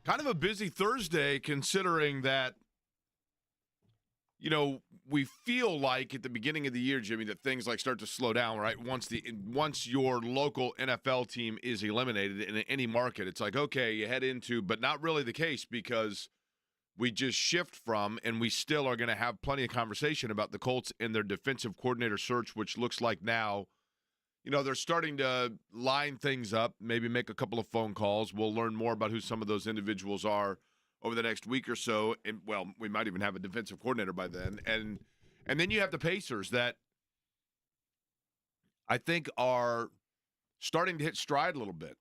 Kind of a busy Thursday considering that, we feel like at the beginning of the year, Jimmy, that things like start to slow down, right? Once your local NFL team is eliminated in any market, it's like, okay, you head into, but not really the case because we just shift from, and we still are going to have plenty of conversation about the Colts and their defensive coordinator search, which looks like now, they're starting to line things up, maybe make a couple of phone calls. We'll learn more about who some of those individuals are over the next week or so. And, well, we might even have a defensive coordinator by then. And then you have the Pacers that I think are starting to hit stride a little bit.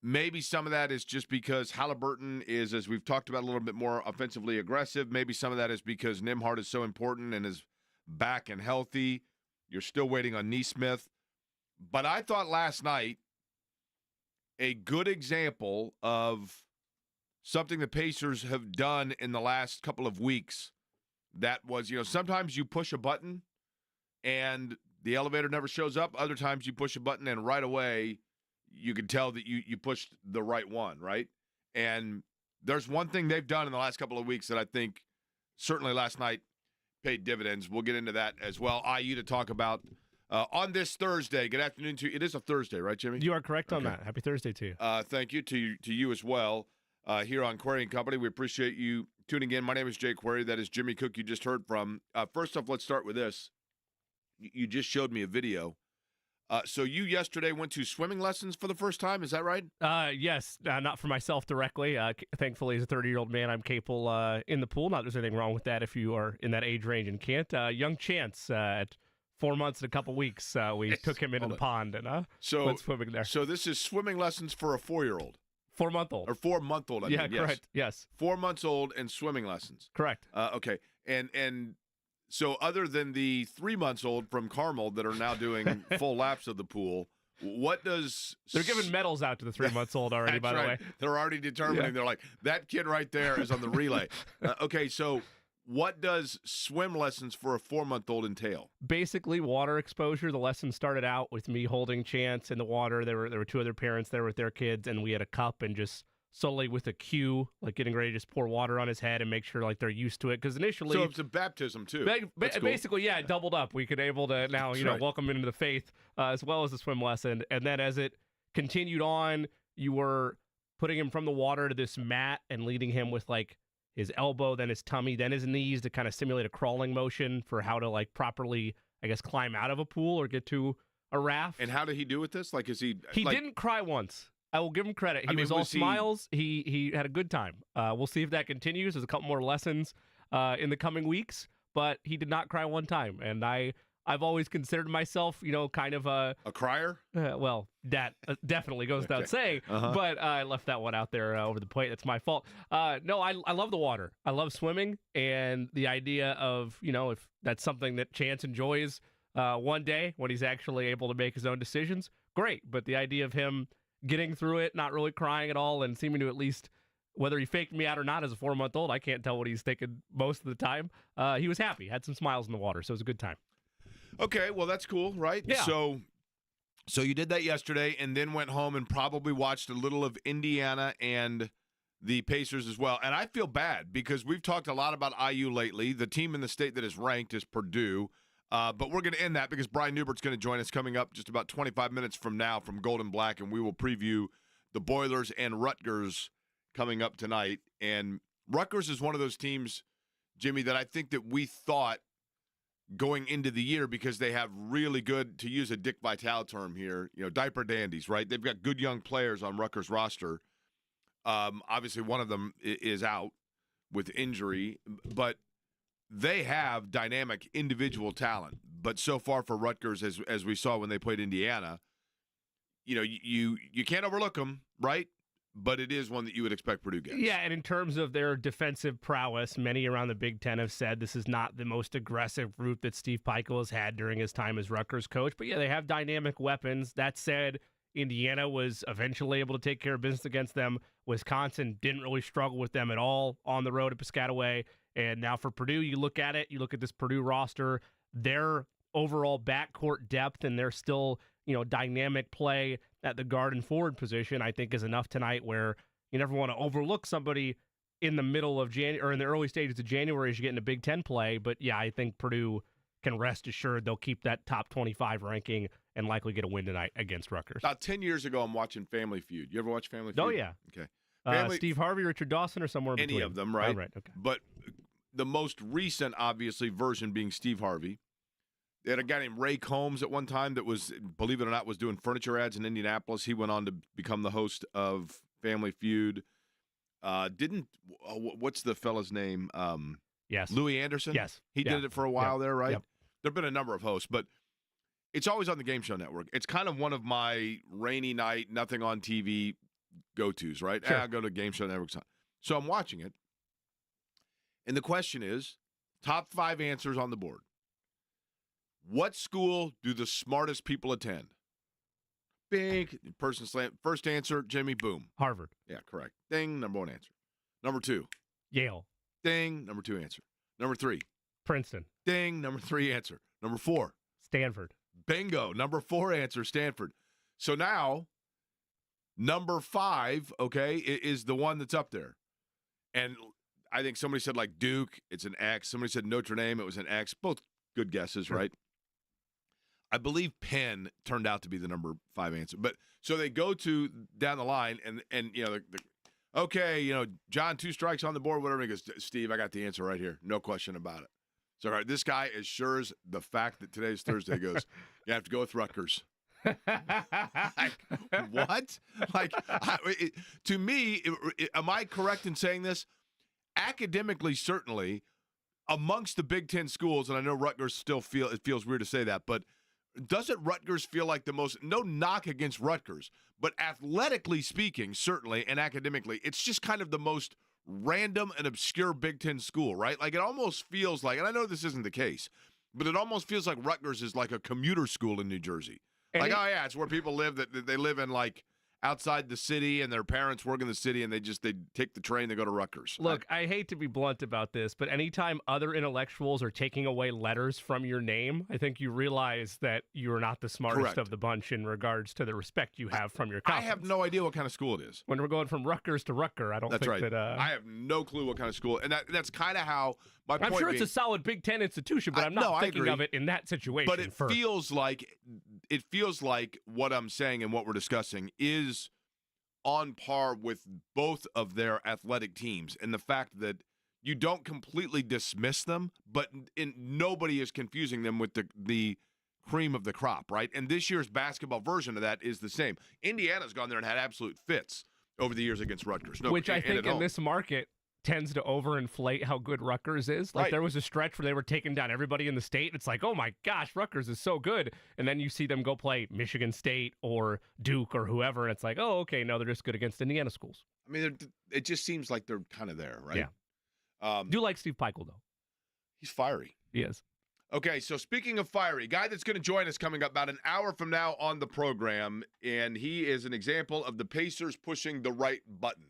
Maybe some of that is just because Halliburton is, as we've talked about, a little bit more offensively aggressive. Maybe some of that is because Nembhard is so important and is back and healthy. You're still waiting on Nesmith. But I thought last night a good example of something the Pacers have done in the last couple of weeks that was, sometimes you push a button and the elevator never shows up. Other times you push a button and right away you can tell that you pushed the right one, right? And there's one thing they've done in the last couple of weeks that I think certainly last night paid dividends. We'll get into that as well. IU to talk about on this Thursday. Good afternoon to you. It is a Thursday, right, Jimmy? You are correct on that. Happy Thursday to you. Thank you to you as well. Here on Query & Company. We appreciate you tuning in. My name is Jay Query. That is Jimmy Cook you just heard from. First off, let's start with this. You just showed me a video. So you yesterday went to swimming lessons for the first time. Is that right? Yes, not for myself directly. Thankfully, as a 30-year-old man, I'm capable in the pool. Not that there's anything wrong with that if you are in that age range and can't. Young Chance at 4 months and a couple weeks, we took him into the pond and went swimming there. So this is swimming lessons for a 4-year-old. 4-month-old. Or 4-month-old, I mean. Yeah, correct. Yes. 4 months old and swimming lessons. Correct. Okay. And so other than the 3 months old from Carmel that are now doing full laps of the pool, what does... They're giving medals out to the 3 months old already, by the way. They're already determining. Yeah. They're like, that kid right there is on the relay. Okay, so what does swim lessons for a 4-month-old entail? Basically, water exposure. The lesson started out with me holding Chance in the water. There were two other parents there with their kids, and we had a cup and just slowly with a cue, like getting ready to just pour water on his head and make sure like they're used to it. Because initially, so it's a baptism too. Basically, yeah, it doubled up. We could able to now welcome him into the faith as well as the swim lesson. And then as it continued on, you were putting him from the water to this mat and leading him with like his elbow, then his tummy, then his knees to kind of simulate a crawling motion for how to like properly, I guess, climb out of a pool or get to a raft. And how did he do with this? Like, is he? He didn't cry once. I will give him credit. He was all smiles. He had a good time. We'll see if that continues. There's a couple more lessons in the coming weeks, but he did not cry one time. And I've always considered myself, kind of a crier. Well, that definitely goes without saying, but I left that one out there over the plate. That's my fault. No, I love the water. I love swimming, and the idea of, if that's something that Chance enjoys one day when he's actually able to make his own decisions, great. But the idea of him getting through it, not really crying at all, and seeming to at least, whether he faked me out or not as a 4-month-old, I can't tell what he's thinking most of the time. He was happy, had some smiles in the water, so it was a good time. Okay, well, that's cool, right? Yeah. So you did that yesterday and then went home and probably watched a little of Indiana and the Pacers as well. And I feel bad because we've talked a lot about IU lately. The team in the state that is ranked is Purdue. But we're going to end that because Brian Newbert's going to join us coming up just about 25 minutes from now from Golden Black, and we will preview the Boilers and Rutgers coming up tonight. And Rutgers is one of those teams, Jimmy, that I think that we thought going into the year because they have really good, to use a Dick Vitale term here, diaper dandies, right? They've got good young players on Rutgers' roster. Obviously, one of them is out with injury, but they have dynamic individual talent. But so far for Rutgers, as we saw when they played Indiana, you can't overlook them, right? But it is one that you would expect Purdue gets. Yeah, and in terms of their defensive prowess, many around the Big Ten have said this is not the most aggressive route that Steve Pikiell has had during his time as Rutgers coach. But yeah, they have dynamic weapons. That said, Indiana was eventually able to take care of business against them. Wisconsin didn't really struggle with them at all on the road at Piscataway. And now for Purdue, you look at this Purdue roster, their overall backcourt depth and their still, dynamic play at the guard and forward position, I think is enough tonight where you never want to overlook somebody in the middle of January or in the early stages of January as you get into Big Ten play. But yeah, I think Purdue can rest assured they'll keep that top 25 ranking and likely get a win tonight against Rutgers. About 10 years ago, I'm watching Family Feud. You ever watch Family Feud? Oh, yeah. Okay. Steve Harvey, Richard Dawson, or somewhere in between? Any of them, right? Oh, right, okay. But the most recent, obviously, version being Steve Harvey. They had a guy named Ray Combs at one time that was, believe it or not, was doing furniture ads in Indianapolis. He went on to become the host of Family Feud. What's the fella's name? Yes. Louis Anderson? Yes. He did it for a while there, right? Yep. There have been a number of hosts, but it's always on the Game Show Network. It's kind of one of my rainy night, nothing on TV go-tos, right? Sure. I go to Game Show Network. So I'm watching it, and the question is, top 5 answers on the board. What school do the smartest people attend? Big person slam. First answer, Jimmy, boom. Harvard. Yeah, correct. Ding, number 1 answer. Number 2. Yale. Ding, number 2 answer. Number 3. Princeton. Ding, number 3 answer. Number 4. Stanford. Bingo, number 4 answer, Stanford. So now, number 5, okay, is the one that's up there. And I think somebody said like Duke, it's an X. Somebody said Notre Dame, it was an X. Both good guesses, Sure. right? I believe Penn turned out to be the number 5 answer. But so they go to down the line, and you know, okay, you know, John, 2 strikes on the board, whatever. He goes, Steve, I got the answer right here. No question about it. So, all right, this guy, as sure as the fact that today's Thursday, goes, you have to go with Rutgers. Like, what? Like, to me, am I correct in saying this? Academically, certainly, amongst the Big Ten schools, and I know Rutgers still it feels weird to say that, but doesn't Rutgers feel like the most, no knock against Rutgers, but athletically speaking, certainly, and academically, it's just kind of the most random and obscure Big Ten school, right? Like, it almost feels like, and I know this isn't the case, but it almost feels like Rutgers is like a commuter school in New Jersey. Like, oh, yeah, it's where people live, that they live in, like, outside the city, and their parents work in the city, and they take the train, they go to Rutgers. Look, I hate to be blunt about this, but anytime other intellectuals are taking away letters from your name, I think you realize that you're not the smartest Correct. of the bunch in regards to the respect you have from your I conference. have no idea what kind of school it is. When we're going from Rutgers to Rutger, I don't That's think right. that... I have no clue what kind of school, and that's kind of how my point I'm sure being, it's a solid Big Ten institution, but I'm not I thinking agree. of it in that situation. But it feels like what I'm saying and what we're discussing is on par with both of their athletic teams, and the fact that you don't completely dismiss them, but nobody is confusing them with the cream of the crop, right? And this year's basketball version of that is the same. Indiana's gone there and had absolute fits over the years against Rutgers. Which I think in this market tends to overinflate how good Rutgers is. Like, Right. there was a stretch where they were taking down everybody in the state. It's like, oh my gosh, Rutgers is so good. And then you see them go play Michigan State or Duke or whoever, and it's like, oh, okay, no, they're just good against Indiana schools. I mean, it just seems like they're kind of there, right? Yeah. Do like Steve Peichel, though. He's fiery. He is. Okay, so speaking of fiery, guy that's going to join us coming up about an hour from now on the program, and he is an example of the Pacers pushing the right button.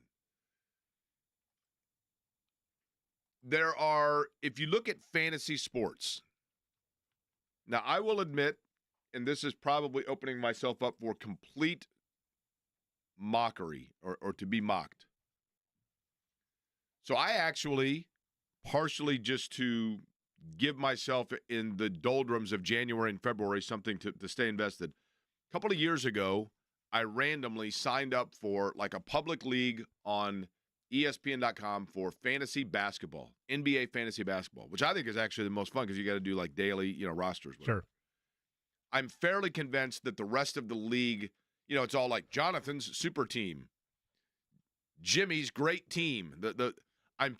There are, if you look at fantasy sports, now I will admit, and this is probably opening myself up for complete mockery or to be mocked. So I actually, partially just to give myself in the doldrums of January and February something to stay invested, a couple of years ago, I randomly signed up for like a public league on ESPN.com for fantasy basketball, NBA fantasy basketball, which I think is actually the most fun because you got to do like daily, rosters. Sure. I'm fairly convinced that the rest of the league, it's all like Jonathan's super team, Jimmy's great team. I'm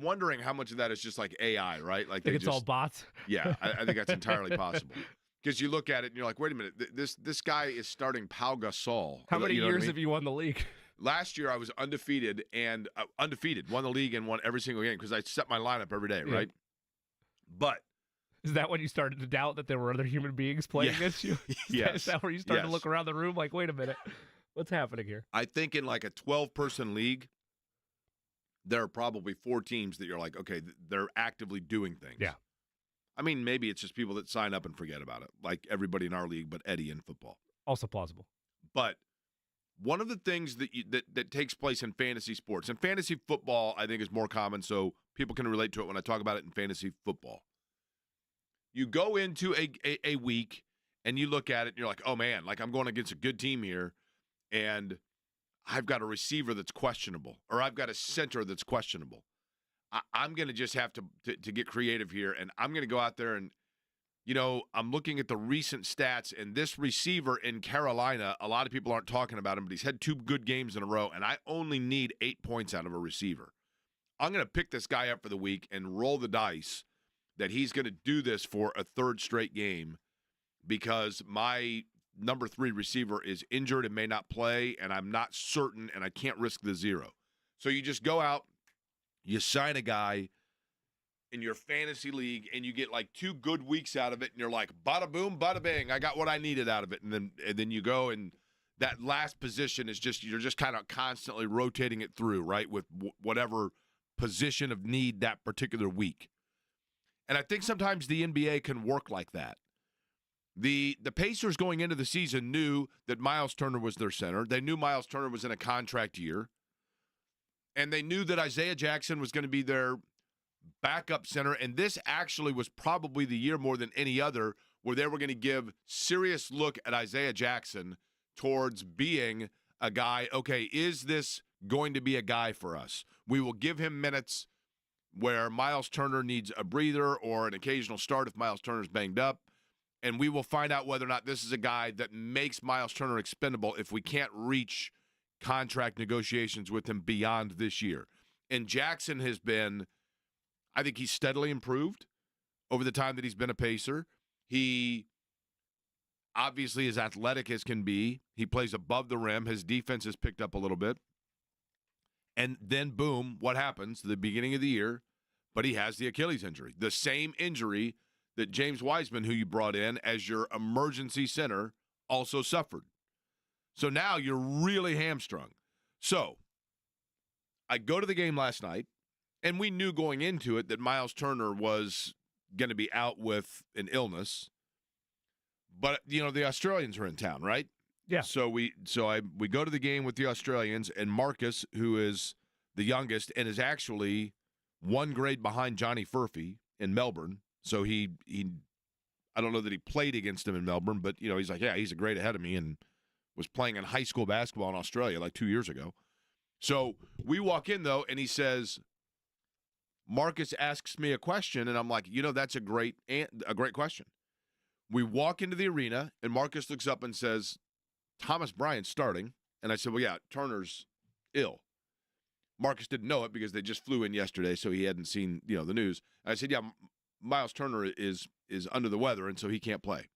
wondering how much of that is just like AI, right? Like, I think it's all bots. Yeah, I think that's entirely possible. Because you look at it and you're like, wait a minute, this guy is starting Pau Gasol. How many You know what I years mean? have you won the league? Last year I was undefeated won the league and won every single game because I set my lineup every day, Yeah. right? But Is that when you started to doubt that there were other human beings playing Yeah. against you? Yes. Is that where you started to Yes. look around the room like, wait a minute, what's happening here? I think in like a 12-person league, there are probably 4 teams that you're like, okay, they're actively doing things. Yeah. I mean, maybe it's just people that sign up and forget about it, like everybody in our league, but Eddie in football. Also plausible. But one of the things that takes place in fantasy sports, and fantasy football I think is more common, so people can relate to it when I talk about it in fantasy football. You go into a week and you look at it and you're like, oh man, like I'm going against a good team here, and I've got a receiver that's questionable, or I've got a center that's questionable. I'm going to just have to get creative here, and I'm going to go out there and, I'm looking at the recent stats, and this receiver in Carolina, a lot of people aren't talking about him, but he's had 2 good games in a row, and I only need 8 points out of a receiver. I'm going to pick this guy up for the week and roll the dice that he's going to do this for a 3rd straight game because my number 3 receiver is injured and may not play, and I'm not certain, and I can't risk the 0. So you just go out, you sign a guy in your fantasy league, and you get like 2 good weeks out of it, and you're like, bada boom, bada bing, I got what I needed out of it. And then you go, and that last position is you're just kind of constantly rotating it through, right, with whatever position of need that particular week. And I think sometimes the NBA can work like that. The Pacers going into the season knew that Miles Turner was their center. They knew Miles Turner was in a contract year. And they knew that Isaiah Jackson was going to be their backup center. And this actually was probably the year more than any other where they were going to give serious look at Isaiah Jackson towards being a guy, okay, is this going to be a guy for us? We will give him minutes where Miles Turner needs a breather or an occasional start if Miles Turner's banged up. And we will find out whether or not this is a guy that makes Miles Turner expendable if we can't reach contract negotiations with him beyond this year. And Jackson has been, I think he's steadily improved over the time that he's been a Pacer. He obviously is athletic as can be. He plays above the rim. His defense has picked up a little bit. And then, boom, what happens? The beginning of the year, but he has the Achilles injury. The same injury that James Wiseman, who you brought in as your emergency center, also suffered. So now you're really hamstrung. So I go to the game last night, and we knew going into it that Miles Turner was going to be out with an illness. But, the Australians are in town, right? Yeah. So we go to the game with the Australians, and Marcus, who is the youngest and is actually 1 grade behind Johnny Furphy in Melbourne. So he I don't know that he played against him in Melbourne, but he's like, yeah, he's a grade ahead of me and was playing in high school basketball in Australia like 2 years ago. So we walk in though, and he says, Marcus asks me a question, and I'm like, that's a great question. We walk into the arena, and Marcus looks up and says, Thomas Bryant starting. And I said, well, yeah, Turner's ill. Marcus didn't know it because they just flew in yesterday, so he hadn't seen, the news. And I said, yeah, Miles Turner is under the weather, and so he can't play.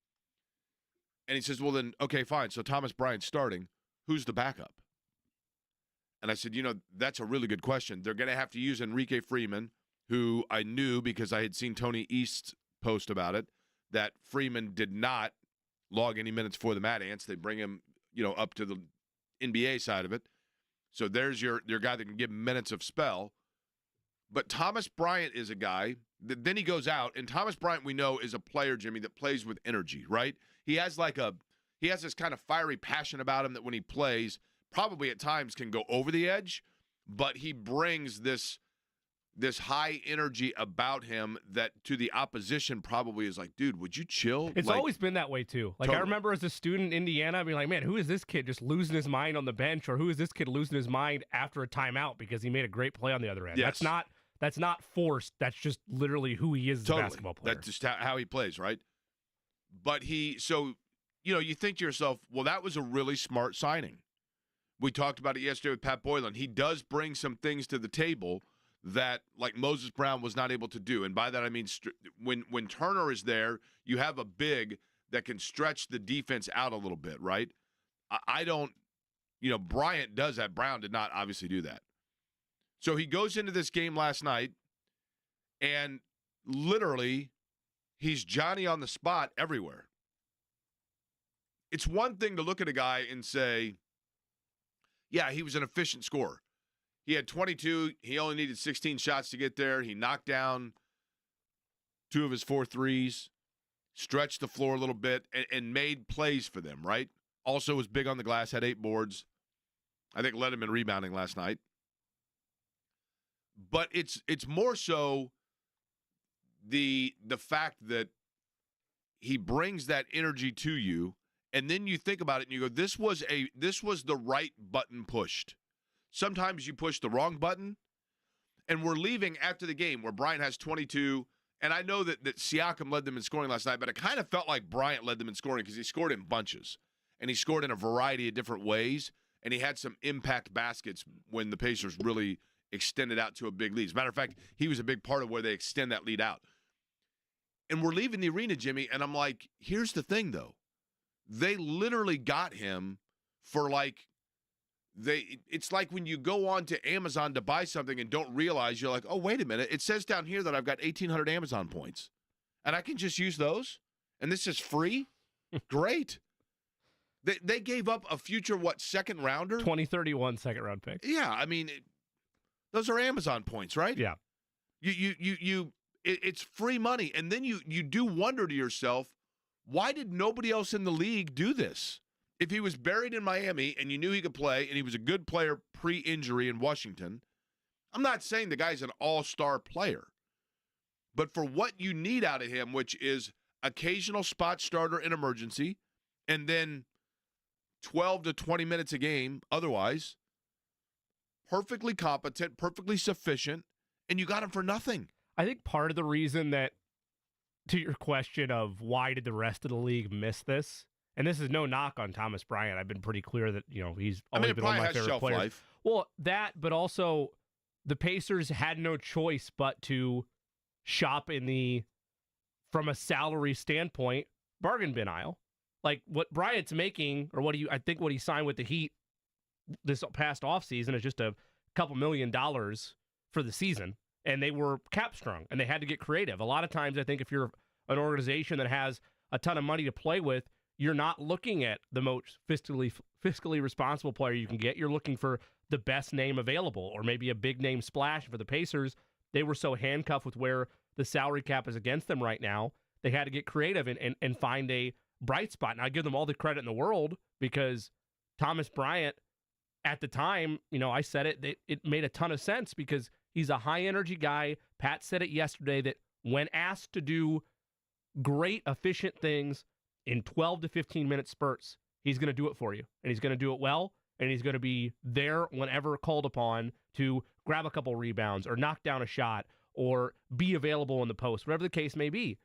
And he says, well, then, okay, fine. So Thomas Bryant's starting. Who's the backup? And I said, that's a really good question. They're going to have to use Enrique Freeman, who I knew because I had seen Tony East post about it, that Freeman did not log any minutes for the Mad Ants. They bring him, up to the NBA side of it. So there's your guy that can give minutes of spell. But Thomas Bryant is a guy that then he goes out, and Thomas Bryant we know is a player, Jimmy, that plays with energy, right? He has this kind of fiery passion about him that when he plays, probably at times can go over the edge, but he brings this high energy about him that to the opposition probably is like, dude, would you chill? It's always been that way too. Like, totally. I remember as a student in Indiana being like, man, who is this kid just losing his mind on the bench, or who is this kid losing his mind after a timeout because he made a great play on the other end? Yes. That's not forced. That's just literally who he is as a basketball player. That's just how he plays, right? But you think to yourself, well, that was a really smart signing. We talked about it yesterday with Pat Boylan. He does bring some things to the table that, like, Moses Brown was not able to do. And by that I mean when Turner is there, you have a big that can stretch the defense out a little bit, right? I don't – Bryant does that. Brown did not obviously do that. So he goes into this game last night, and literally he's Johnny on the spot everywhere. It's one thing to look at a guy and say, yeah, he was an efficient scorer. He had 22. He only needed 16 shots to get there. He knocked down 2 of his 4 threes, stretched the floor a little bit, and made plays for them, right? also was big on the glass, had 8 boards. I think led him in rebounding last night. But it's more so the fact that he brings that energy to you, and then you think about it and you go, this was the right button pushed. Sometimes you push the wrong button, and we're leaving after the game where Bryant has 22, and I know that Siakam led them in scoring last night, but it kind of felt like Bryant led them in scoring because he scored in bunches, and he scored in a variety of different ways, and he had some impact baskets when the Pacers really extended out to a big lead. As a matter of fact, he was a big part of where they extend that lead out. And we're leaving the arena, Jimmy, and I'm like, here's the thing, though. They literally got him for it's like when you go on to Amazon to buy something and don't realize, you're like, oh, wait a minute. It says down here that I've got 1,800 Amazon points, and I can just use those, and this is free? Great. They gave up a future, second rounder? 2031 second-round pick. Yeah, I mean, those are Amazon points, right? Yeah. It's free money, and then you do wonder to yourself, why did nobody else in the league do this? If he was buried in Miami and you knew he could play and he was a good player pre-injury in Washington, I'm not saying the guy's an all-star player, but for what you need out of him, which is occasional spot starter in emergency, and then 12 to 20 minutes a game otherwise, perfectly competent, perfectly sufficient, and you got him for nothing. I think part of the reason that, to your question of why did the rest of the league miss this, and this is no knock on Thomas Bryant. I've been pretty clear that, he's always been one of my favorite players. Life. Well, that, but also the Pacers had no choice but to shop from a salary standpoint, bargain bin aisle. Like what Bryant's making, or I think what he signed with the Heat this past offseason is just a couple $1 million for the season. And they were cap strung, and they had to get creative. A lot of times, I think if you're an organization that has a ton of money to play with, you're not looking at the most fiscally responsible player you can get. You're looking for the best name available, or maybe a big name splash. For the Pacers, they were so handcuffed with where the salary cap is against them right now, they had to get creative and find a bright spot. And I give them all the credit in the world, because Thomas Bryant, at the time, I said it made a ton of sense because he's a high-energy guy. Pat said it yesterday that when asked to do great, efficient things in 12 to 15-minute spurts, he's going to do it for you. And he's going to do it well, and he's going to be there whenever called upon to grab a couple rebounds or knock down a shot or be available in the post, whatever the case may be.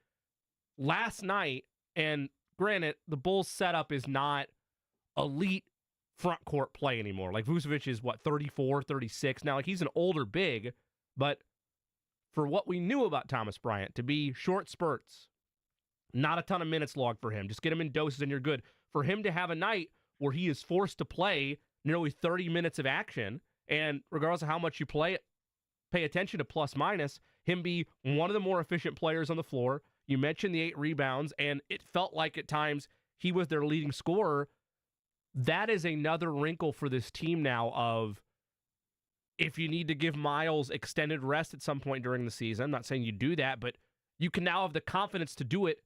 Last night, and granted, the Bulls' setup is not elite front court play anymore. Like Vucevic is 34, 36 now. Like he's an older big, but for what we knew about Thomas Bryant, to be short spurts, not a ton of minutes logged for him. Just get him in doses and you're good. For him to have a night where he is forced to play nearly 30 minutes of action, and regardless of how much you pay attention to plus minus, him be one of the more efficient players on the floor. You mentioned the 8 rebounds, and it felt like at times he was their leading scorer. That is another wrinkle for this team now of, if you need to give Miles extended rest at some point during the season, I'm not saying you do that, but you can now have the confidence to do it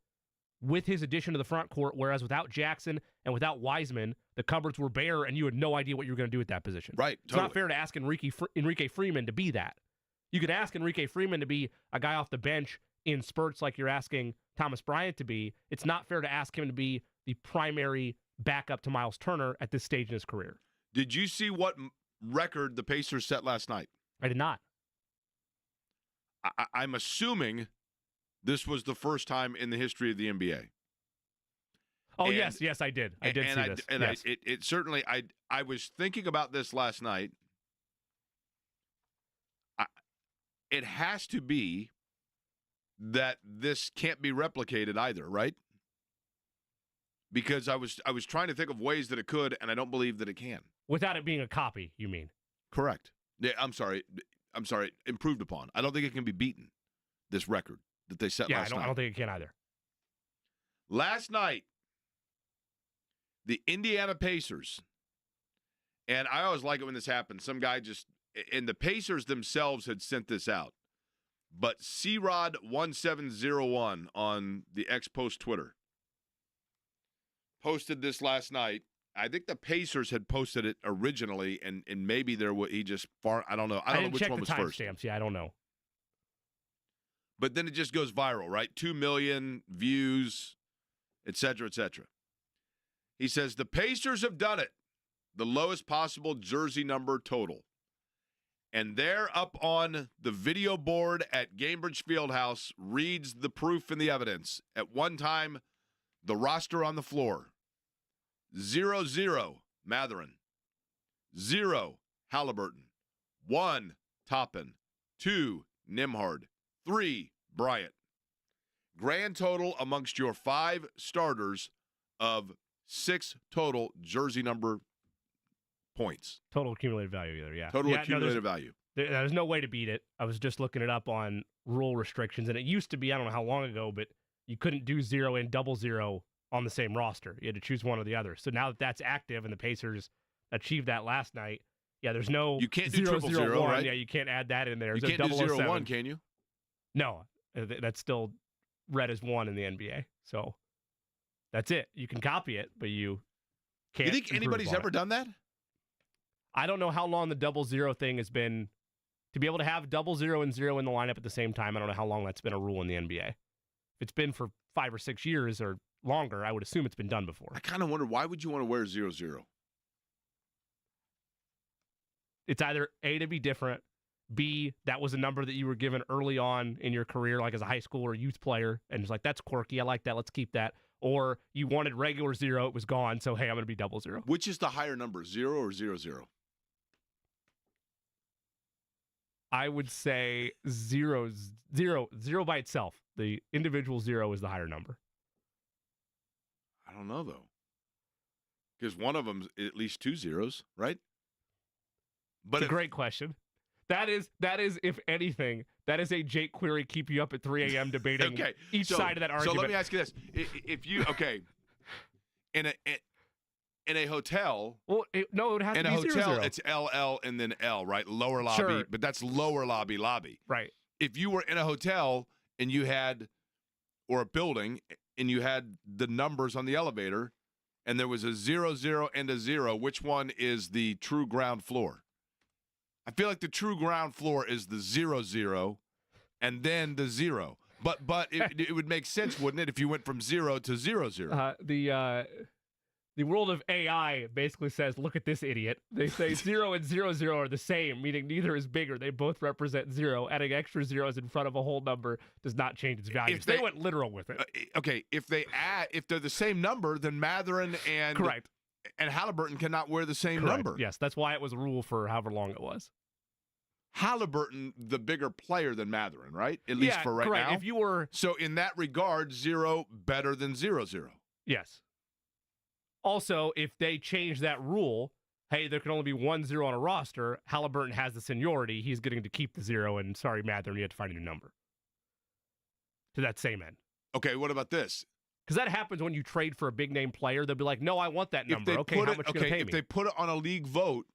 with his addition to the front court, whereas without Jackson and without Wiseman, the cupboards were bare and you had no idea what you were going to do at that position. Right, It's not fair to ask Enrique Freeman to be that. You could ask Enrique Freeman to be a guy off the bench in spurts like you're asking Thomas Bryant to be. It's not fair to ask him to be the primary backup to Miles Turner at this stage in his career. Did you see what record the Pacers set last night? I did not. I'm assuming this was the first time in the history of the NBA. Oh, yes, I did. I did see this. And yes. it certainly, I was thinking about this last night. It has to be that this can't be replicated either, right? Because I was trying to think of ways that it could, and I don't believe that it can. Without it being a copy, you mean? Correct. Yeah, I'm sorry. Improved upon. I don't think it can be beaten, this record that they set last night. I don't think it can either. Last night, the Indiana Pacers, and I always like it when this happens. Some guy and the Pacers themselves had sent this out, but C-Rod1701 on the X Post Twitter posted this last night, I think the Pacers had posted it originally, and maybe he just far. I don't know. I don't know which one was first. Stamps. Yeah, I don't know. But then it just goes viral, right? 2 million views, et cetera, et cetera. He says the Pacers have done it. The lowest possible jersey number total. And there up on the video board at Gainbridge Fieldhouse reads the proof and the evidence. At one time, the roster on the floor. 0-0, Matherin. 0, Halliburton. 1, Toppin. 2, Nembhard. 3, Bryant. Grand total amongst your 5 starters of 6 total jersey number points. Total accumulated value either, yeah. Total accumulated value. There's no way to beat it. I was just looking it up on rule restrictions, and it used to be, I don't know how long ago, but you couldn't do 0 and 0-0 on the same roster. You had to choose one or the other. So now that that's active and the Pacers achieved that last night, yeah, there's no you can't do 0-0, right? Yeah, you can't add that in there. You can't do 0-1, can you? No, that's still read as 1 in the NBA. So that's it. You can copy it, but you can't. You think anybody's ever done that? I don't know how long the 0-0 thing has been. To be able to have 0-0 and 0 in the lineup at the same time, I don't know how long that's been a rule in the NBA. If it's been for 5 or 6 years or longer, I would assume it's been done before. I kind of wonder, why would you want to wear 0-0? It's either A, to be different, B, that was a number that you were given early on in your career, like as a high school or youth player, and it's like, that's quirky, I like that, let's keep that. Or you wanted regular 0, it was gone, so hey, I'm going to be 0-0. Which is the higher number, 0 or 0-0? I would say 0 by itself. The individual 0 is the higher number. I don't know, though. Because one of them is at least 2 zeros, right? But it's a great question. That is, if anything, that is a Jake Query keep you up at 3 a.m. debating each side of that argument. So let me ask you this. If you, in a hotel. Well, it would have to be 0-0. In a hotel, it's LL and then L, right? Lower lobby, sure. But that's lower lobby. Right. If you were in a hotel and you had, or a building, and you had the numbers on the elevator, and there was a 0-0 and a 0, which one is the true ground floor? I feel like the true ground floor is the 0-0 and then the 0. But it would make sense, wouldn't it, if you went from 0 to 0-0? The world of AI basically says, look at this idiot. They say 0 and 0-0 are the same, meaning neither is bigger. They both represent 0. Adding extra zeros in front of a whole number does not change its value. They went literal with it. Okay, if they're the same number, then Matherin and correct. And Halliburton cannot wear the same correct. number. Yes, that's why it was a rule for however long it was. Halliburton, the bigger player than Matherin, right? At least for right correct. now. If you were so in that regard, 0 better than 0-0. Yes. Also, if they change that rule, hey, there can only be 1 0 on a roster, Halliburton has the seniority, he's getting to keep the 0, and sorry, Matherin, you have to find a new number. To that same end. Okay, what about this? Because that happens when you trade for a big-name player. They'll be like, no, I want that number. Okay, how much are you going to pay me? If they put it on a league vote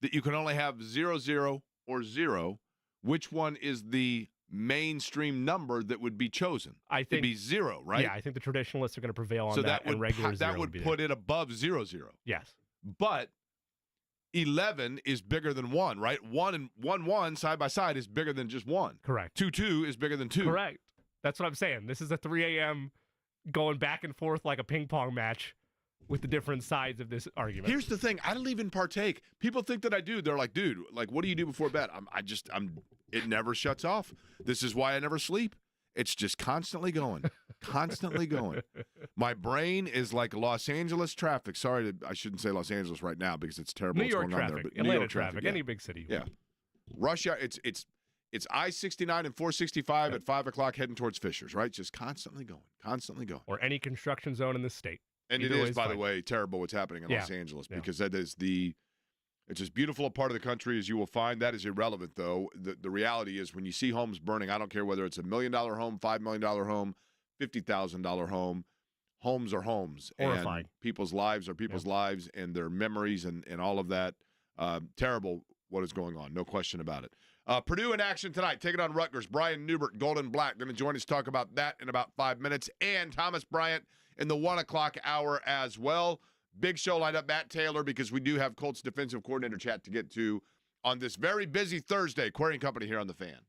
that you can only have 0-0 or 0, which one is the mainstream number that would be chosen? I think it'd be 0, right? Yeah, I think the traditionalists are going to prevail on that, and regular 0 that would put it above 0-0. Yes. But 11 is bigger than 1, right? 1 and 1 side by side is bigger than just 1. Correct. 2-2 is bigger than 2. Correct. That's what I'm saying. This is a 3 a.m. going back and forth like a ping pong match with the different sides of this argument. Here's the thing. I don't even partake. People think that I do. They're like, dude, like, what do you do before bed? It never shuts off. This is why I never sleep. It's just constantly going, constantly going. My brain is like Los Angeles traffic. Sorry, I shouldn't say Los Angeles right now because it's terrible New York what's going traffic, on there. But Atlanta New York traffic, yeah. any big city. Yeah. Rush hour, it's I-69 and 465 at 5 o'clock heading towards Fishers, right? Just constantly going, constantly going. Or any construction zone in the state. And it is, by the way, terrible what's happening in Los Angeles because that is it's as beautiful a part of the country as you will find. That is irrelevant, though. The reality is when you see homes burning, I don't care whether it's $1 million home, $5 million home, $50,000 home, homes are homes. Horrifying. And people's lives are people's lives and their memories and all of that. Terrible what is going on, no question about it. Purdue in action tonight, taking on Rutgers. Brian Newbert, Golden Black, going to join us to talk about that in about 5 minutes. And Thomas Bryant in the 1 o'clock hour as well. Big show lined up. Matt Taylor, because we do have Colts defensive coordinator chat to get to on this very busy Thursday. Query and Company here on The Fan.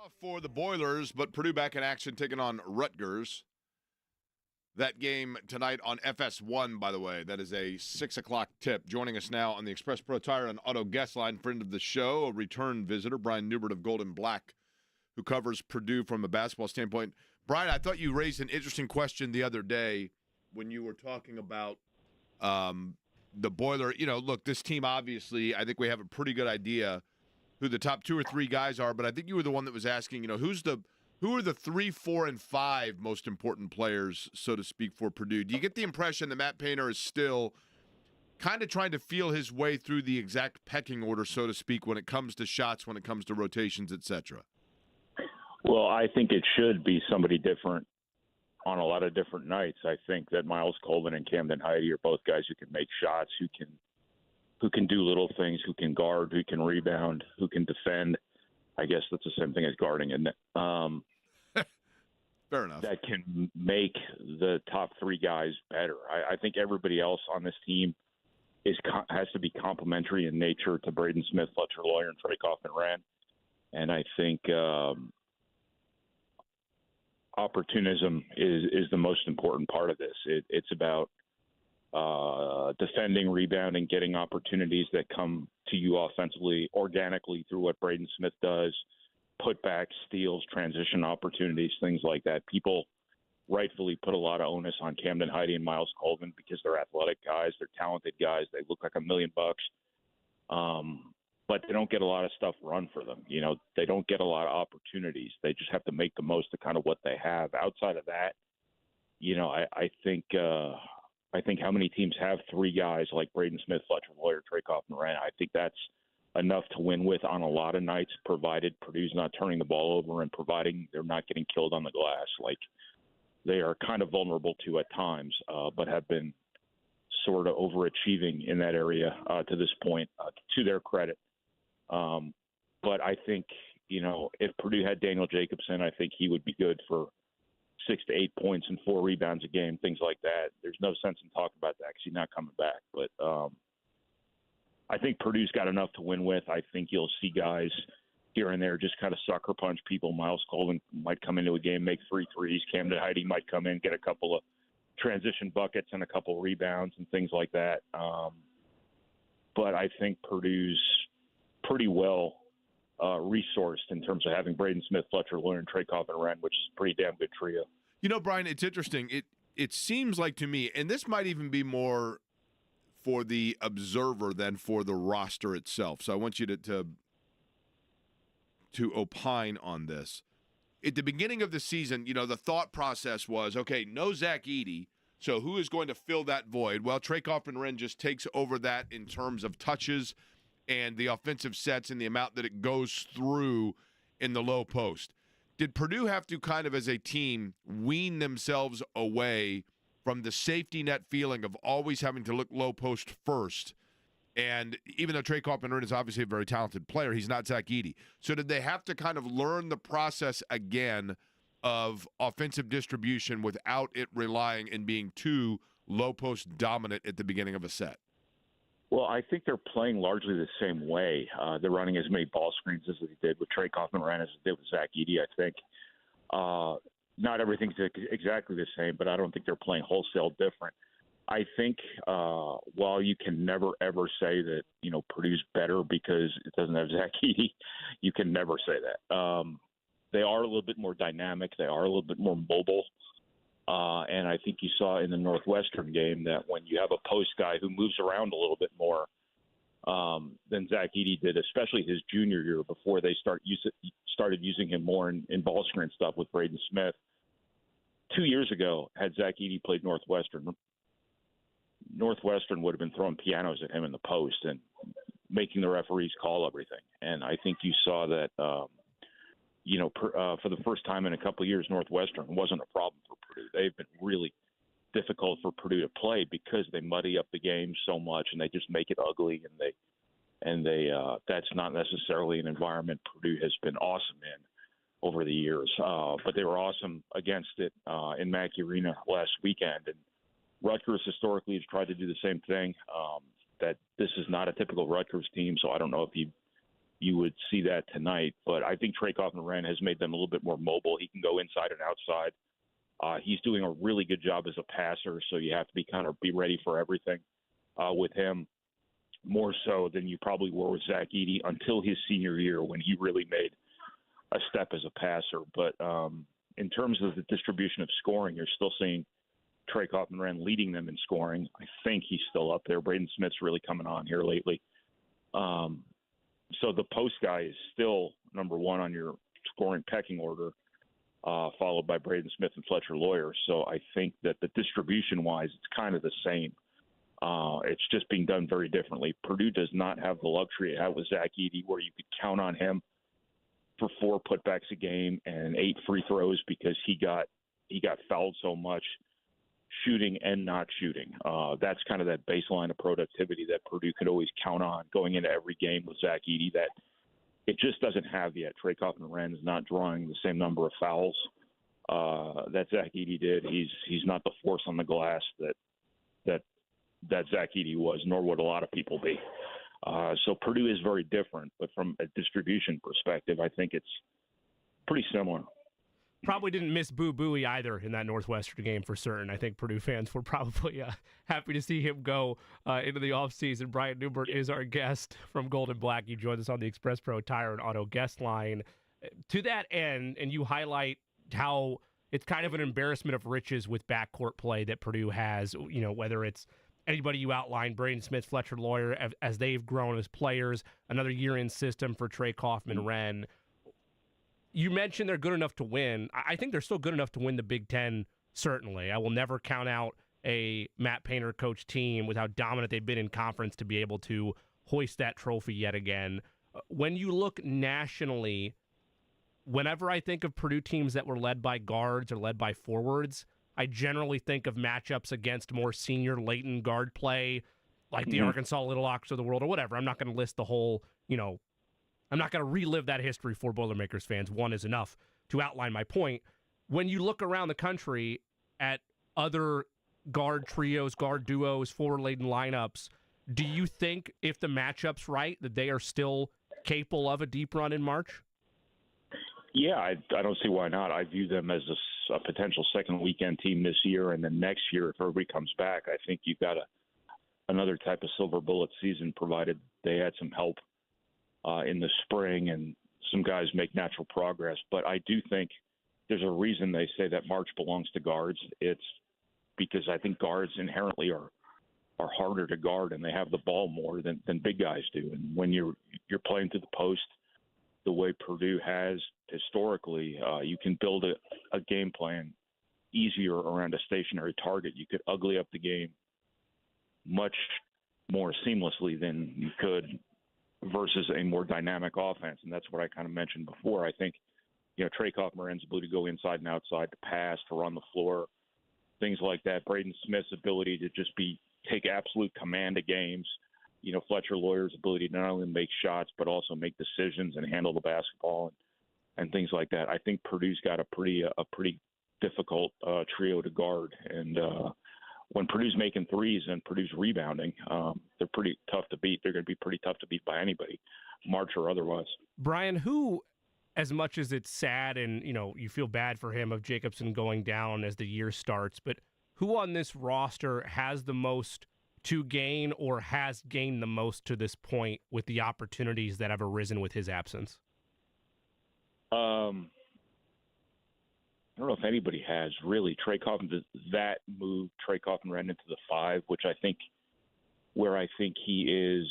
off for the Boilers, but Purdue back in action taking on Rutgers. That game tonight on FS1, by the way. That is a 6 o'clock tip. Joining us now on the Express Pro Tire and Auto Guest Line, friend of the show, a return visitor, Brian Newbert of Gold and Black, who covers Purdue from a basketball standpoint. Brian, I thought you raised an interesting question the other day when you were talking about the Boiler. You know, look, this team, obviously, I think we have a pretty good idea who the top 2 or 3 guys are, but I think you were the one that was asking, you know, who are the 3, 4, and 5 most important players, so to speak, for Purdue? Do you get the impression that Matt Painter is still kind of trying to feel his way through the exact pecking order, so to speak, when it comes to shots, when it comes to rotations, et cetera? Well, I think it should be somebody different on a lot of different nights. I think that Miles Colvin and Camden Heide are both guys who can make shots, who can do little things, who can guard, who can rebound, who can defend. I guess that's the same thing as guarding, isn't it? Fair enough. That can make the top 3 guys better. I think everybody else on this team has to be complementary in nature to Braden Smith, Fletcher Lawyer, and Trey Kaufman-Renn. And I think opportunism is the most important part of this. It's about defending, rebounding, getting opportunities that come to you offensively, organically through what Braden Smith does, putbacks, steals, transition opportunities, things like that. People rightfully put a lot of onus on Camden Heide and Miles Colvin because they're athletic guys, they're talented guys, they look like $1 million bucks. But they don't get a lot of stuff run for them. You know, they don't get a lot of opportunities. They just have to make the most of kind of what they have. Outside of that, you know, I think how many teams have 3 guys like Braden Smith, Fletcher Lawyer, Trey Kaufman-Renn? I think that's enough to win with on a lot of nights, provided Purdue's not turning the ball over and providing they're not getting killed on the glass. Like they are kind of vulnerable to at times, but have been sort of overachieving in that area to this point, to their credit. But I think, you know, if Purdue had Daniel Jacobson, I think he would be good for 6 to 8 points and 4 rebounds a game, things like that. There's no sense in talking about that because he's not coming back. But I think Purdue's got enough to win with. I think you'll see guys here and there just kind of sucker punch people. Miles Colvin might come into a game, make 3 threes. Camden Heide might come in, get a couple of transition buckets and a couple of rebounds and things like that. But I think Purdue's pretty well resourced in terms of having Braden Smith, Fletcher Lawyer, and Trey Kaufman-Renn, which is a pretty damn good trio. You know, Brian, it's interesting. It seems like to me, and this might even be more for the observer than for the roster itself. So I want you to opine on this. At the beginning of the season, you know, the thought process was, okay, no Zach Edey, so who is going to fill that void? Well, Trey Kaufman-Renn just takes over that in terms of touches and the offensive sets and the amount that it goes through in the low post. Did Purdue have to kind of as a team wean themselves away from the safety net feeling of always having to look low post first? And even though Trey Kaufman-Renn is obviously a very talented player, he's not Zach Edey. So did they have to kind of learn the process again of offensive distribution without it relying and being too low post dominant at the beginning of a set? Well, I think they're playing largely the same way. They're running as many ball screens as they did with Trey Kaufman-Renn as they did with Zach Edey, I think. Not everything's exactly the same, but I don't think they're playing wholesale different. I think while you can never, ever say that, you know, Purdue's better because it doesn't have Zach Edey, you can never say that. They are a little bit more dynamic. They are a little bit more mobile. And I think you saw in the Northwestern game that when you have a post guy who moves around a little bit more than Zach Edey did, especially his junior year before they started using him more in ball screen stuff with Braden Smith. 2 years ago, had Zach Edey played Northwestern would have been throwing pianos at him in the post and making the referees call everything. And I think you saw that, for the first time in a couple of years, Northwestern wasn't a problem for Purdue. They've been really difficult for Purdue to play because they muddy up the game so much and they just make it ugly. And they that's not necessarily an environment Purdue has been awesome in over the years. But they were awesome against it in Mackey Arena last weekend. And Rutgers historically has tried to do the same thing. That this is not a typical Rutgers team, so I don't know if you you would see that tonight. But I think Trey Kaufman-Renn has made them a little bit more mobile. He can go inside and outside. He's doing a really good job as a passer, so you have to be ready for everything with him, more so than you probably were with Zach Edey until his senior year when he really made a step as a passer. But in terms of the distribution of scoring, you're still seeing Trey Kaufman-Renn leading them in scoring. I think he's still up there. Braden Smith's really coming on here lately. So the post guy is still number one on your scoring pecking order, followed by Braden Smith and Fletcher Lawyer. So I think that the distribution-wise, it's kind of the same. It's just being done very differently. Purdue does not have the luxury it had with Zach Edey, where you could count on him for 4 putbacks a game and 8 free throws because he got fouled so much, shooting and not shooting. That's kind of that baseline of productivity that Purdue could always count on going into every game with Zach Edey that it just doesn't have yet. Trey Kaufman-Renn is not drawing the same number of fouls that Zach Edey did. He's not the force on the glass that Zach Edey was, nor would a lot of people be. So Purdue is very different, but from a distribution perspective, I think it's pretty similar. Probably didn't miss Boo Buie either in that Northwestern game for certain. I think Purdue fans were probably happy to see him go into the offseason. Bryant Newbert is our guest from Golden Black. He joined us on the Express Pro Tire and Auto guest line. To that end, and you highlight how it's kind of an embarrassment of riches with backcourt play that Purdue has, whether it's anybody you outlined, Braden Smith, Fletcher Lawyer, as they've grown as players, another year-in system for Trey Kaufman-Renn. You mentioned they're good enough to win. I think they're still good enough to win the Big Ten, certainly. I will never count out a Matt Painter coach team with how dominant they've been in conference to be able to hoist that trophy yet again. When you look nationally, whenever I think of Purdue teams that were led by guards or led by forwards, I generally think of matchups against more senior latent guard play, like the Arkansas Little Ox of the world or whatever. I'm not going to list the whole, I'm not going to relive that history for Boilermakers fans. One is enough to outline my point. When you look around the country at other guard trios, guard duos, forward-laden lineups, do you think if the matchup's right that they are still capable of a deep run in March? Yeah, I don't see why not. I view them as a potential second weekend team this year, and then next year, if everybody comes back, I think you've got another type of silver bullet season, provided they had some help in the spring and some guys make natural progress. But I do think there's a reason they say that March belongs to guards. It's because I think guards inherently are harder to guard, and they have the ball more than big guys do. And when you're playing to the post the way Purdue has historically, you can build a game plan easier around a stationary target. You could ugly up the game much more seamlessly than you could versus a more dynamic offense. And that's what I kind of mentioned before. I think, Trey Kaufman-Renn's ability to go inside and outside, to pass, to run the floor, things like that. Braden Smith's ability to just take absolute command of games. Fletcher Lawyer's ability to not only make shots but also make decisions and handle the basketball and things like that. I think Purdue's got a pretty difficult trio to guard. And when Purdue's making threes and Purdue's rebounding, they're pretty tough to beat. They're going to be pretty tough to beat by anybody, March or otherwise. Brian, who, as much as it's sad and, you feel bad for him of Jacobson going down as the year starts, but who on this roster has the most to gain or has gained the most to this point with the opportunities that have arisen with his absence? I don't know if anybody has really. That moved Trey Kaufman-Renn into the 5, which I think he is.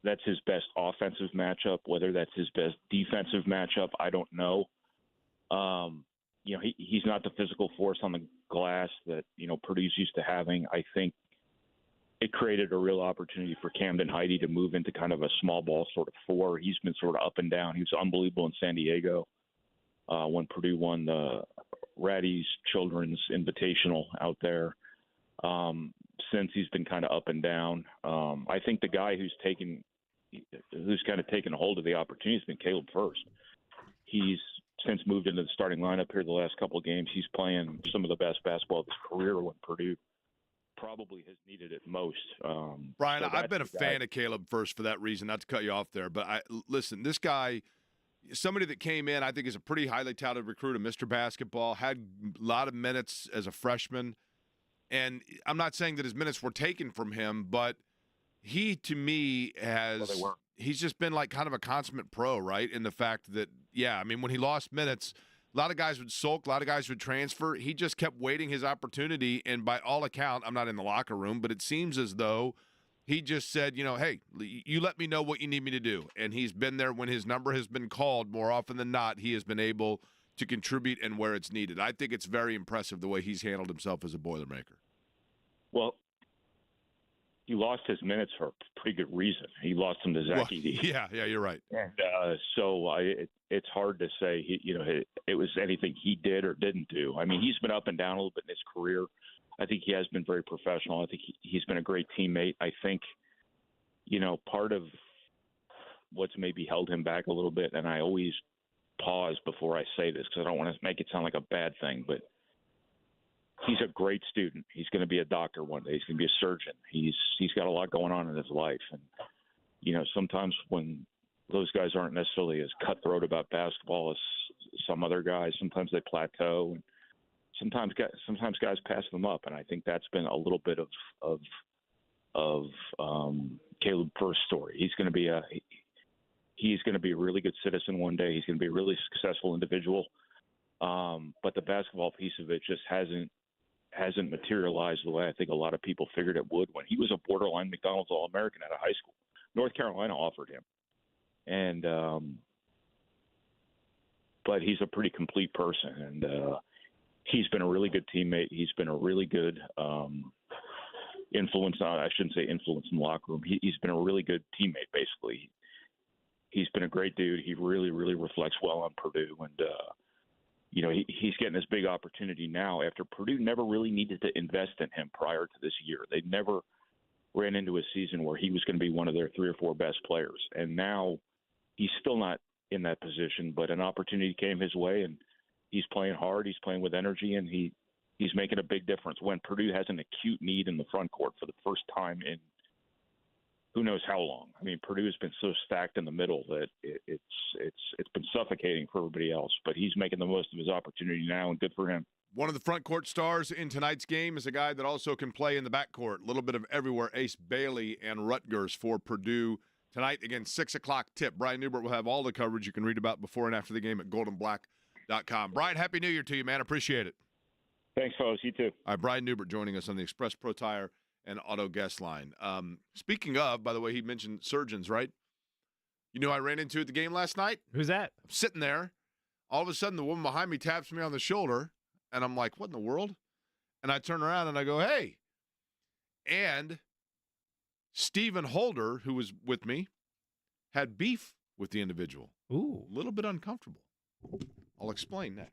That's his best offensive matchup. Whether that's his best defensive matchup, I don't know. He's not the physical force on the glass that Purdue's used to having. I think it created a real opportunity for Camden Heide to move into kind of a small ball sort of 4. He's been sort of up and down. He was unbelievable in San Diego when Purdue won the Ratty's Children's Invitational out there. Since he's been kind of up and down. I think the guy who's kind of taken a hold of the opportunity has been Caleb First. He's since moved into the starting lineup here the last couple of games. He's playing some of the best basketball of his career when Purdue probably has needed it most. Brian, so I've been a that's the guy. fan of Caleb first for that reason, not to cut you off there. But listen, this guy, somebody that came in, I think is a pretty highly touted recruit, a Mr. Basketball, had a lot of minutes as a freshman. And I'm not saying that his minutes were taken from him, but he, to me, Well, they weren't. he's just been like kind of a consummate pro, right? In the fact that, yeah, I mean, when he lost minutes, a lot of guys would sulk, a lot of guys would transfer. He just kept waiting his opportunity, and by all account, I'm not in the locker room, but it seems as though he just said, hey, you let me know what you need me to do. And he's been there when his number has been called. More often than not, he has been able to contribute and where it's needed. I think it's very impressive the way he's handled himself as a Boilermaker. Well, he lost his minutes for a pretty good reason. He lost them to Zach Edey. Yeah, you're right. And it's hard to say, it was anything he did or didn't do. I mean, he's been up and down a little bit in his career. I think he has been very professional. I think he's been a great teammate. I think, part of what's maybe held him back a little bit, and I always pause before I say this because I don't want to make it sound like a bad thing, but he's a great student. He's going to be a doctor one day. He's going to be a surgeon. He's got a lot going on in his life. And, sometimes when those guys aren't necessarily as cutthroat about basketball as some other guys, sometimes they plateau. And sometimes guys pass them up. And I think that's been a little bit of Caleb First's story. He's going to be a really good citizen one day. He's going to be a really successful individual. But the basketball piece of it just hasn't materialized the way I think a lot of people figured it would when he was a borderline McDonald's All-American out of high school. North Carolina offered him. And but he's a pretty complete person, and he's been a really good teammate. He's been a really good influence. I shouldn't say influence in the locker room. He's been a really good teammate, basically. He's been a great dude. He really, really reflects well on Purdue, and he's getting this big opportunity now after Purdue never really needed to invest in him prior to this year. They never ran into a season where he was going to be one of their 3 or 4 best players. And now he's still not in that position, but an opportunity came his way, and he's playing hard. He's playing with energy, and he's making a big difference when Purdue has an acute need in the front court for the first time in who knows how long. I mean, Purdue has been so stacked in the middle that it's been suffocating for everybody else. But he's making the most of his opportunity now, and good for him. One of the front court stars in tonight's game is a guy that also can play in the backcourt. A little bit of everywhere. Ace Bailey and Rutgers for Purdue tonight. Again, 6 o'clock tip. Brian Newbert will have all the coverage you can read about before and after the game at goldenblack.com. Brian, Happy New Year to you, man. Appreciate it. Thanks, fellas. You too. All right, Brian Newbert joining us on the Express Pro Tire and Auto Guest Line. Speaking of, by the way, he mentioned surgeons, right? You know who I ran into at the game last night? Who's that? I'm sitting there. All of a sudden, the woman behind me taps me on the shoulder, and I'm like, what in the world? And I turn around and I go, hey. And Stephen Holder, who was with me, had beef with the individual. Ooh. A little bit uncomfortable. I'll explain next.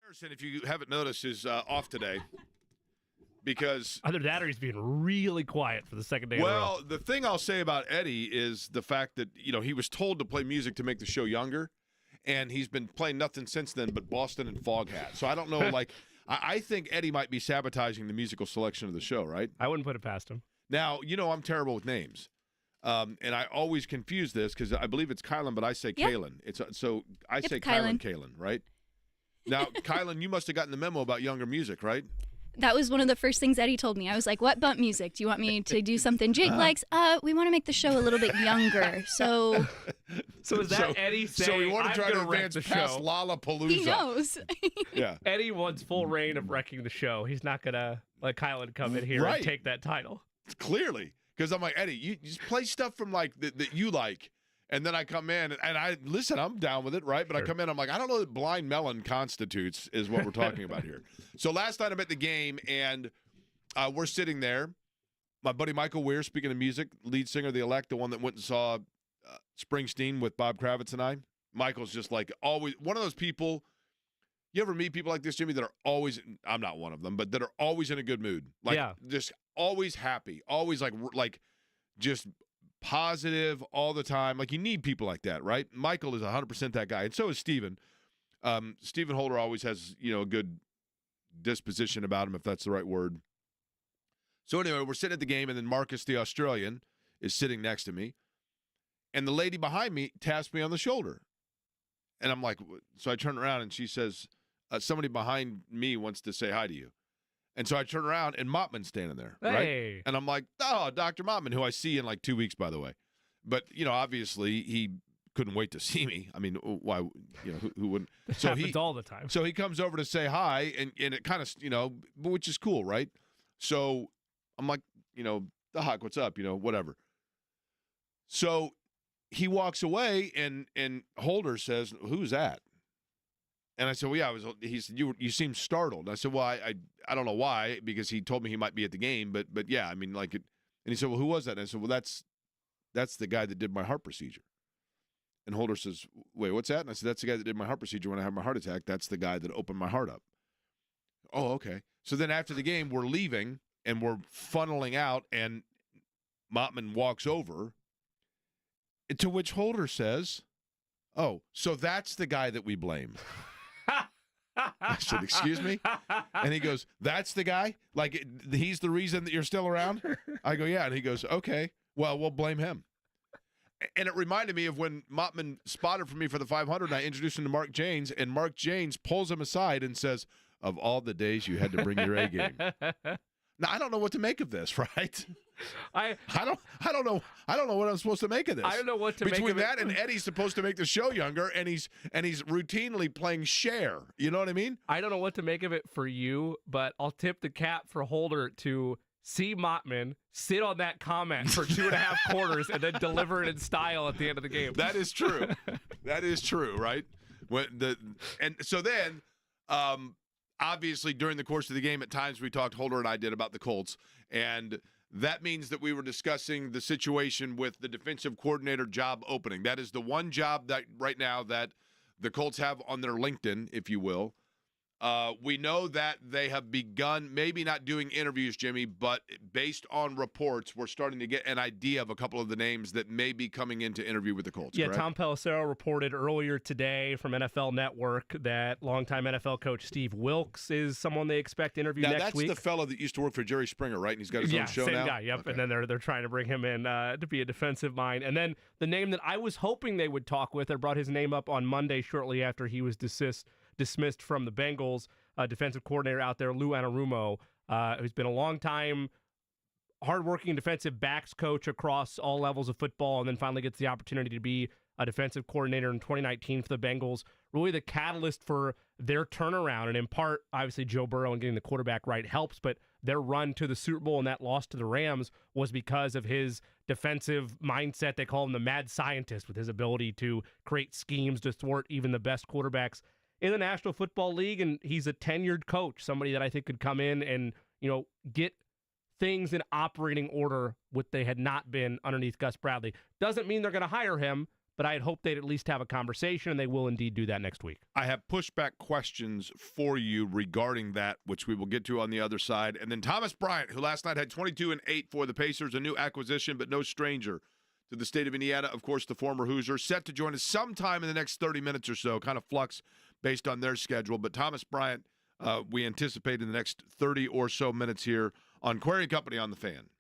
Harrison, if you haven't noticed, is off today because. Either that or he's being really quiet for the second day in a row. Well, the thing I'll say about Eddie is the fact that, he was told to play music to make the show younger, and he's been playing nothing since then but Boston and Foghat. So I don't know, I think Eddie might be sabotaging the musical selection of the show, right? I wouldn't put it past him. Now, I'm terrible with names. And I always confuse this because I believe it's Kylan, but I say Kalen. I say Kylan, right? Now, Kylan, you must have gotten the memo about younger music, right? That was one of the first things Eddie told me. I was like, what bump music? Do you want me to do something Jake likes? We want to make the show a little bit younger. So is that Eddie saying, so we want to try to advance the past show? Lollapalooza. He knows. Yeah. Eddie wants full reign of wrecking the show. He's not going to let Kylan come in here and take that title. Clearly. Because I'm like, Eddie, you just play stuff from that you like. And then I come in, and I'm down with it, right? But sure. I come in, I'm like, I don't know that Blind Melon constitutes is what we're talking about here. So last night I'm at the game, and we're sitting there. My buddy Michael Weir, speaking of music, lead singer of The Elect, the one that went and saw Springsteen with Bob Kravitz and I. Michael's just like always one of those people. You ever meet people like this, Jimmy, that are always – I'm not one of them, but that are always in a good mood. Just always happy, always like just – positive all the time. Like, you need people like that, right? Michael is 100% that guy, and so is Steven. Steven Holder always has, a good disposition about him, if that's the right word. So anyway, we're sitting at the game, and then Marcus, the Australian, is sitting next to me, and the lady behind me taps me on the shoulder. And I'm like, so I turn around, and she says, somebody behind me wants to say hi to you. And so I turn around, and Mottman's standing there, right? And I'm like, oh, Dr. Mottman, who I see in like 2 weeks, by the way. But, obviously he couldn't wait to see me. I mean, why, who wouldn't? So happens all the time. So he comes over to say hi, and it kind of, which is cool, right? So I'm like, the heck, what's up? Whatever. So he walks away, and Holder says, who's that? And I said, well, yeah, he said, you seem startled. And I said, well, I don't know why, because he told me he might be at the game, but yeah, I mean, like it. And he said, well, who was that? And I said, well, that's the guy that did my heart procedure. And Holder says, wait, what's that? And I said, that's the guy that did my heart procedure when I had my heart attack. That's the guy that opened my heart up. Oh, okay. So then after the game, we're leaving, and we're funneling out, and Mottman walks over, to which Holder says, oh, so that's the guy that we blame. I said, excuse me? And he goes, that's the guy? Like, he's the reason that you're still around? I go, yeah. And he goes, okay, well, we'll blame him. And it reminded me of when Mottman spotted for me for the 500, and I introduced him to Mark Janes, and Mark Janes pulls him aside and says, of all the days you had to bring your A game. Now, I don't know what to make of this, right? I don't know what I'm supposed to make of this. I don't know what to make of it. Between that and Eddie's supposed to make the show younger, and he's routinely playing Cher. You know what I mean? I don't know what to make of it for you, but I'll tip the cap for Holder to see Mottman sit on that comment for 2.5 quarters and then deliver it in style at the end of the game. That is true. That is true, right? So then, obviously, during the course of the game, at times we talked, Holder and I did, about the Colts, and that means that we were discussing the situation with the defensive coordinator job opening. That is the one job that right now that the Colts have on their LinkedIn, if you will. We know that they have begun, maybe not doing interviews, Jimmy, but based on reports, we're starting to get an idea of a couple of the names that may be coming in to interview with the Colts. Yeah, correct? Tom Pelissero reported earlier today from NFL Network that longtime NFL coach Steve Wilks is someone they expect to interview next week. Now, that's the fellow that used to work for Jerry Springer, right? And he's got his own show now? Yeah, same guy, yep. Okay. And then they're trying to bring him in to be a defensive mind. And then the name that I was hoping they would talk with, I brought his name up on Monday shortly after he was dismissed from the Bengals. Defensive coordinator out there, Lou Anarumo, who's been a long-time hardworking defensive backs coach across all levels of football, and then finally gets the opportunity to be a defensive coordinator in 2019 for the Bengals. Really the catalyst for their turnaround, and in part, obviously, Joe Burrow and getting the quarterback right helps, but their run to the Super Bowl and that loss to the Rams was because of his defensive mindset. They call him the mad scientist, with his ability to create schemes to thwart even the best quarterbacks in the National Football League, and he's a tenured coach, somebody that I think could come in and, get things in operating order, what they had not been underneath Gus Bradley. Doesn't mean they're going to hire him, but I had hoped they'd at least have a conversation, and they will indeed do that next week. I have pushback questions for you regarding that, which we will get to on the other side. And then Thomas Bryant, who last night had 22 and 8 for the Pacers, a new acquisition, but no stranger to the state of Indiana. Of course, the former Hoosier, set to join us sometime in the next 30 minutes or so, kind of flux based on their schedule. But Thomas Bryant, we anticipate in the next 30 or so minutes here on Query and Company on the Fan.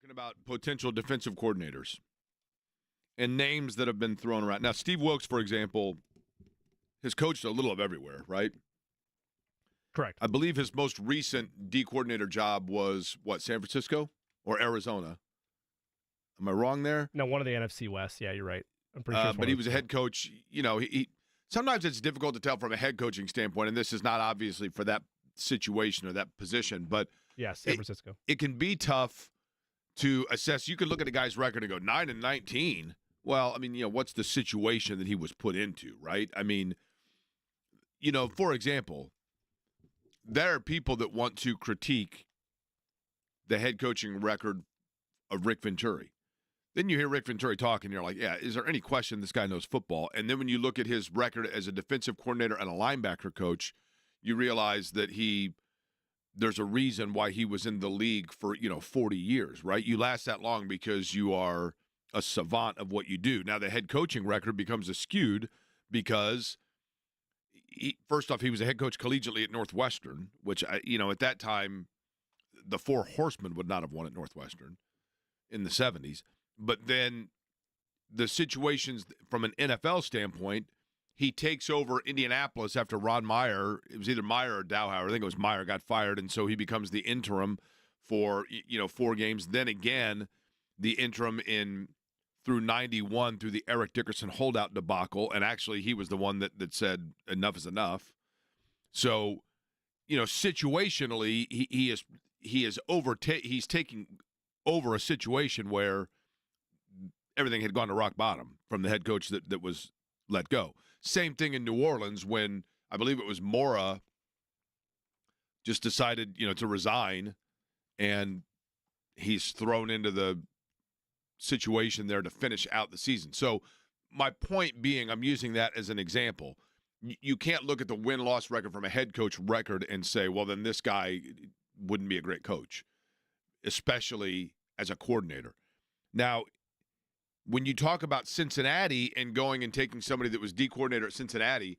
talking about potential defensive coordinators and names that have been thrown around. Now, Steve Wilkes, for example, has coached a little of everywhere, right? Correct. I believe his most recent D coordinator job was, San Francisco or Arizona? Am I wrong there? No, one of the NFC West. Yeah, you're right. I'm pretty sure. But he was a head coach. He sometimes it's difficult to tell from a head coaching standpoint, and this is not obviously for that situation or that position, but yeah, San Francisco. It can be tough to assess. You could look at a guy's record and go 9-19. Well, I mean, what's the situation that he was put into, right? I mean, for example, there are people that want to critique the head coaching record of Rick Venturi. Then you hear Rick Venturi talk, and you're like, yeah, is there any question this guy knows football? And then when you look at his record as a defensive coordinator and a linebacker coach, you realize that there's a reason why he was in the league for, 40 years, right? You last that long because you are a savant of what you do. Now, the head coaching record becomes skewed because, first off, he was a head coach collegiately at Northwestern, which, at that time, the Four Horsemen would not have won at Northwestern in the 70s. But then the situations from an NFL standpoint, he takes over Indianapolis after Ron Meyer. It was either Meyer or Dowhower. I think it was Meyer got fired, and so he becomes the interim for 4 games. Then again, the interim through 91 through the Eric Dickerson holdout debacle, and actually he was the one that said enough is enough. So, situationally, he's taking over a situation where everything had gone to rock bottom from the head coach that was let go. Same thing in New Orleans when I believe it was Mora just decided, to resign, and he's thrown into the situation there to finish out the season. So my point being, I'm using that as an example. You can't look at the win-loss record from a head coach record and say, well, then this guy wouldn't be a great coach, especially as a coordinator. Now, when you talk about Cincinnati and going and taking somebody that was D coordinator at Cincinnati,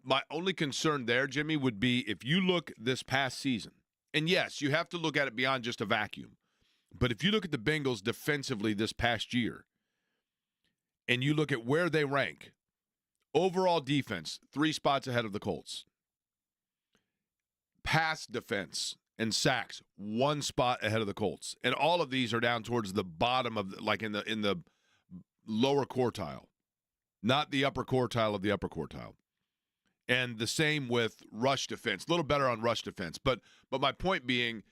my only concern there, Jimmy, would be if you look this past season, and yes, you have to look at it beyond just a vacuum, but if you look at the Bengals defensively this past year, and you look at where they rank, overall defense, 3 spots ahead of the Colts. Pass defense and sacks, 1 spot ahead of the Colts. And all of these are down towards the bottom of, in the lower quartile, not the upper quartile of the upper quartile. And the same with rush defense, a little better on rush defense. But my point being,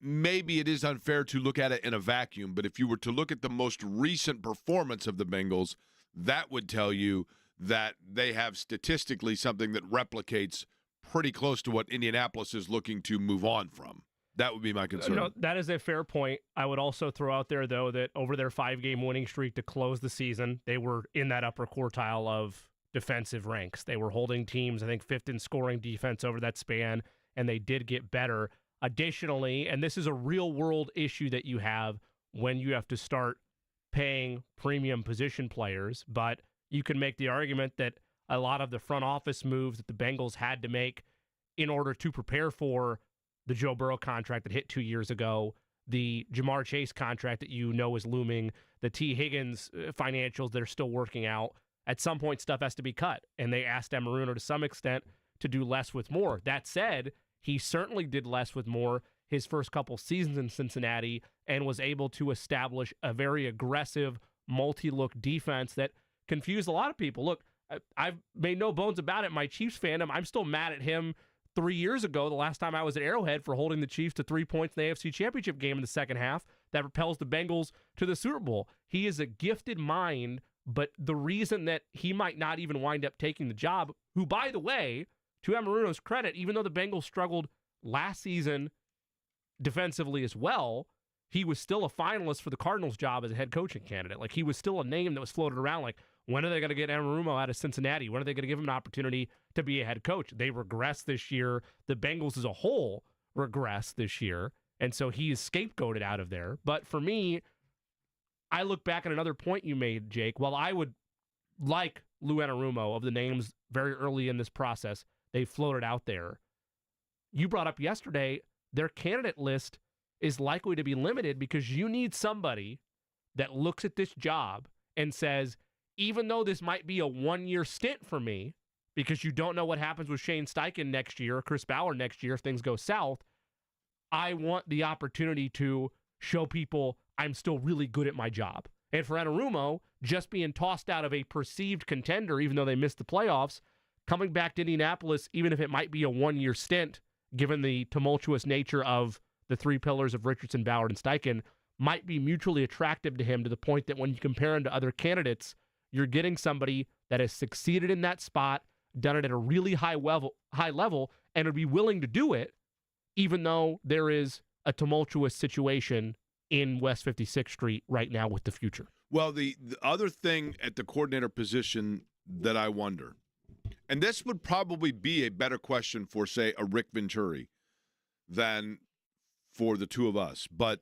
maybe it is unfair to look at it in a vacuum, but if you were to look at the most recent performance of the Bengals, that would tell you that they have statistically something that replicates pretty close to what Indianapolis is looking to move on from. That would be my concern. That is a fair point. I would also throw out there, though, that over their 5-game winning streak to close the season, they were in that upper quartile of defensive ranks. They were holding teams, I think, 5th in scoring defense over that span, and they did get better. Additionally, and this is a real-world issue that you have when you have to start paying premium position players, but you can make the argument that a lot of the front office moves that the Bengals had to make in order to prepare for the Joe Burrow contract that hit 2 years ago, the Jamar Chase contract that is looming, the T. Higgins financials that are still working out. At some point, stuff has to be cut, and they asked Amaruno to some extent to do less with more. That said, he certainly did less with more his first couple seasons in Cincinnati and was able to establish a very aggressive, multi-look defense that confused a lot of people. Look, I've made no bones about it. My Chiefs fandom, I'm still mad at him 3 years ago, the last time I was at Arrowhead, for holding the Chiefs to 3 points in the AFC Championship game in the second half that propels the Bengals to the Super Bowl. He is a gifted mind, but the reason that he might not even wind up taking the job, who, by the way, to Amaruno's credit, even though the Bengals struggled last season defensively as well, he was still a finalist for the Cardinals job as a head coaching candidate. Like, he was still a name that was floated around, like, when are they going to get Amaruno out of Cincinnati? When are they going to give him an opportunity to be a head coach? They regressed this year. The Bengals as a whole regressed this year, and so he is scapegoated out of there. But for me, I look back at another point you made, Jake. While I would like Lou Anarumo of the names very early in this process, they floated out there. You brought up yesterday, their candidate list is likely to be limited because you need somebody that looks at this job and says, even though this might be a one-year stint for me, because you don't know what happens with Shane Steichen next year or Chris Ballard next year if things go south, I want the opportunity to show people I'm still really good at my job. And for Anarumo, just being tossed out of a perceived contender, even though they missed the playoffs, coming back to Indianapolis, even if it might be a one-year stint, given the tumultuous nature of the three pillars of Richardson, Ballard, and Steichen, might be mutually attractive to him to the point that when you compare him to other candidates, you're getting somebody that has succeeded in that spot, done it at a really high level, and would be willing to do it, even though there is a tumultuous situation in West 56th Street right now with the future. Well, the other thing at the coordinator position that I wonder, and this would probably be a better question for, say, a Rick Venturi than for the two of us, but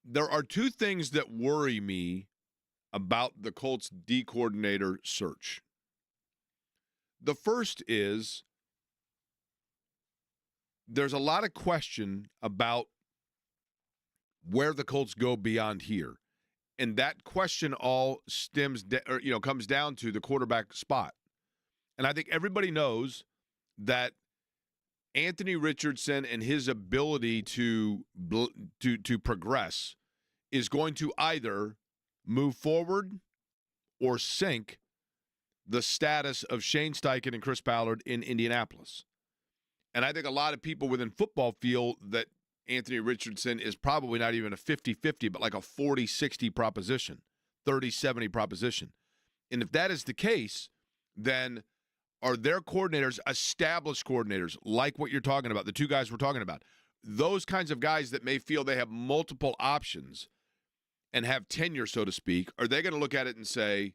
there are two things that worry me about the Colts D coordinator search. The first is there's a lot of question about where the Colts go beyond here. And that question all comes down to the quarterback spot. And I think everybody knows that Anthony Richardson and his ability to progress is going to either move forward or sink the status of Shane Steichen and Chris Ballard in Indianapolis. And I think a lot of people within football feel that Anthony Richardson is probably not even a 50-50, but like a 40-60 proposition, 30-70 proposition. And if that is the case, then are their coordinators established coordinators like what you're talking about, the two guys we're talking about, those kinds of guys that may feel they have multiple options and have tenure, so to speak, are they going to look at it and say,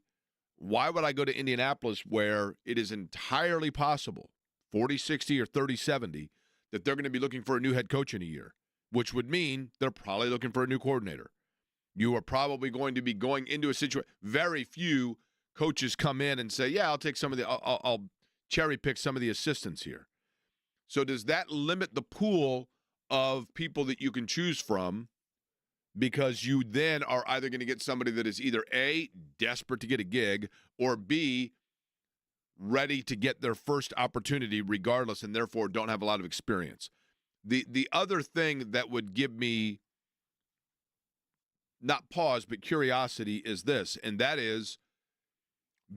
why would I go to Indianapolis where it is entirely possible, 40-60 or 30-70, that they're going to be looking for a new head coach in a year, which would mean they're probably looking for a new coordinator. You are probably going to be going into a situation. Very few coaches come in and say, yeah, I'll take some of I'll cherry pick some of the assistants here. So does that limit the pool of people that you can choose from, because you then are either going to get somebody that is either A, desperate to get a gig, or B, ready to get their first opportunity regardless and therefore don't have a lot of experience? The other thing that would give me not pause but curiosity is this, and that is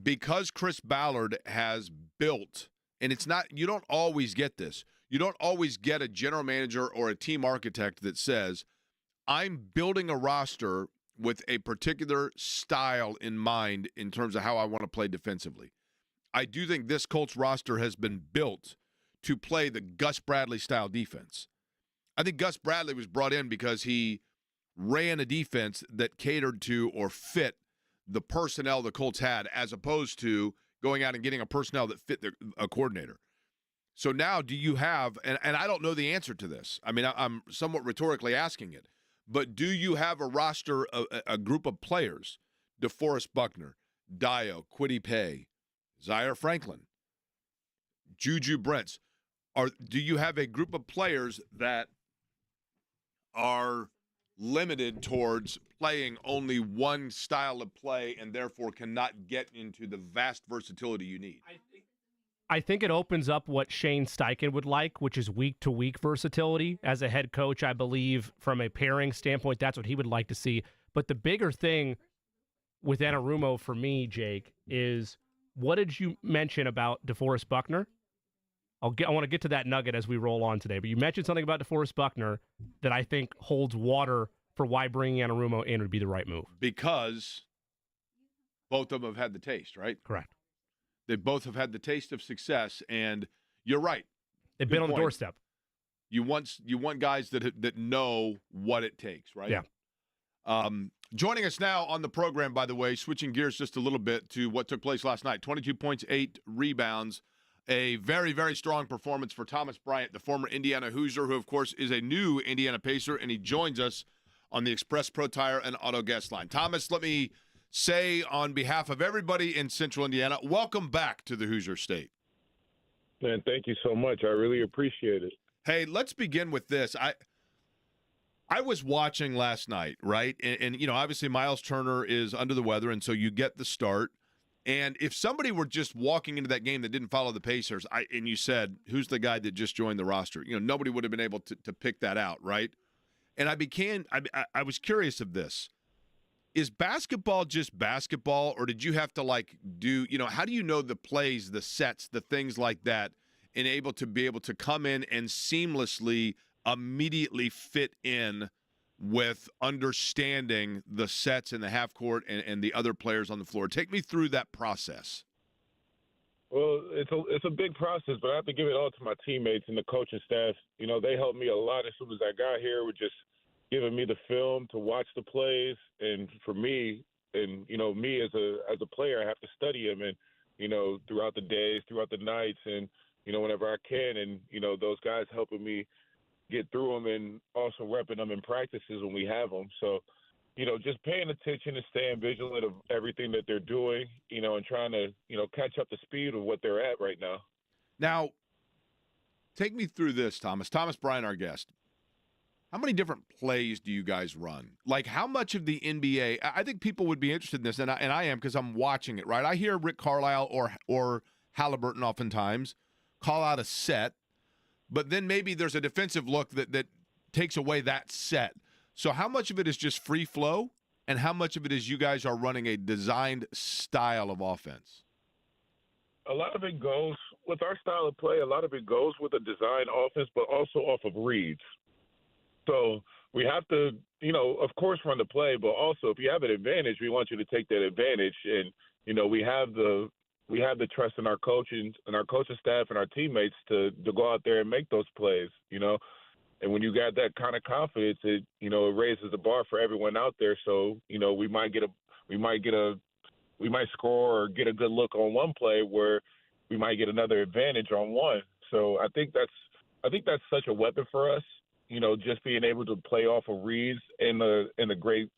because Chris Ballard has built, and it's not, you don't always get this. You don't always get a general manager or a team architect that says, I'm building a roster with a particular style in mind in terms of how I want to play defensively. I do think this Colts roster has been built to play the Gus Bradley style defense. I think Gus Bradley was brought in because he ran a defense that catered to or fit the personnel the Colts had, as opposed to going out and getting a personnel that fit a coordinator. So now do you have, and I don't know the answer to this. I mean, I'm somewhat rhetorically asking it, but do you have a roster, a group of players, DeForest Buckner, Dio, Kwity Paye, Zaire Franklin, Juju Brents, do you have a group of players that are limited towards playing only one style of play and therefore cannot get into the vast versatility you need? I think it opens up what Shane Steichen would like, which is week-to-week versatility. As a head coach, I believe from a pairing standpoint, that's what he would like to see. But the bigger thing with Anarumo for me, Jake, is what did you mention about DeForest Buckner? I want to get to that nugget as we roll on today. But you mentioned something about DeForest Buckner that I think holds water for why bringing Anarumo in would be the right move. Because both of them have had the taste, right? Correct. They both have had the taste of success, and you're right. They've been on the doorstep. You want guys that know what it takes, right? Yeah. Joining us now on the program, by the way, switching gears just a little bit to what took place last night. 22 points, 8 rebounds. A very, very strong performance for Thomas Bryant, the former Indiana Hoosier, who, of course, is a new Indiana Pacer, and he joins us on the Express Pro Tire and Auto Guest line. Thomas, let me say on behalf of everybody in Central Indiana, welcome back to the Hoosier State. Man, thank you so much. I really appreciate it. Hey, let's begin with this. I was watching last night, right? And obviously Miles Turner is under the weather, and so you get the start. And if somebody were just walking into that game that didn't follow the Pacers, and you said, who's the guy that just joined the roster? Nobody would have been able to pick that out, right? And I was curious of this. Is basketball just basketball, or did you have to how do you know the plays, the sets, the things like that, and able to come in and seamlessly immediately fit in with understanding the sets in the half court and the other players on the floor? Take me through that process. Well, it's a big process, but I have to give it all to my teammates and the coaching staff. They helped me a lot as soon as I got here with just giving me the film to watch the plays. And for me, and me as a player, I have to study them, and throughout the days, throughout the nights, and whenever I can, and those guys helping me get through them, and also repping them in practices when we have them. So just paying attention and staying vigilant of everything that they're doing, and trying to catch up the speed of what they're at right now. Now, take me through this, Thomas Bryant, our guest. How many different plays do you guys run? Like, how much of the NBA? I think people would be interested in this, and I am, because I'm watching it, right? I hear Rick Carlisle or Halliburton oftentimes call out a set, but then maybe there's a defensive look that takes away that set. So how much of it is just free flow, and how much of it is you guys are running a designed style of offense? A lot of it goes with our style of play. A lot of it goes with a design offense, but also off of reads. So we have to, of course, run the play, but also if you have an advantage, we want you to take that advantage. And, we have the trust in our coaching and our coaching staff and our teammates to go out there and make those plays, And when you got that kind of confidence, it raises the bar for everyone out there. So, we might score or get a good look on one play where we might get another advantage on one. So I think that's such a weapon for us. Just being able to play off of reads and the great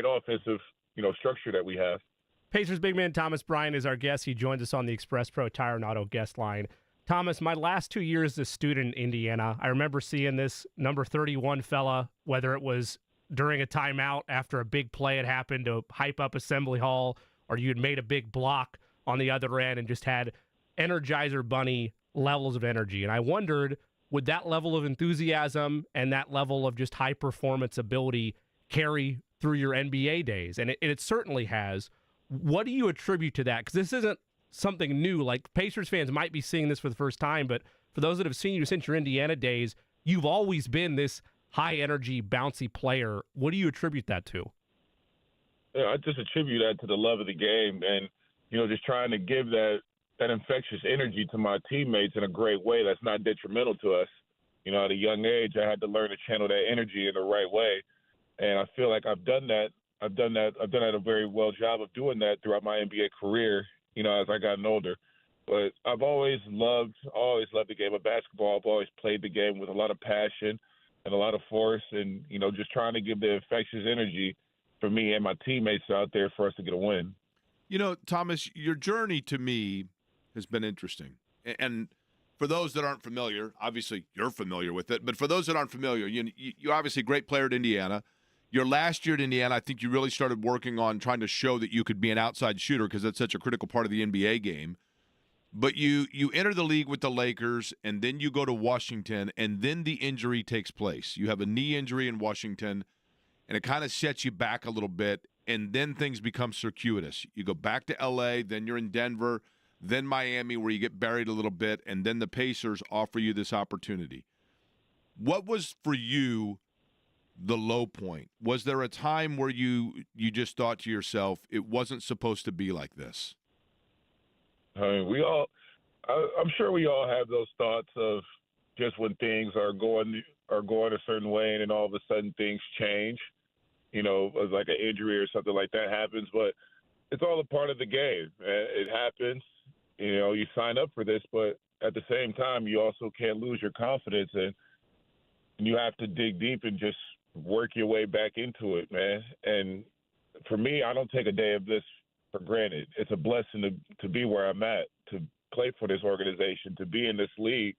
offensive, structure that we have. Pacers big man Thomas Bryant is our guest. He joins us on the Express Pro Tire and Auto guest line. Thomas, my last 2 years as a student in Indiana, I remember seeing this number 31 fella, whether it was during a timeout after a big play had happened to hype up Assembly Hall, or you had made a big block on the other end and just had Energizer Bunny levels of energy. And I wondered, would that level of enthusiasm and that level of just high performance ability carry through your NBA days? And it certainly has. What do you attribute to that? Because this isn't something new. Like, Pacers fans might be seeing this for the first time, but for those that have seen you since your Indiana days, you've always been this high energy, bouncy player. What do you attribute that to? Yeah, I just attribute that to the love of the game, and just trying to give that infectious energy to my teammates in a great way that's not detrimental to us. At a young age, I had to learn to channel that energy in the right way, and I feel like I've done that. I've done a very well job of doing that throughout my NBA career, as I gotten older. But I've always loved the game of basketball. I've always played the game with a lot of passion and a lot of force, and just trying to give the infectious energy for me and my teammates out there for us to get a win. Thomas, your journey to me has been interesting. And for those that aren't familiar, obviously you're familiar with it, but for those that aren't familiar, you're obviously a great player at Indiana. Your last year at Indiana, I think you really started working on trying to show that you could be an outside shooter, because that's such a critical part of the NBA game. But you enter the league with the Lakers, and then you go to Washington, and then the injury takes place. You have a knee injury in Washington, and it kind of sets you back a little bit, and then things become circuitous. You go back to L.A., then you're in Denver, then Miami, where you get buried a little bit, and then the Pacers offer you this opportunity. What was for you the low point? Was there a time where you just thought to yourself, it wasn't supposed to be like this? I mean, I'm sure we all have those thoughts of just when things are going a certain way, and then all of a sudden things change. Like an injury or something like that happens, but it's all a part of the game. It happens. You sign up for this, but at the same time, you also can't lose your confidence, and you have to dig deep and just work your way back into it, man. And for me, I don't take a day of this for granted. It's a blessing to be where I'm at, to play for this organization, to be in this league.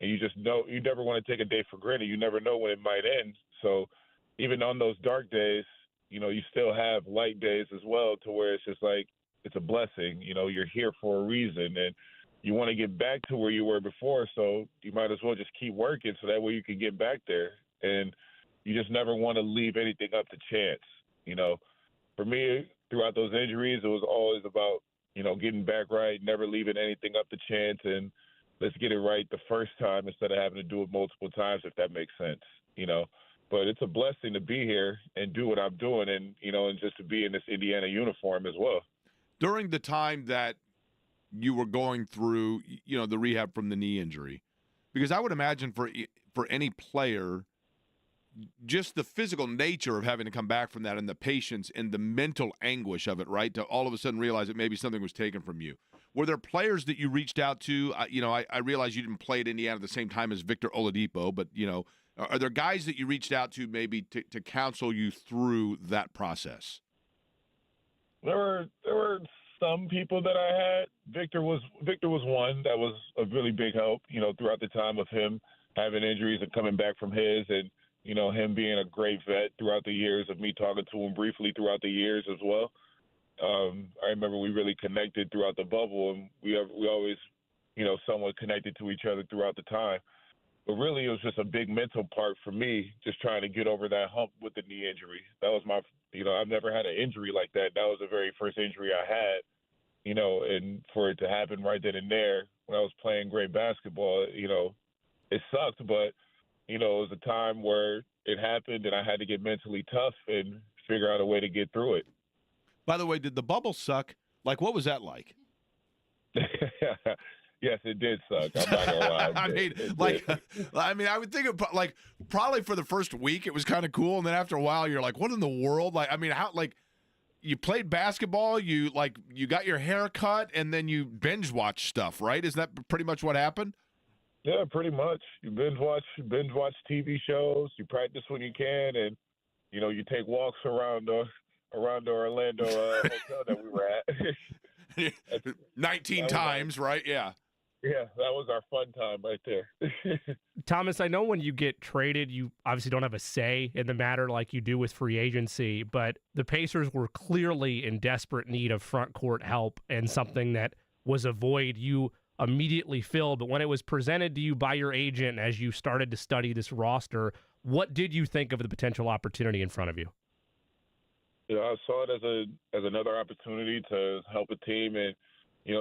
and you just know you never want to take a day for granted. You never know when it might end. So even on those dark days, you still have light days as well, to where it's just like it's a blessing. You're here for a reason, and you want to get back to where you were before. So you might as well just keep working so that way you can get back there. And you just never want to leave anything up to chance. For me, throughout those injuries, it was always about, getting back right, never leaving anything up to chance, and let's get it right the first time instead of having to do it multiple times, if that makes sense, But it's a blessing to be here and do what I'm doing, and, and just to be in this Indiana uniform as well. During the time that you were going through, the rehab from the knee injury, because I would imagine for any player, just the physical nature of having to come back from that and the patience and the mental anguish of it, right, to all of a sudden realize that maybe something was taken from you. Were there players that you reached out to? I realize you didn't play at Indiana at the same time as Victor Oladipo, but, are there guys that you reached out to maybe to counsel you through that process? There were some people that I had. Victor was one that was a really big help, throughout the time of him having injuries and coming back from his, and him being a great vet throughout the years of me talking to him briefly throughout the years as well. I remember we really connected throughout the bubble, and we always, somewhat connected to each other throughout the time. But really, it was just a big mental part for me, just trying to get over that hump with the knee injury. That was my, I've never had an injury like that. That was the very first injury I had, and for it to happen right then and there when I was playing great basketball, it sucked, but it was a time where it happened and I had to get mentally tough and figure out a way to get through it. By the way, did the bubble suck? Like, what was that like? Yes, it did suck. I'm not gonna lie. I would think probably for the first week it was kind of cool, and then after a while you're like, what in the world? You played basketball, you got your hair cut, and then you binge watch stuff, right? Isn't that pretty much what happened? Yeah, pretty much. You binge watch TV shows. You practice when you can, and you take walks around the Orlando hotel that we were at. 19 times, right? Yeah. Yeah, that was our fun time right there. Thomas, I know when you get traded, you obviously don't have a say in the matter like you do with free agency, but the Pacers were clearly in desperate need of front court help, and something that was a void you immediately filled. But when it was presented to you by your agent as you started to study this roster, what did you think of the potential opportunity in front of you? I saw it as another opportunity to help a team and,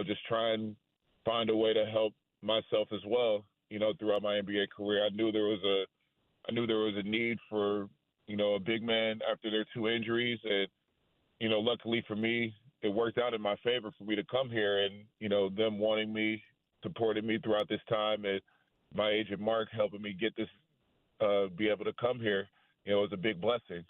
just try and find a way to help myself as well, throughout my NBA career. I knew there was a need for, a big man after their two injuries. And, luckily for me, it worked out in my favor for me to come here, and, them wanting me, supporting me throughout this time, and my agent Mark helping me get this, be able to come here, it was a big blessing.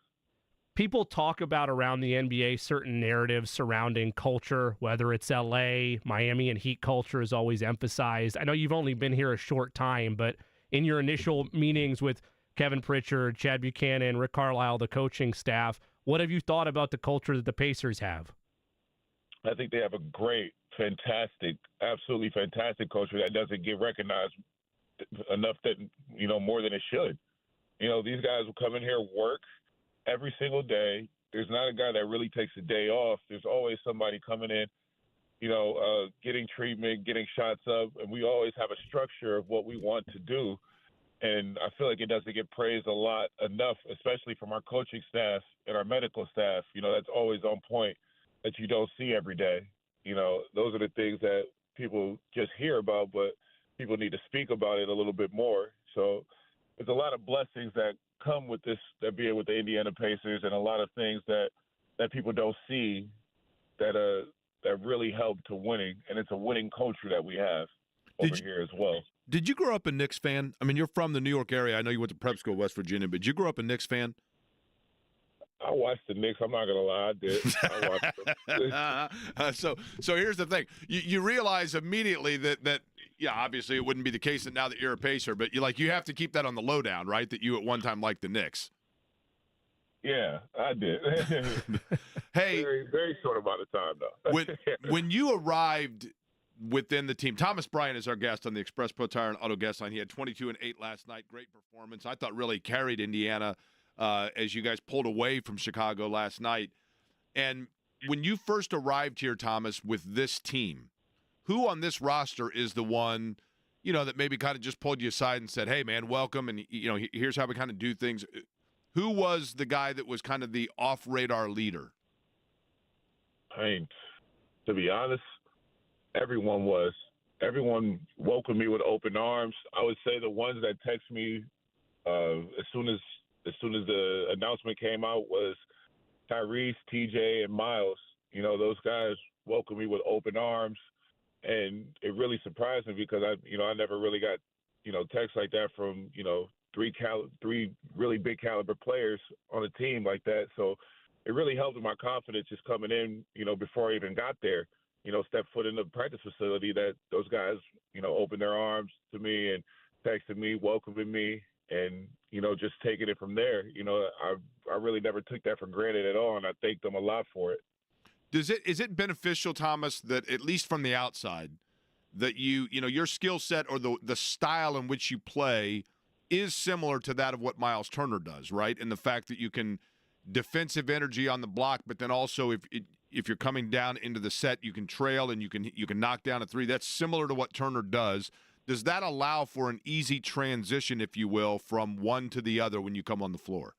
People talk about around the NBA certain narratives surrounding culture, whether it's LA, Miami, and Heat culture is always emphasized. I know you've only been here a short time, but in your initial meetings with Kevin Pritchard, Chad Buchanan, Rick Carlisle, the coaching staff, what have you thought about the culture that the Pacers have? I think they have a great, fantastic, absolutely fantastic culture that doesn't get recognized enough, that, more than it should. These guys will come in here, work every single day. There's not a guy that really takes a day off. There's always somebody coming in, getting treatment, getting shots up, and we always have a structure of what we want to do. And I feel like it doesn't get praised a lot enough, especially from our coaching staff and our medical staff. That's always on point, that you don't see every day. Those are the things that people just hear about, but people need to speak about it a little bit more. So there's a lot of blessings that come with this, that being with the Indiana Pacers, and a lot of things that people don't see that really help to winning. And it's a winning culture that we have over here as well. Did you grow up a Knicks fan? I mean, you're from the New York area. I know you went to prep school, West Virginia, but did you grow up a Knicks fan? I watched the Knicks. I'm not going to lie, I did. I watched them. So here's the thing. You realize immediately that yeah, obviously it wouldn't be the case that now that you're a Pacer, but you have to keep that on the lowdown, right? That you at one time liked the Knicks. Yeah, I did. Hey, very, very short amount of time, though. when you arrived within the team. Thomas Bryant is our guest on the Express Pro Tire and Auto Guest Line. He had 22 and 8 last night. Great performance. I thought really carried Indiana as you guys pulled away from Chicago last night. And when you first arrived here, Thomas, with this team, who on this roster is the one, that maybe kind of just pulled you aside and said, hey, man, welcome, and, here's how we kind of do things? Who was the guy that was kind of the off-radar leader? I mean, to be honest, everyone was. Everyone welcomed me with open arms. I would say the ones that text me as soon as the announcement came out was Tyrese, TJ, and Miles. Those guys welcomed me with open arms, and it really surprised me because I never really got texts like that from three really big caliber players on a team like that. So it really helped with my confidence just coming in, before I even got there. Step foot in the practice facility, that those guys, opened their arms to me and texted me, welcoming me, and, just taking it from there. I really never took that for granted at all, and I thank them a lot for it. Is it beneficial, Thomas, that at least from the outside, that your skill set or the style in which you play is similar to that of what Miles Turner does, right? And the fact that you can defensive energy on the block, but then also if you're coming down into the set, you can trail and you can knock down a three. That's similar to what Turner does. Does that allow for an easy transition, if you will, from one to the other when you come on the floor?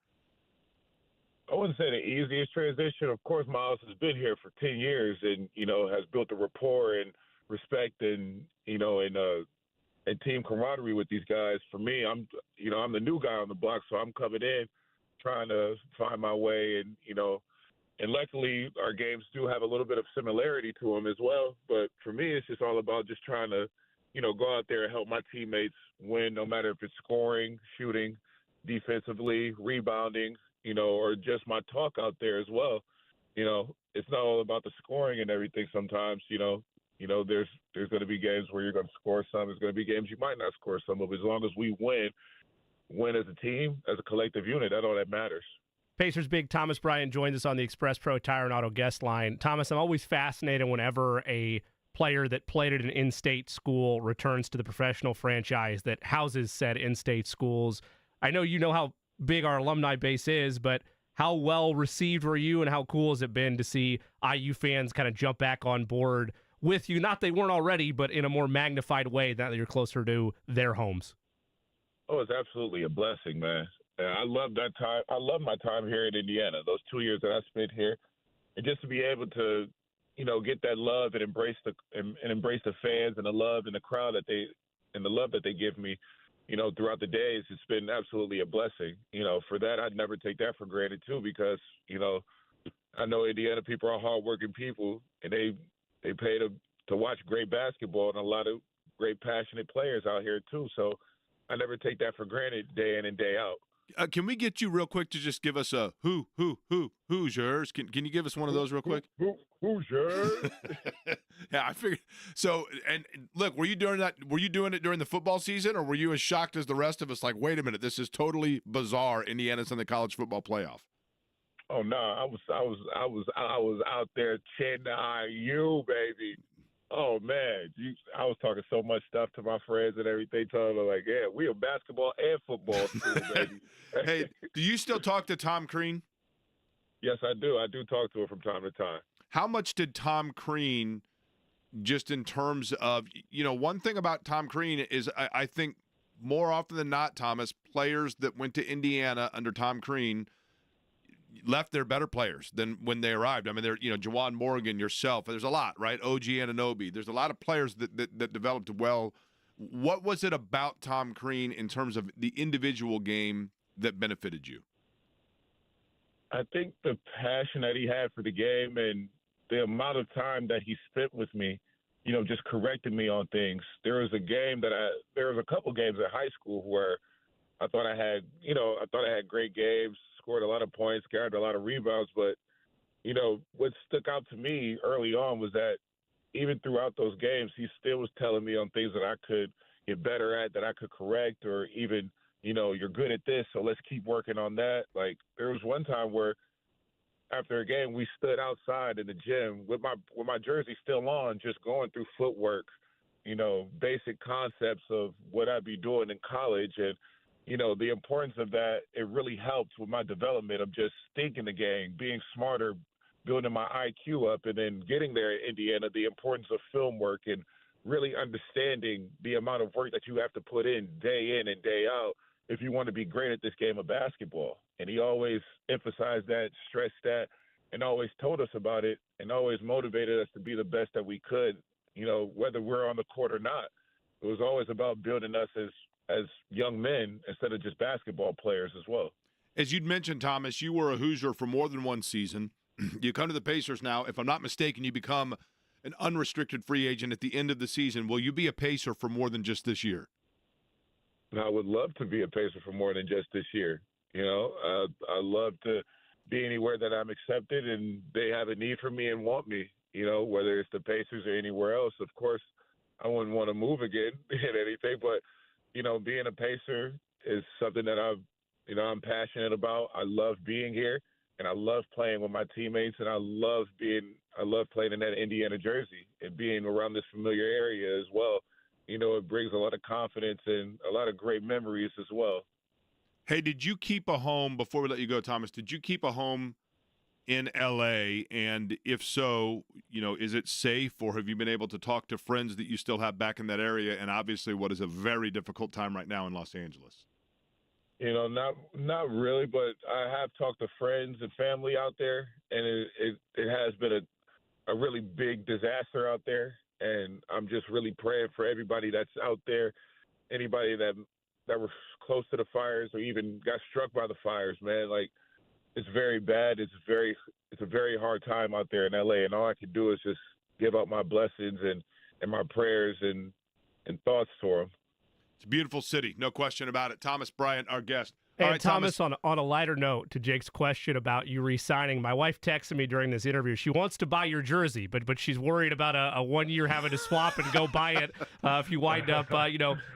I wouldn't say the easiest transition. Of course, Miles has been here for 10 years and, has built a rapport and respect and team camaraderie with these guys. For me, I'm the new guy on the block, so I'm coming in trying to find my way and luckily our games do have a little bit of similarity to them as well. But for me, it's just all about just trying to, go out there and help my teammates win, no matter if it's scoring, shooting, defensively, rebounding, or just my talk out there as well. It's not all about the scoring and everything sometimes, there's going to be games where you're going to score some. There's going to be games you might not score some of. As long as we win as a team, as a collective unit, that's all that matters. Pacers big Thomas Bryant joins us on the Express Pro Tire and Auto Guest Line. Thomas, I'm always fascinated whenever a player that played at an in-state school returns to the professional franchise that houses said in-state schools. I know you know how big our alumni base is, but how well received were you, and how cool has it been to see IU fans kind of jump back on board with you? Not they weren't already, but in a more magnified way now that you're closer to their homes. Oh, it's absolutely a blessing, man. I love that time. I love my time here in Indiana, those 2 years that I spent here. And just to be able to, get that love and embrace the fans and the love and the crowd and the love that they give me, throughout the days, it's been absolutely a blessing. For that, I'd never take that for granted too, because, I know Indiana people are hardworking people, and they pay to watch great basketball and a lot of great passionate players out here too. So I never take that for granted day in and day out. Can we get you real quick to just give us a who's yours? Can you give us one of those real quick? Who's yours? Yeah, I figured. So, and look, were you doing that? Were you doing it during the football season, or were you as shocked as the rest of us? Like, wait a minute, this is totally bizarre. Indiana's in the college football playoff. Oh no, I was out there chanting IU, baby. Oh man, I was talking so much stuff to my friends and everything. Telling them like, yeah, we are basketball and football school, baby. Hey, do you still talk to Tom Crean? Yes, I do. I do talk to him from time to time. How much did Tom Crean, just in terms of, one thing about Tom Crean is I think more often than not, Thomas, players that went to Indiana under Tom Crean left their better players than when they arrived. I mean, Juwan Morgan, yourself. There's a lot, right? OG Anunoby. There's a lot of players that developed well. What was it about Tom Crean in terms of the individual game that benefited you? I think the passion that he had for the game and the amount of time that he spent with me, just correcting me on things. There was a couple games at high school where I thought I had great games, scored a lot of points, gathered a lot of rebounds. But, what stuck out to me early on was that even throughout those games, he still was telling me on things that I could get better at, that I could correct, or even, you're good at this, so let's keep working on that. Like, there was one time where after a game, we stood outside in the gym with my jersey still on, just going through footwork, basic concepts of what I'd be doing in college. And, the importance of that, it really helped with my development of just thinking the game, being smarter, building my IQ up, and then getting there in Indiana, the importance of film work and really understanding the amount of work that you have to put in and day out if you want to be great at this game of basketball. And he always emphasized that, stressed that, and always told us about it, and always motivated us to be the best that we could, whether we're on the court or not. It was always about building us as young men instead of just basketball players as well. As you'd mentioned, Thomas, you were a Hoosier for more than one season. You come to the Pacers now. If I'm not mistaken, you become an unrestricted free agent at the end of the season. Will you be a Pacer for more than just this year? I would love to be a Pacer for more than just this year. I love to be anywhere that I'm accepted and they have a need for me and want me, whether it's the Pacers or anywhere else. Of course, I wouldn't want to move again in anything, but, being a Pacer is something that I'm passionate about. I love being here and I love playing with my teammates, and I love playing in that Indiana jersey and being around this familiar area as well. It brings a lot of confidence and a lot of great memories as well. Hey, did you keep a home, before we let you go, Thomas, did you keep a home in L.A.? And if so, is it safe, or have you been able to talk to friends that you still have back in that area, and obviously what is a very difficult time right now in Los Angeles? Not really, but I have talked to friends and family out there, and it has been a really big disaster out there. And I'm just really praying for everybody that's out there, anybody that were close to the fires or even got struck by the fires, man. Like, it's very bad. It's a very hard time out there in LA, and all I can do is just give out my blessings and my prayers and thoughts to them. It's a beautiful city, no question about it. Thomas Bryant, our guest. And all right, Thomas, on a lighter note to Jake's question about you re-signing, my wife texted me during this interview. She wants to buy your jersey, but she's worried about a 1 year having to swap and go buy it if you wind up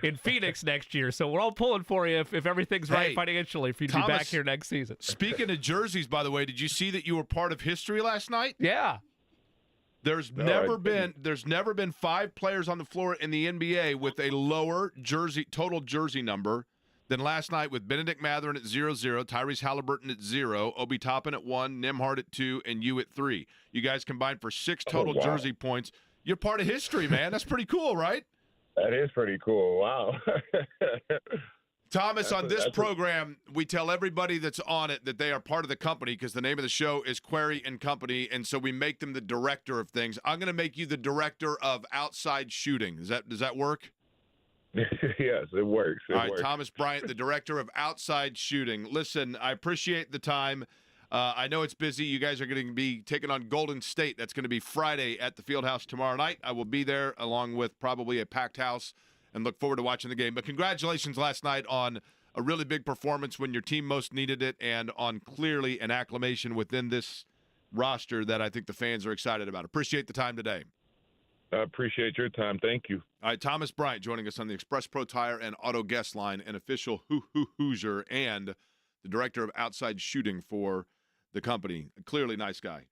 in Phoenix next year. So we're all pulling for you if everything's right financially for you to Thomas, be back here next season. Speaking of jerseys, by the way, did you see that you were part of history last night? Yeah. There's never been 5 players on the floor in the NBA with a lower total jersey number than last night, with Benedict Mathurin at 0-0, Tyrese Halliburton at 0, Obi Toppin at 1, Nembhard at 2, and you at 3. You guys combined for 6 total jersey points. You're part of history, man. That's pretty cool, right? That is pretty cool. Wow. Thomas, on this program, we tell everybody that's on it that they are part of the company, because the name of the show is Query and Company, and so we make them the director of things. I'm going to make you the director of outside shooting. Does that work? Yes, it works. All right, Thomas Bryant, the director of outside shooting. Listen, I appreciate the time. I know it's busy. You guys are going to be taking on Golden State. That's going to be Friday at the Fieldhouse tomorrow night. I will be there along with probably a packed house, and look forward to watching the game. But congratulations last night on a really big performance when your team most needed it, and on clearly an acclamation within this roster that I think the fans are excited about. Appreciate the time today. I appreciate your time. Thank you. All right, Thomas Bryant joining us on the Express Pro Tire and Auto Guest Line, an official Hoosier and the director of outside shooting for the company. A clearly nice guy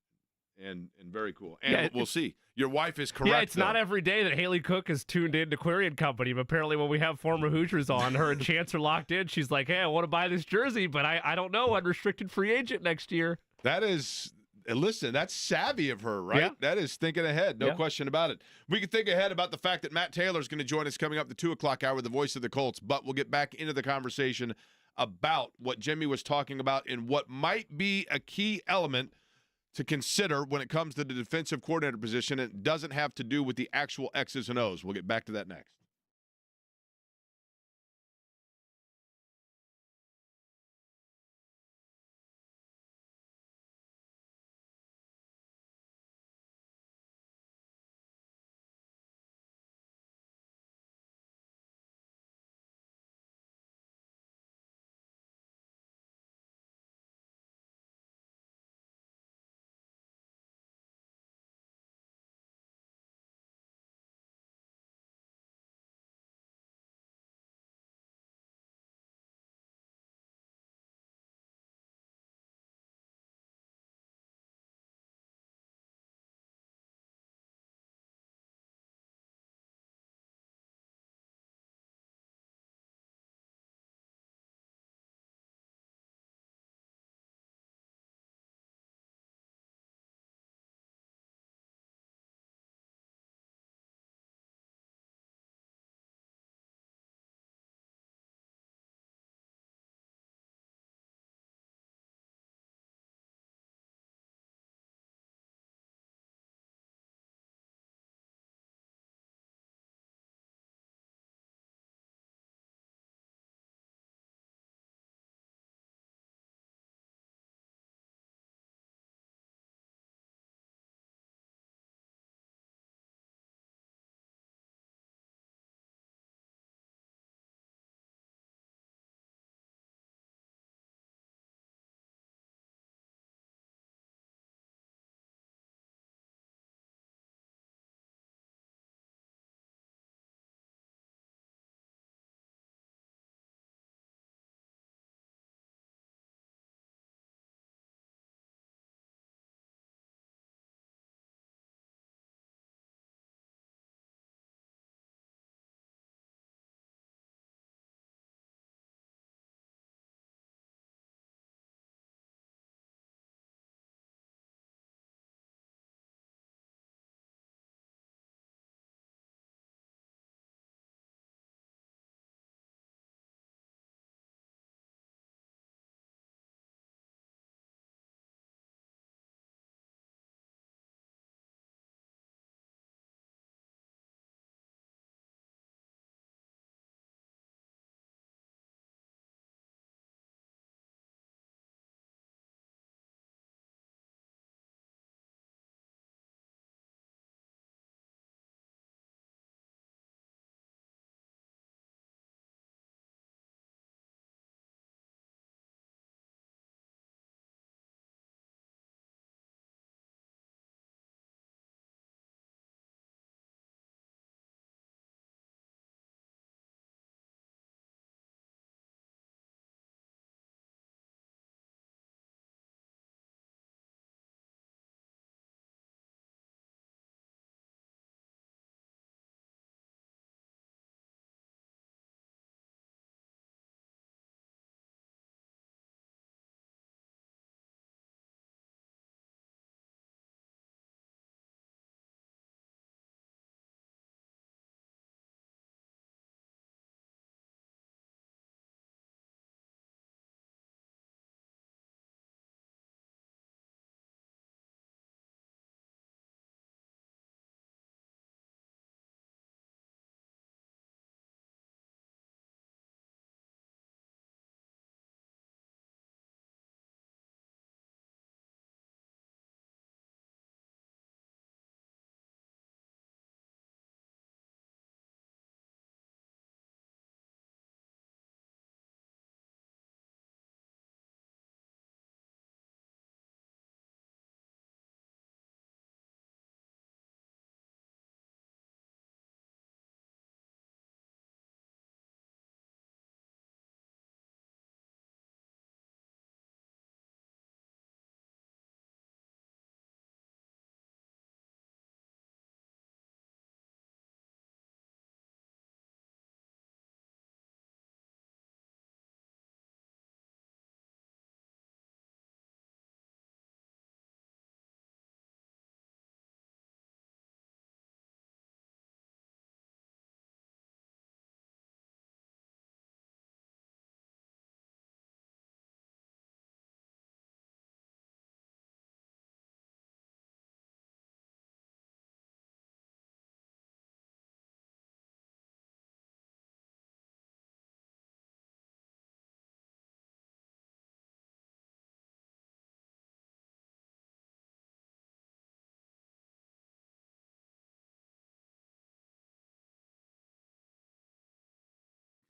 and very cool. And we'll see. Your wife is correct. Yeah, it's not every day that Haley Cook is tuned in to Query and Company, but apparently when we have former Hoosiers on, her and Chance are locked in. She's like, hey, I want to buy this jersey, but I don't know, unrestricted free agent next year. That is... Listen, that's savvy of her, right? Yeah. That is thinking ahead, no question about it. We can think ahead about the fact that Matt Taylor is going to join us coming up the 2 o'clock hour, the voice of the Colts, but we'll get back into the conversation about what Jimmy was talking about and what might be a key element to consider when it comes to the defensive coordinator position. It doesn't have to do with the actual X's and O's. We'll get back to that next.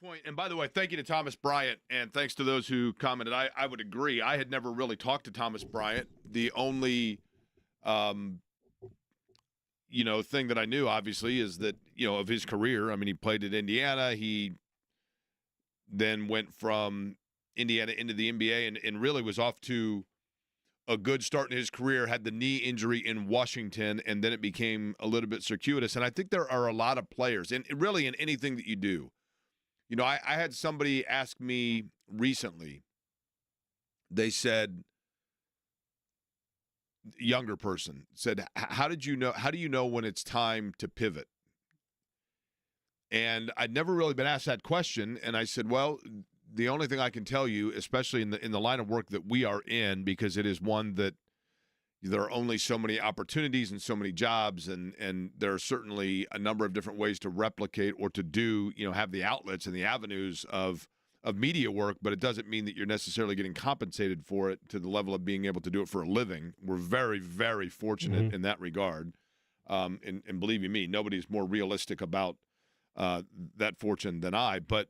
point, and by the way, thank you to Thomas Bryant, and thanks to those who commented. I would agree. I had never really talked to Thomas Bryant. The only, thing that I knew, obviously, is that, of his career. I mean, he played at Indiana. He then went from Indiana into the NBA and really was off to a good start in his career, had the knee injury in Washington, and then it became a little bit circuitous. And I think there are a lot of players, and really in anything that you do. I had somebody ask me recently, they said, younger person said, how do you know when it's time to pivot? And I'd never really been asked that question. And I said, well, the only thing I can tell you, especially in the line of work that we are in, because it is one that there are only so many opportunities and so many jobs, and there are certainly a number of different ways to replicate or to do, have the outlets and the avenues of media work, but it doesn't mean that you're necessarily getting compensated for it to the level of being able to do it for a living. We're very, very fortunate in that regard. And believe you me, nobody's more realistic about that fortune than I. But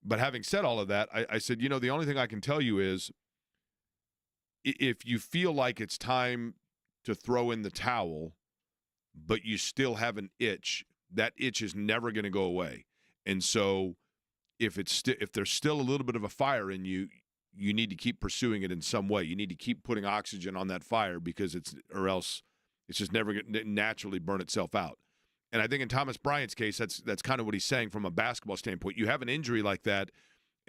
having said all of that, I said, the only thing I can tell you is if you feel like it's time to throw in the towel, but you still have an itch, that itch is never going to go away. And so if there's still a little bit of a fire in you, you need to keep pursuing it in some way. You need to keep putting oxygen on that fire or else it's just never going to naturally burn itself out. And I think in Thomas Bryant's case, that's kind of what he's saying from a basketball standpoint. You have an injury like that,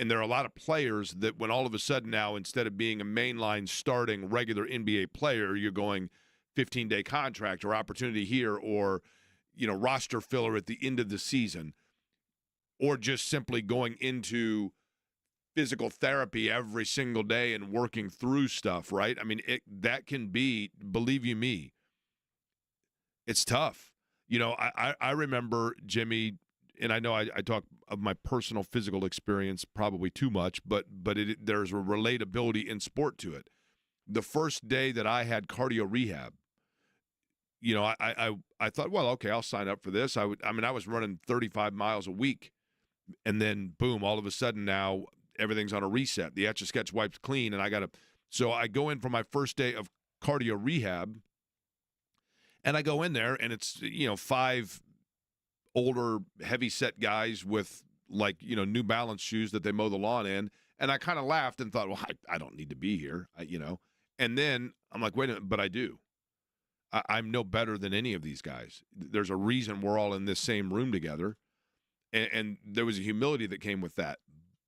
and there are a lot of players that when all of a sudden now, instead of being a mainline starting regular NBA player, you're going 15-day contract or opportunity here or, roster filler at the end of the season, or just simply going into physical therapy every single day and working through stuff, right? I mean, that can be, believe you me, it's tough. I remember, Jimmy, and I know I talk of my personal physical experience probably too much, but there's a relatability in sport to it. The first day that I had cardio rehab, I thought, well, okay, I'll sign up for this. I was running 35 miles a week, and then boom, all of a sudden now everything's on a reset. The Etch-a-Sketch wipes clean, and so I go in for my first day of cardio rehab. And I go in there, and it's, 5 older, heavy-set guys with, New Balance shoes that they mow the lawn in. And I kind of laughed and thought, well, I don't need to be here, And then I'm like, wait a minute, but I do. I'm no better than any of these guys. There's a reason we're all in this same room together. And there was a humility that came with that.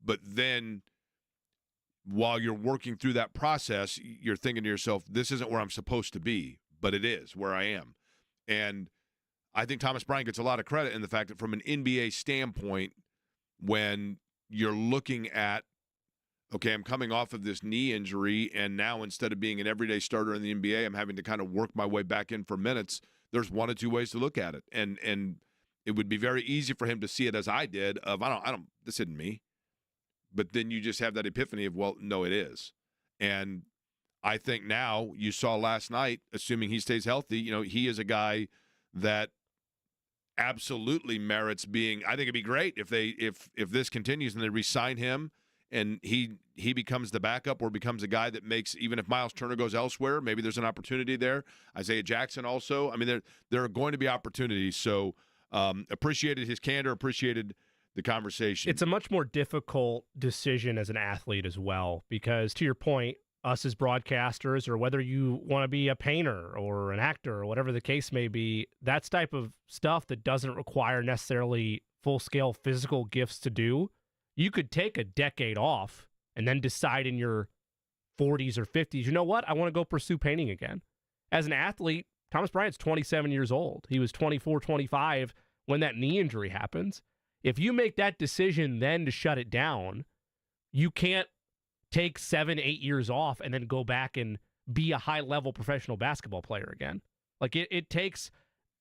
But then while you're working through that process, you're thinking to yourself, this isn't where I'm supposed to be. But it is where I am. And I think Thomas Bryant gets a lot of credit in the fact that from an NBA standpoint, when you're looking at, okay, I'm coming off of this knee injury, and now instead of being an everyday starter in the NBA, I'm having to kind of work my way back in for minutes, there's one or two ways to look at it. And it would be very easy for him to see it as I did of, this isn't me. But then you just have that epiphany of, well, no, it is. And I think now you saw last night, assuming he stays healthy, he is a guy that absolutely merits being. I think it'd be great if this continues and they re-sign him and he becomes the backup or becomes a guy that makes, even if Miles Turner goes elsewhere, maybe there's an opportunity there. Isaiah Jackson also. I mean, there are going to be opportunities. So appreciated his candor, appreciated the conversation. It's a much more difficult decision as an athlete as well, because to your point, us as broadcasters, or whether you want to be a painter or an actor or whatever the case may be, that's type of stuff that doesn't require necessarily full-scale physical gifts to do. You could take a decade off and then decide in your 40s or 50s, you know what, I want to go pursue painting again. As an athlete, Thomas Bryant's 27 years old. He was 24, 25 when that knee injury happens. If you make that decision then to shut it down, you can't take 7-8 years off and then go back and be a high-level professional basketball player again. Like, it takes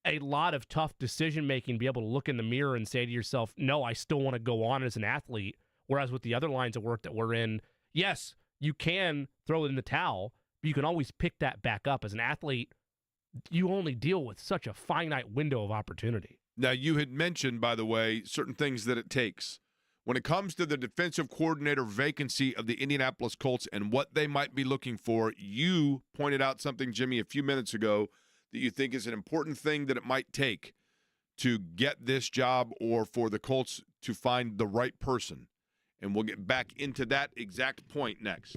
a lot of tough decision-making to be able to look in the mirror and say to yourself, no, I still want to go on as an athlete. Whereas with the other lines of work that we're in, yes, you can throw it in the towel, but you can always pick that back up. As an athlete, you only deal with such a finite window of opportunity. Now, you had mentioned, by the way, certain things that it takes when it comes to the defensive coordinator vacancy of the Indianapolis Colts and what they might be looking for, you pointed out something, Jimmy, a few minutes ago that you think is an important thing that it might take to get this job or for the Colts to find the right person. And we'll get back into that exact point next.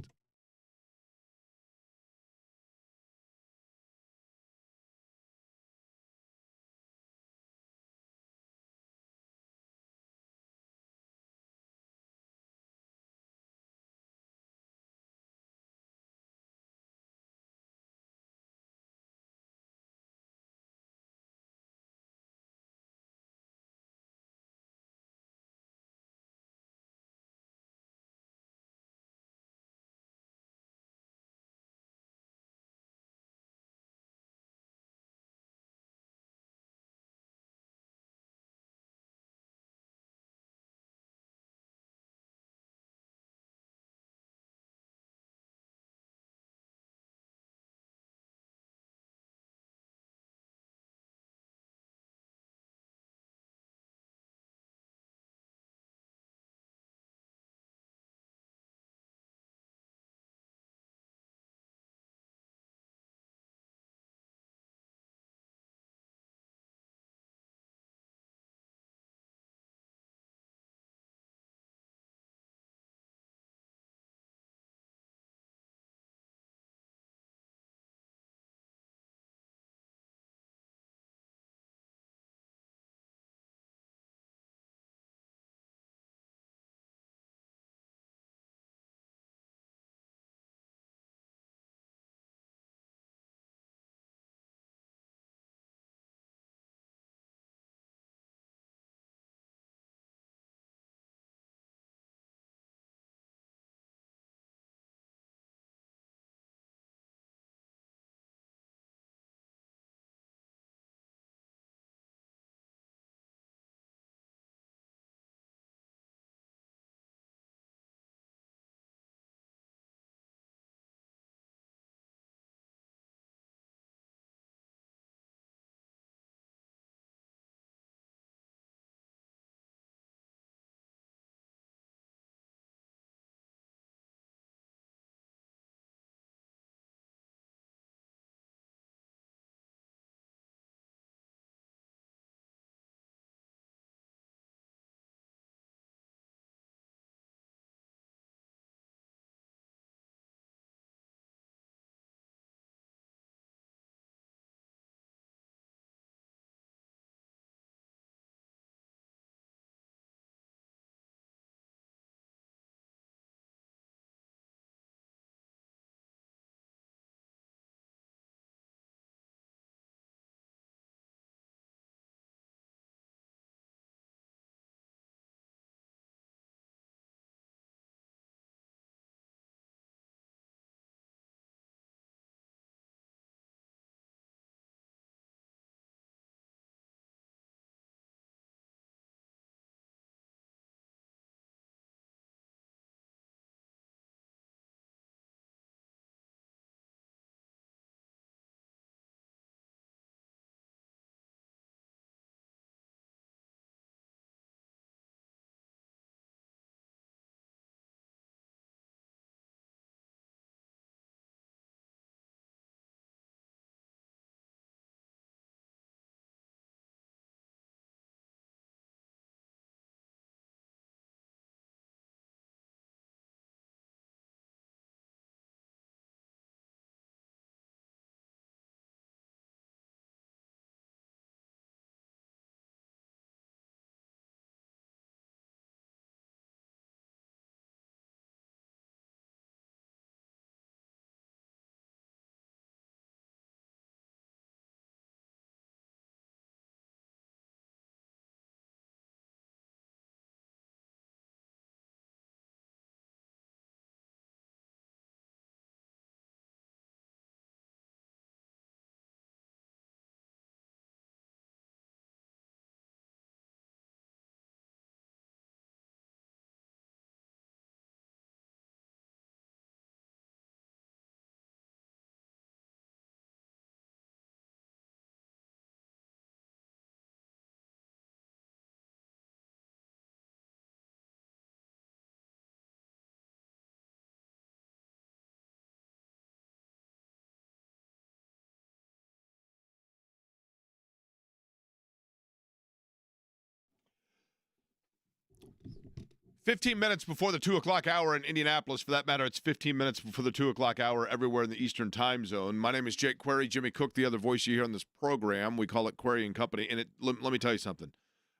15 minutes before the 2 o'clock hour in Indianapolis. For that matter, it's 15 minutes before the 2 o'clock hour everywhere in the Eastern time zone. My name is Jake Query. Jimmy Cook, the other voice you hear on this program. We call it Query and Company. And let me tell you something.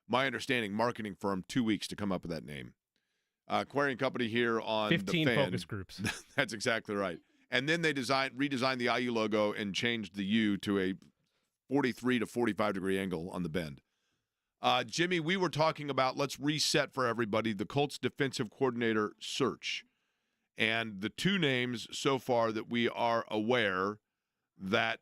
My understanding, marketing firm, 2 weeks to come up with that name. Query and Company here on 15 the Fan. focus groups. That's exactly right. And then they redesigned the IU logo and changed the U to a 43 to 45-degree angle on the bend. Jimmy, we were talking about, let's reset for everybody, the Colts defensive coordinator search. And the two names so far that we are aware that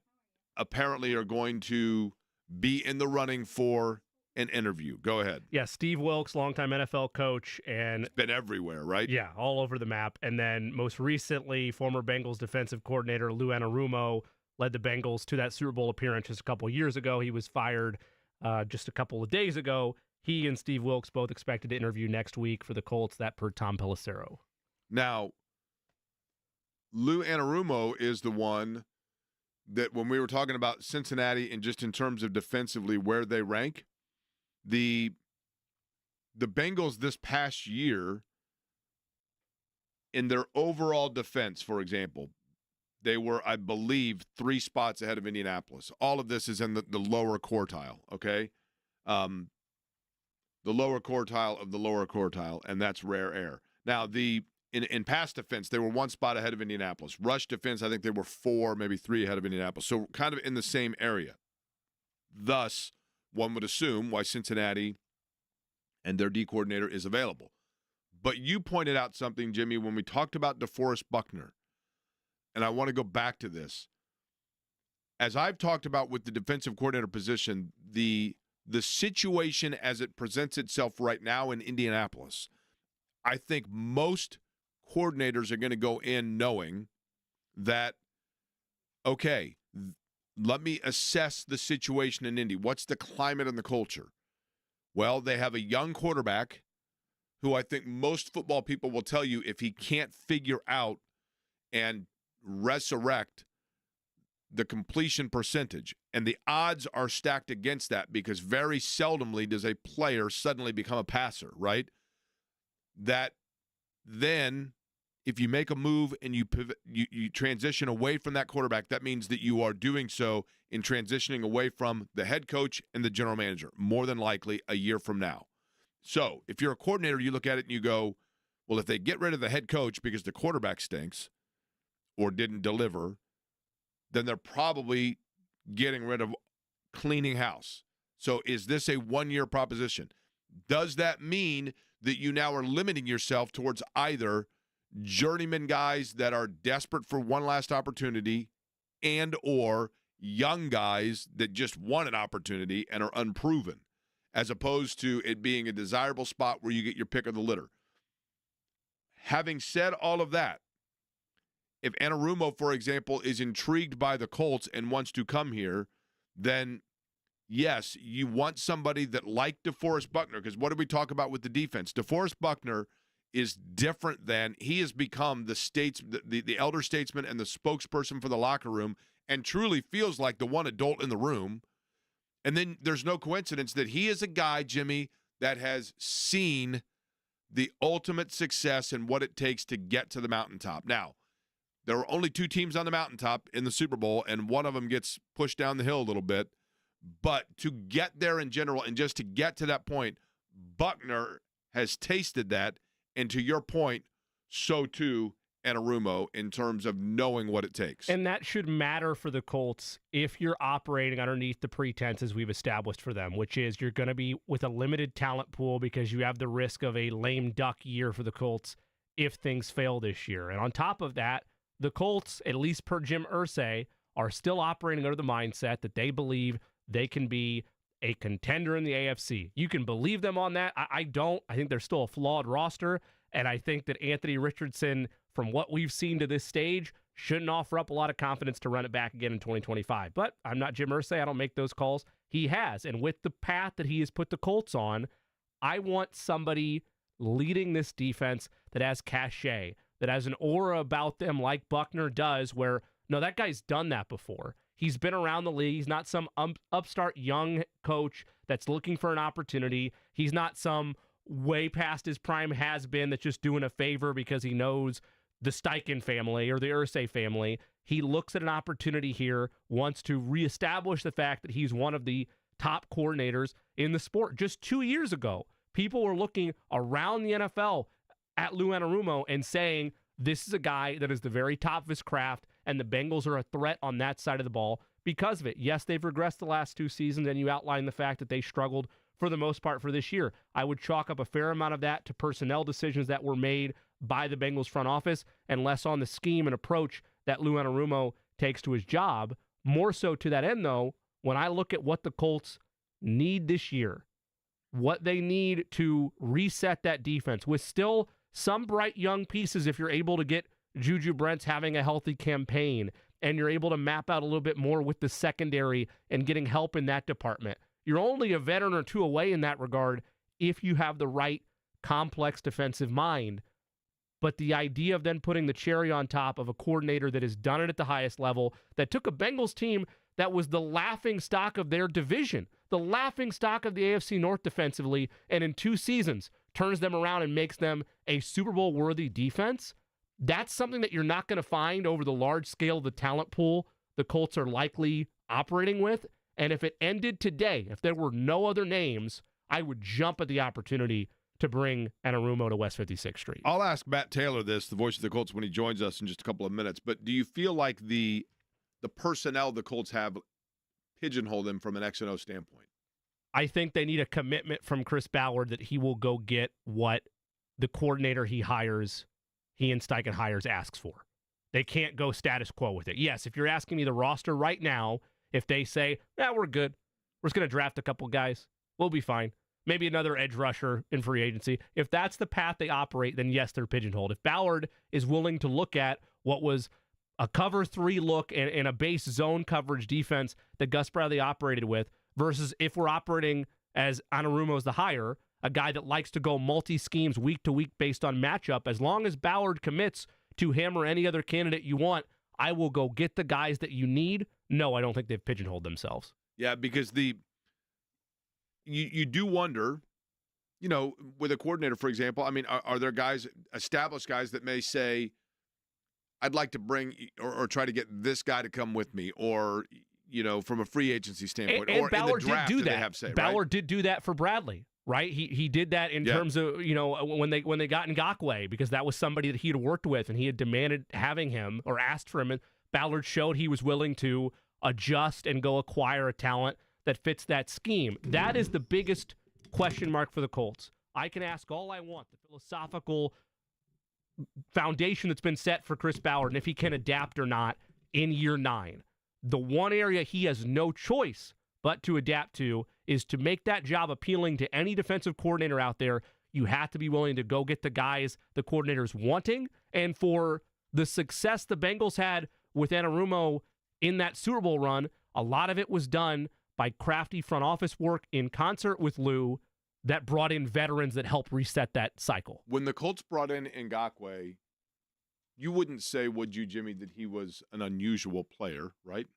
apparently are going to be in the running for an interview. Go ahead. Yeah, Steve Wilks, longtime NFL coach. And it's been everywhere, right? Yeah, all over the map. And then most recently, former Bengals defensive coordinator Lou Anarumo led the Bengals to that Super Bowl appearance just a couple of years ago. He was fired just a couple of days ago. He and Steve Wilks both expected to interview next week for the Colts, that per Tom Pelissero. Now, Lou Anarumo is the one that when we were talking about Cincinnati and just in terms of defensively where they rank, the Bengals this past year in their overall defense, for example, they were, I believe, 3 spots ahead of Indianapolis. All of this is in the lower quartile, okay? The lower quartile of the lower quartile, and that's rare air. Now, in pass defense, they were 1 spot ahead of Indianapolis. Rush defense, I think they were 4, maybe 3 ahead of Indianapolis. So kind of in the same area. Thus, one would assume why Cincinnati and their D coordinator is available. But you pointed out something, Jimmy, when we talked about DeForest Buckner. And I want to go back to this. As I've talked about with the defensive coordinator position, the situation as it presents itself right now in Indianapolis, I think most coordinators are going to go in knowing that, okay, let me assess the situation in Indy. What's the climate and the culture? Well, they have a young quarterback who I think most football people will tell you if he can't figure out and resurrect the completion percentage, and the odds are stacked against that because very seldomly does a player suddenly become a passer, right? That then if you make a move and you pivot, you transition away from that quarterback, that means that you are doing so in transitioning away from the head coach and the general manager, more than likely a year from now. So if you're a coordinator, you look at it and you go, well, if they get rid of the head coach because the quarterback stinks or didn't deliver, then they're probably getting rid of cleaning house. So is this a one-year proposition? Does that mean that you now are limiting yourself towards either journeyman guys that are desperate for one last opportunity and or young guys that just want an opportunity and are unproven, as opposed to it being a desirable spot where you get your pick of the litter? Having said all of that, if Anarumo, for example, is intrigued by the Colts and wants to come here, then yes, you want somebody that like DeForest Buckner, because what did we talk about with the defense? DeForest Buckner is different than, he has become the elder statesman and the spokesperson for the locker room and truly feels like the one adult in the room. And then there's no coincidence that he is a guy, Jimmy, that has seen the ultimate success and what it takes to get to the mountaintop. Now, there are only 2 teams on the mountaintop in the Super Bowl, and one of them gets pushed down the hill a little bit. But to get there in general and just to get to that point, Buckner has tasted that. And to your point, so too Anarumo in terms of knowing what it takes. And that should matter for the Colts if you're operating underneath the pretenses we've established for them, which is you're going to be with a limited talent pool because you have the risk of a lame duck year for the Colts if things fail this year. And on top of that, the Colts, at least per Jim Irsay, are still operating under the mindset that they believe they can be a contender in the AFC. You can believe them on that. I don't. I think they're still a flawed roster, and I think that Anthony Richardson, from what we've seen to this stage, shouldn't offer up a lot of confidence to run it back again in 2025. But I'm not Jim Irsay. I don't make those calls. He has, and with the path that he has put the Colts on, I want somebody leading this defense that has cachet, that has an aura about them like Buckner does, where, no, that guy's done that before. He's been around the league. He's not some upstart young coach that's looking for an opportunity. He's not some way past his prime has been, that's just doing a favor because he knows the Steichen family or the Irsay family. He looks at an opportunity here, wants to reestablish the fact that he's one of the top coordinators in the sport. Just 2 years ago, people were looking around the NFL at Lou Anarumo and saying, this is a guy that is the very top of his craft, and the Bengals are a threat on that side of the ball because of it. Yes, they've regressed the last 2 seasons, and you outlined the fact that they struggled for the most part for this year. I would chalk up a fair amount of that to personnel decisions that were made by the Bengals front office and less on the scheme and approach that Lou Anarumo takes to his job. More so to that end, though, when I look at what the Colts need this year, what they need to reset that defense with still some bright young pieces, if you're able to get Juju Brents having a healthy campaign and you're able to map out a little bit more with the secondary and getting help in that department. You're only a veteran or 2 away in that regard if you have the right complex defensive mind. But the idea of then putting the cherry on top of a coordinator that has done it at the highest level, that took a Bengals team that was the laughing stock of their division, the laughing stock of the AFC North defensively, and in 2 seasons turns them around and makes them a Super Bowl-worthy defense, that's something that you're not going to find over the large scale of the talent pool the Colts are likely operating with. And if it ended today, if there were no other names, I would jump at the opportunity to bring Anarumo to West 56th Street. I'll ask Matt Taylor this, the voice of the Colts, when he joins us in just a couple of minutes. But do you feel like the personnel the Colts have pigeonhole them from an X and O standpoint? I think they need a commitment from Chris Ballard that he will go get what the coordinator he and Steichen hires, asks for. They can't go status quo with it. Yes, if you're asking me the roster right now, if they say, we're good, we're just going to draft a couple guys, we'll be fine. Maybe another edge rusher in free agency. If that's the path they operate, then yes, they're pigeonholed. If Ballard is willing to look at what was a cover 3 look and a base zone coverage defense that Gus Bradley operated with, versus if we're operating as Anarumo's the hire, a guy that likes to go multi-schemes week to week based on matchup, as long as Ballard commits to him or any other candidate you want, I will go get the guys that you need. No, I don't think they've pigeonholed themselves. Yeah, because you do wonder, with a coordinator, for example, I mean, are there guys, established guys that may say, I'd like to bring or try to get this guy to come with me, or from a free agency standpoint, and or Ballard in the draft did do that. They have say, Ballard right? did do that for Bradley, right? He did that in terms of when they got Ngakoue, because that was somebody that he had worked with and he had demanded having him or asked for him, and Ballard showed he was willing to adjust and go acquire a talent that fits that scheme. That is the biggest question mark for the Colts. I can ask all I want, the philosophical foundation that's been set for Chris Ballard, and if he can adapt or not in year 9. The one area he has no choice but to adapt to is to make that job appealing to any defensive coordinator out there. You have to be willing to go get the guys the coordinator's wanting. And for the success the Bengals had with Anarumo in that Super Bowl run, a lot of it was done by crafty front office work in concert with Lou that brought in veterans that helped reset that cycle. When the Colts brought in Ngakoue, you wouldn't say, would you, Jimmy, that he was an unusual player, right?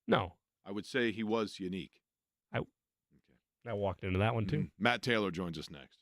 No. I would say he was unique. I walked into that one, too. Matt Taylor joins us next.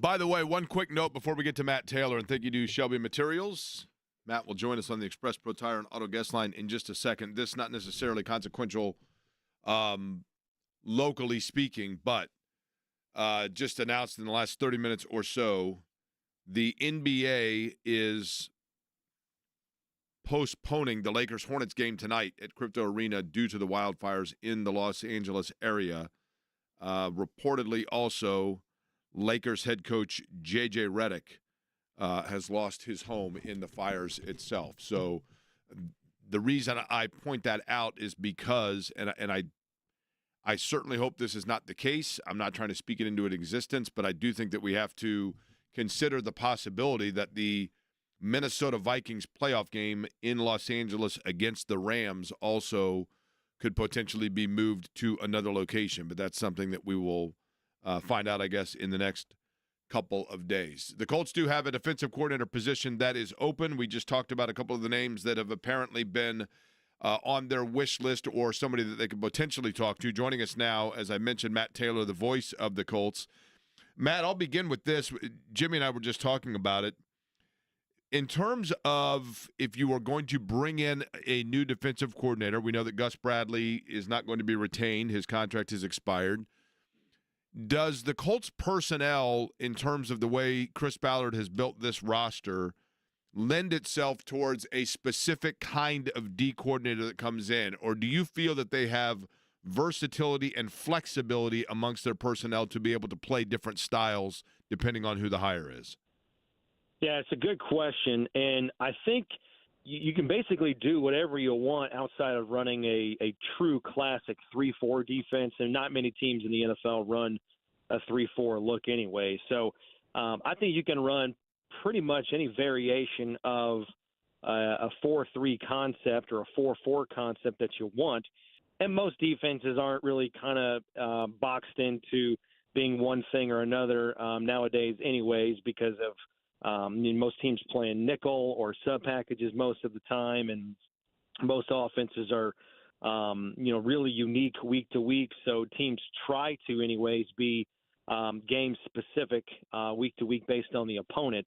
By the way, one quick note before we get to Matt Taylor, and thank you to Shelby Materials. Matt will join us on the Express Pro Tire and Auto Guest Line in just a second. This not necessarily consequential locally speaking, but just announced in the last 30 minutes or so, the NBA is postponing the Lakers-Hornets game tonight at Crypto Arena due to the wildfires in the Los Angeles area. Reportedly also, Lakers head coach J.J. Redick has lost his home in the fires itself. So the reason I point that out is because, and I certainly hope this is not the case. I'm not trying to speak it into existence, but I do think that we have to consider the possibility that the Minnesota Vikings playoff game in Los Angeles against the Rams also could potentially be moved to another location. But that's something that we will find out, I guess, in the next couple of days. The Colts do have a defensive coordinator position that is open. We just talked about a couple of the names that have apparently been on their wish list or somebody that they could potentially talk to. Joining us now, as I mentioned, Matt Taylor, the voice of the Colts. Matt, I'll begin with this. Jimmy and I were just talking about it. In terms of if you are going to bring in a new defensive coordinator, we know that Gus Bradley is not going to be retained. His contract has expired. Does the Colts personnel, in terms of the way Chris Ballard has built this roster, lend itself towards a specific kind of D coordinator that comes in? Or do you feel that they have versatility and flexibility amongst their personnel to be able to play different styles depending on who the hire is? Yeah, it's a good question, and I think you can basically do whatever you want outside of running a true classic 3-4 defense, and not many teams in the NFL run a 3-4 look anyway. So I think you can run pretty much any variation of a 4-3 concept or a 4-4 concept that you want, and most defenses aren't really kind of boxed into being one thing or another nowadays anyways because of most teams playing nickel or sub packages most of the time, and most offenses are, really unique week to week. So teams try to, anyways, be game specific week to week based on the opponent.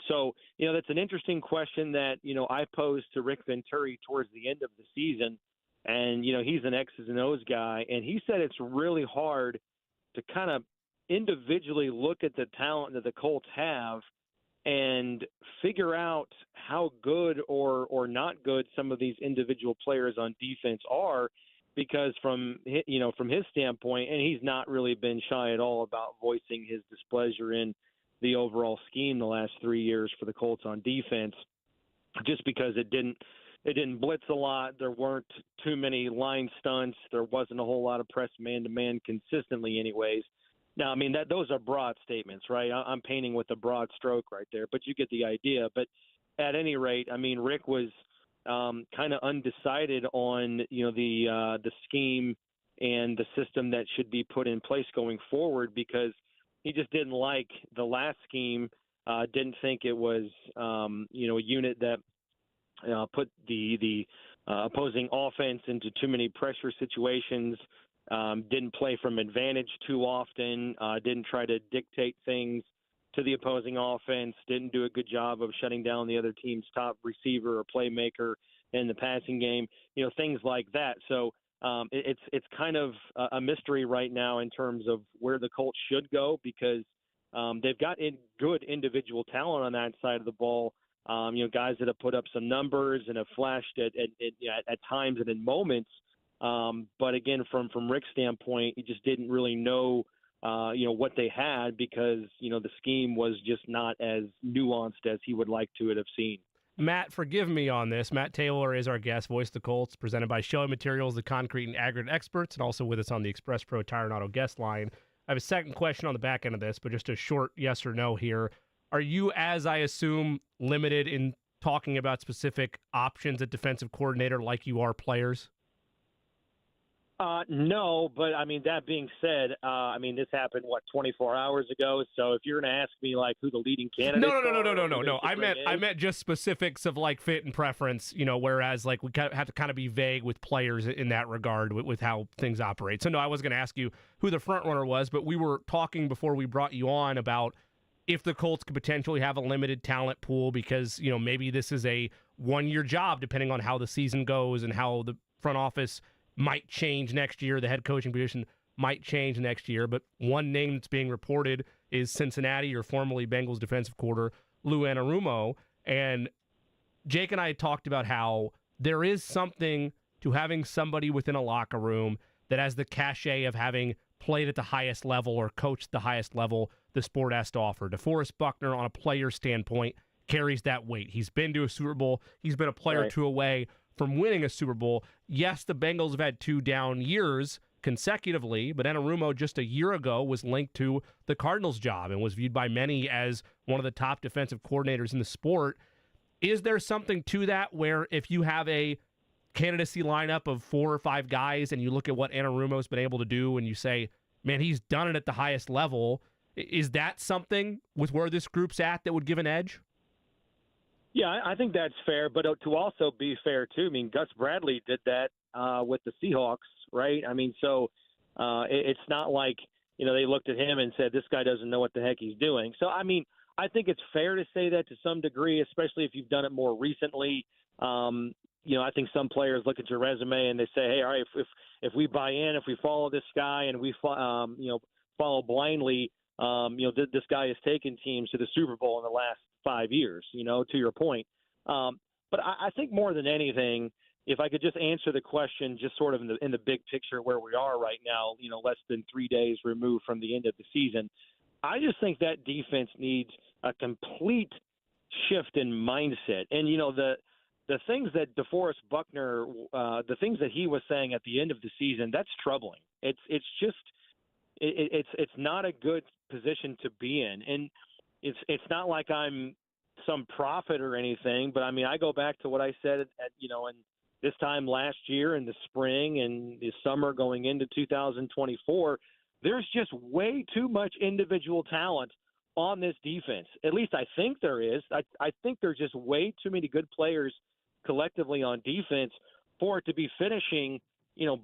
So that's an interesting question that I posed to Rick Venturi towards the end of the season, and he's an X's and O's guy, and he said it's really hard to kind of individually look at the talent that the Colts have and figure out how good or not good some of these individual players on defense are, because from his standpoint, and he's not really been shy at all about voicing his displeasure in the overall scheme the last 3 years for the Colts on defense, just because it didn't blitz a lot. There weren't too many line stunts. There wasn't a whole lot of press man-to-man consistently anyways. Now, I mean, those are broad statements, right? I'm painting with a broad stroke right there, but you get the idea. But at any rate, I mean, Rick was kind of undecided on, the scheme and the system that should be put in place going forward, because he just didn't like the last scheme, didn't think it was, a unit that put the opposing offense into too many pressure situations, didn't play from advantage too often, didn't try to dictate things to the opposing offense, didn't do a good job of shutting down the other team's top receiver or playmaker in the passing game, things like that. So it's kind of a mystery right now in terms of where the Colts should go, because they've got good individual talent on that side of the ball. Guys that have put up some numbers and have flashed at times and in moments. But again, from Rick's standpoint, he just didn't really know, what they had, because, the scheme was just not as nuanced as he would like to have seen. Matt, forgive me on this. Matt Taylor is our guest, Voice of the Colts, presented by Shelby Materials, the concrete and aggregate experts, and also with us on the Express Pro Tire and Auto guest line. I have a second question on the back end of this, but just a short yes or no here. Are you, as I assume, limited in talking about specific options at defensive coordinator like you are players? No, but I mean, that being said, this happened 24 hours ago. So if you're going to ask me like who the leading candidates No. I meant just specifics of like fit and preference. Whereas like we have to kind of be vague with players in that regard with how things operate. So no, I was going to ask you who the front runner was, but we were talking before we brought you on about if the Colts could potentially have a limited talent pool because maybe this is a 1-year job depending on how the season goes and how the front office might change next year. The head coaching position might change next year, but one name that's being reported is Cincinnati or formerly Bengals defensive coordinator Lou Anarumo. And Jake and I talked about how there is something to having somebody within a locker room that has the cachet of having played at the highest level or coached the highest level the sport has to offer. DeForest Buckner, on a player standpoint, carries that weight. He's been to a Super Bowl. He's been a player or two away from winning a Super Bowl. Yes, the Bengals have had 2 down years consecutively, but Anarumo just a year ago was linked to the Cardinals job and was viewed by many as one of the top defensive coordinators in the sport. Is there something to that where if you have a candidacy lineup of 4 or 5 guys and you look at what Anarumo's been able to do and you say, man, he's done it at the highest level, is that something with where this group's at that would give an edge? Yeah, I think that's fair, but to also be fair too, Gus Bradley did that with the Seahawks, right? It's not like they looked at him and said this guy doesn't know what the heck he's doing. So I think it's fair to say that to some degree, especially if you've done it more recently. I think some players look at your resume and they say, hey, all right, if we buy in, if we follow this guy and we follow blindly, this guy has taken teams to the Super Bowl in the last 5 years, to your point. But I think more than anything, if I could just answer the question just sort of in the big picture where we are right now, less than 3 days removed from the end of the season, I just think that defense needs a complete shift in mindset. And, the things that DeForest Buckner, the things that he was saying at the end of the season, that's troubling. It's not a good position to be in. And it's not like I'm some prophet or anything, but I go back to what I said in this time last year in the spring and the summer going into 2024, there's just way too much individual talent on this defense. At least I think there is. I think there's just way too many good players collectively on defense for it to be finishing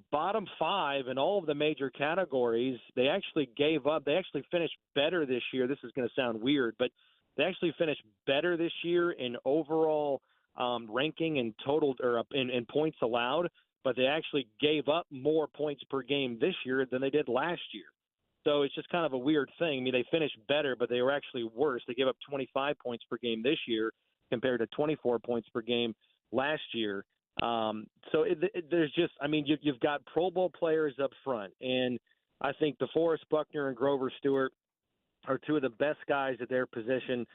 bottom 5 in all of the major categories. They actually gave up. They actually finished better this year. This is going to sound weird, but they actually finished better this year in overall ranking and total or in points allowed, but they actually gave up more points per game this year than they did last year. So it's just kind of a weird thing. They finished better, but they were actually worse. They gave up 25 points per game this year compared to 24 points per game last year. There's just, you've got Pro Bowl players up front, and I think DeForest Buckner and Grover Stewart are 2 of the best guys at their position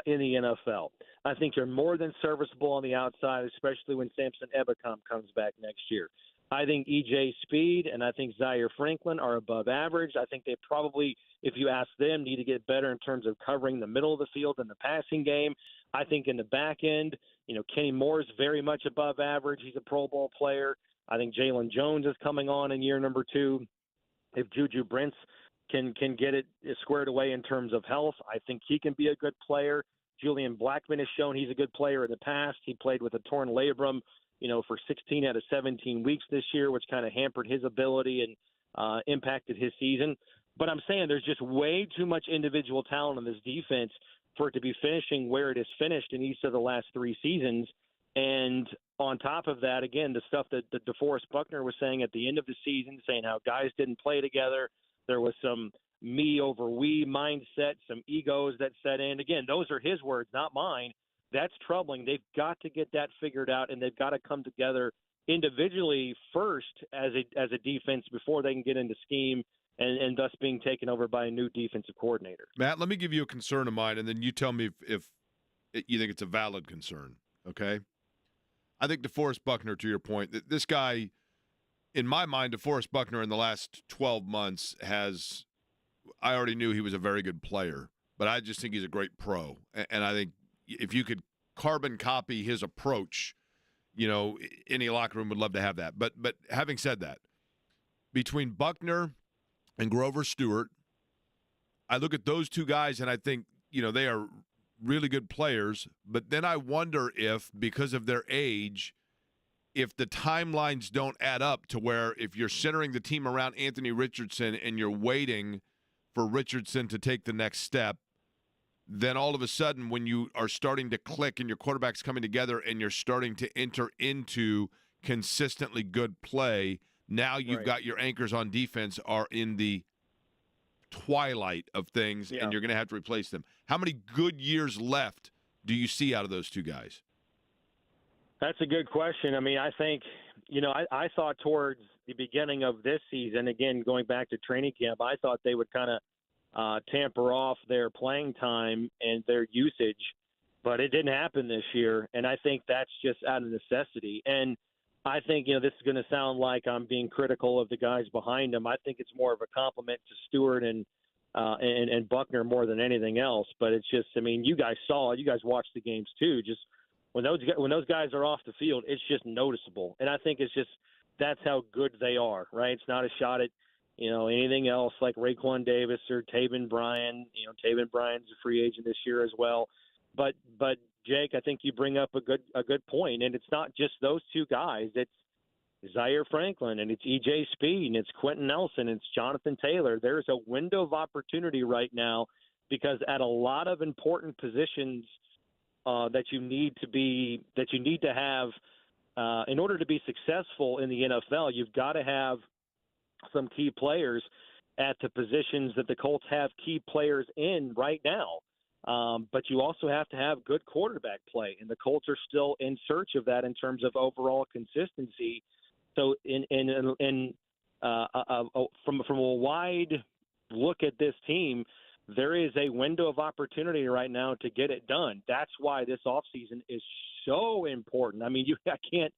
in the NFL. I think they're more than serviceable on the outside, especially when Samson Ebukam comes back next year. I think E.J. Speed and I think Zaire Franklin are above average. I think they probably, if you ask them, need to get better in terms of covering the middle of the field and the passing game. I think in the back end, Kenny Moore's very much above average. He's a Pro Bowl player. I think Jalen Jones is coming on in year number 2. If Juju Brents can get it squared away in terms of health, I think he can be a good player. Julian Blackmon has shown he's a good player in the past. He played with a torn labrum, for 16 out of 17 weeks this year, which kind of hampered his ability and impacted his season. But I'm saying there's just way too much individual talent in this defense for it to be finishing where it has finished in each of the last 3 seasons. And on top of that, again, the stuff that DeForest Buckner was saying at the end of the season, saying how guys didn't play together. There was some me over we mindset, some egos that set in. Again, those are his words, not mine. That's troubling. They've got to get that figured out, and they've got to come together individually first as a defense before they can get into scheme and thus being taken over by a new defensive coordinator. Matt, let me give you a concern of mine, and then you tell me if you think it's a valid concern, okay? I think DeForest Buckner, to your point, this guy, in my mind, DeForest Buckner in the last 12 months I already knew he was a very good player, but I just think he's a great pro. And I think if you could carbon copy his approach, any locker room would love to have that. But having said that, between Buckner and Grover Stewart, I look at those two guys and I think, they are really good players. But then I wonder if, because of their age, if the timelines don't add up to where if you're centering the team around Anthony Richardson and you're waiting for Richardson to take the next step, then all of a sudden when you are starting to click and your quarterback's coming together and you're starting to enter into consistently good play, now you've got your anchors on defense are in the twilight of things, and you're going to have to replace them. How many good years left do you see out of those two guys? That's a good question. I mean, I think, I thought towards the beginning of this season, again, going back to training camp, I thought they would kind of tamper off their playing time and their usage, but it didn't happen this year, and I think that's just out of necessity. And I think, this is going to sound like I'm being critical of the guys behind them. I think it's more of a compliment to Stewart and Buckner more than anything else. But it's just, you guys saw it. You guys watched the games too. Just when those guys are off the field, it's just noticeable. And I think it's just that's how good they are, right? It's not a shot at anything else like Raekwon Davis or Taven Bryan. Taven Bryan's a free agent this year as well. But Jake, I think you bring up a good point, and it's not just those two guys. It's Zaire Franklin, and it's E.J. Speed, and it's Quentin Nelson, and it's Jonathan Taylor. There's a window of opportunity right now because at a lot of important positions that you need to have in order to be successful in the NFL, you've got to have some key players at the positions that the Colts have key players in right now. But you also have to have good quarterback play, and the Colts are still in search of that in terms of overall consistency. So, from a wide look at this team, there is a window of opportunity right now to get it done. That's why this offseason is so important. I can't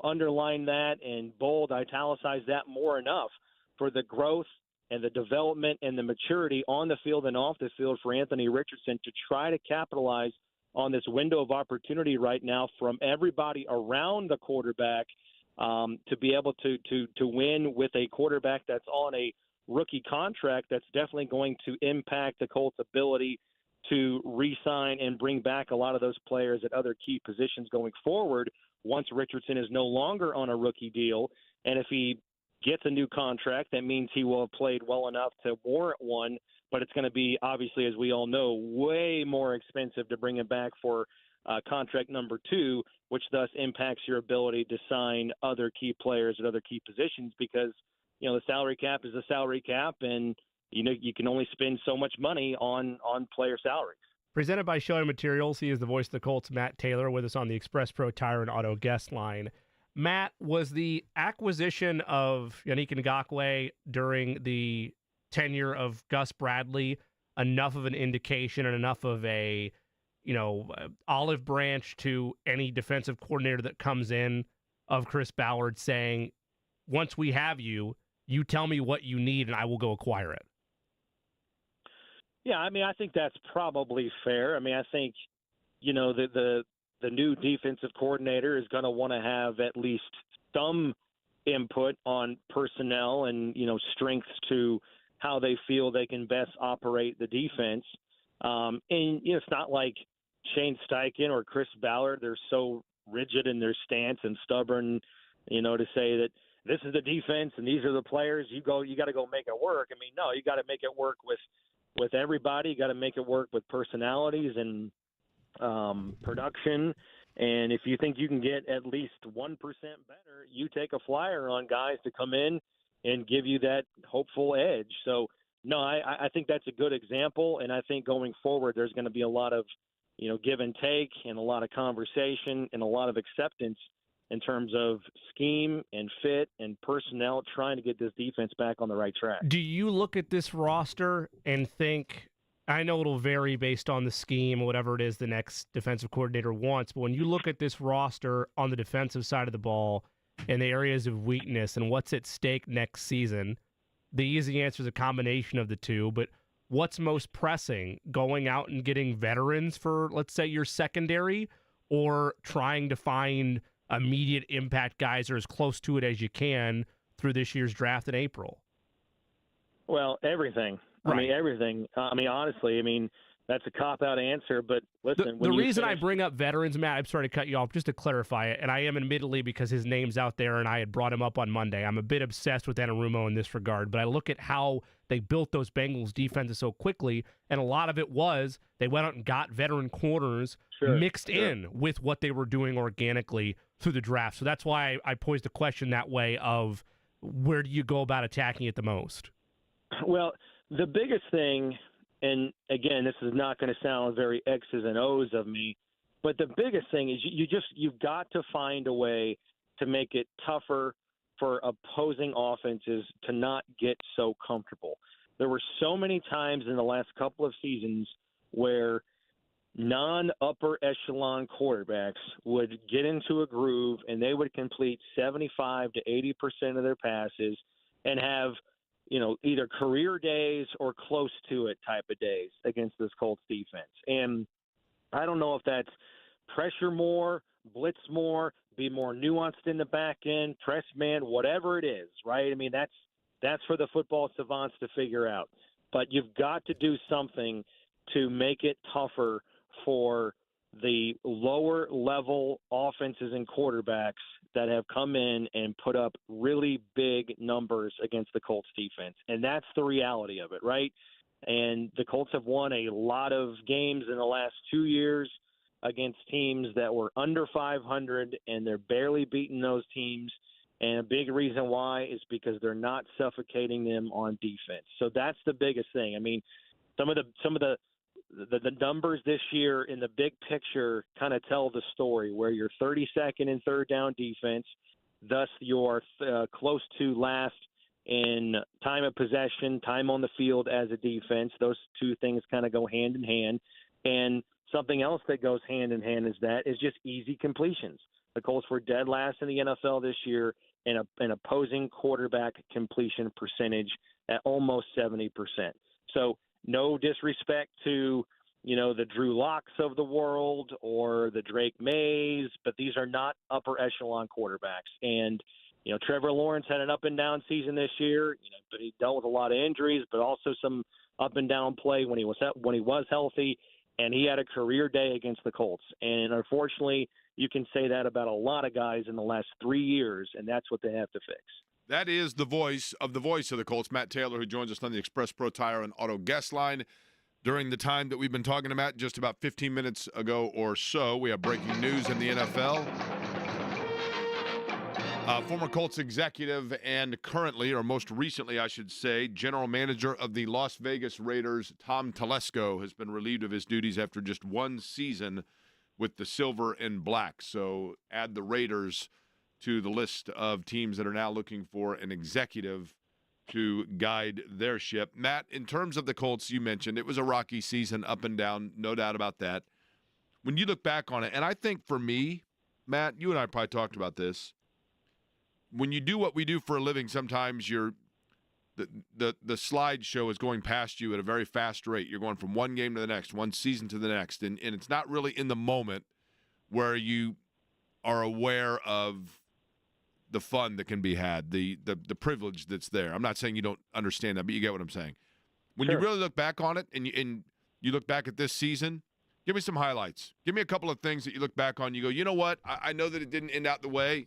underline that and bold, italicize that more enough for the growth and the development and the maturity on the field and off the field for Anthony Richardson to try to capitalize on this window of opportunity right now from everybody around the quarterback to be able to win with a quarterback that's on a rookie contract that's definitely going to impact the Colts' ability to re-sign and bring back a lot of those players at other key positions going forward once Richardson is no longer on a rookie deal. And if he gets a new contract, that means he will have played well enough to warrant one, but it's going to be, obviously, as we all know, way more expensive to bring him back for contract number 2, which thus impacts your ability to sign other key players at other key positions because, the salary cap is the salary cap, and, you can only spend so much money on player salaries. Presented by Showing Materials, he is the voice of the Colts, Matt Taylor, with us on the Express Pro Tire and Auto guest line. Matt, was the acquisition of Yannick Ngakoue during the tenure of Gus Bradley enough of an indication and enough of a, olive branch to any defensive coordinator that comes in of Chris Ballard saying, once we have you, you tell me what you need and I will go acquire it? Yeah, I think that's probably fair. I think, the new defensive coordinator is going to want to have at least some input on personnel and, strengths to how they feel they can best operate the defense. And it's not like Shane Steichen or Chris Ballard, they're so rigid in their stance and stubborn, to say that this is the defense and these are the players. You got to go make it work. No, you got to make it work with everybody. You got to make it work with personalities and production. And if you think you can get at least 1% better, you take a flyer on guys to come in and give you that hopeful edge. So, no, I think that's a good example. And I think going forward, there's going to be a lot of, give and take and a lot of conversation and a lot of acceptance in terms of scheme and fit and personnel trying to get this defense back on the right track. Do you look at this roster and think, I know it'll vary based on the scheme or whatever it is the next defensive coordinator wants, but when you look at this roster on the defensive side of the ball and the areas of weakness and what's at stake next season, the easy answer is a combination of the two, but what's most pressing, going out and getting veterans for, let's say, your secondary, or trying to find immediate impact guys or as close to it as you can through this year's draft in April? Well, everything. Right. I mean, everything. Honestly, that's a cop-out answer, but listen. The reason I bring up veterans, Matt, I'm sorry to cut you off, just to clarify it, and I am admittedly because his name's out there and I had brought him up on Monday. I'm a bit obsessed with Anarumo in this regard, but I look at how they built those Bengals defenses so quickly, and a lot of it was they went out and got veteran corners mixed in with what they were doing organically through the draft. So that's why I posed the question that way of where do you go about attacking it the most? Well, the biggest thing, and again, this is not going to sound very X's and O's of me, but the biggest thing is you've got to find a way to make it tougher for opposing offenses to not get so comfortable. There were so many times in the last couple of seasons where non-upper echelon quarterbacks would get into a groove and they would complete 75 to 80% of their passes and have either career days or close to it type of days against this Colts defense. And I don't know if that's pressure more, blitz more, be more nuanced in the back end, press man, whatever it is, right? That's for the football savants to figure out. But you've got to do something to make it tougher for the lower level offenses and quarterbacks that have come in and put up really big numbers against the Colts defense. And that's the reality of it, right? And the Colts have won a lot of games in the last 2 years against teams that were under 500, and they're barely beating those teams. And a big reason why is because they're not suffocating them on defense. So that's the biggest thing. Some of the numbers this year in the big picture kind of tell the story where you're 32nd in third down defense, thus you're close to last in time of possession, time on the field as a defense. Those two things kind of go hand in hand. And something else that goes hand in hand is just easy completions. The Colts were dead last in the NFL this year in an opposing quarterback completion percentage at almost 70%. So no disrespect to, the Drew Locks of the world or the Drake Mays, but these are not upper echelon quarterbacks. And, Trevor Lawrence had an up and down season this year, but he dealt with a lot of injuries, but also some up and down play when he was healthy, and he had a career day against the Colts. And unfortunately, you can say that about a lot of guys in the last 3 years, and that's what they have to fix. That is the voice of the Colts, Matt Taylor, who joins us on the Express Pro Tire and Auto Guest Line. During the time that we've been talking about, just about 15 minutes ago or so, we have breaking news in the NFL. Former Colts executive and currently, or most recently, I should say, general manager of the Las Vegas Raiders, Tom Telesco, has been relieved of his duties after just one season with the Silver and Black. So add the Raiders to the list of teams that are now looking for an executive to guide their ship. Matt, in terms of the Colts, you mentioned it was a rocky season, up and down, no doubt about that. When you look back on it, and I think for me, Matt, you and I probably talked about this, when you do what we do for a living, sometimes the slideshow is going past you at a very fast rate. You're going from one game to the next, one season to the next, and it's not really in the moment where you are aware of the fun that can be had, the privilege that's there. I'm not saying you don't understand that, but you get what I'm saying. When you really look back on it and you look back at this season, give me some highlights. Give me a couple of things that you look back on. You go, you know what? I know that it didn't end out the way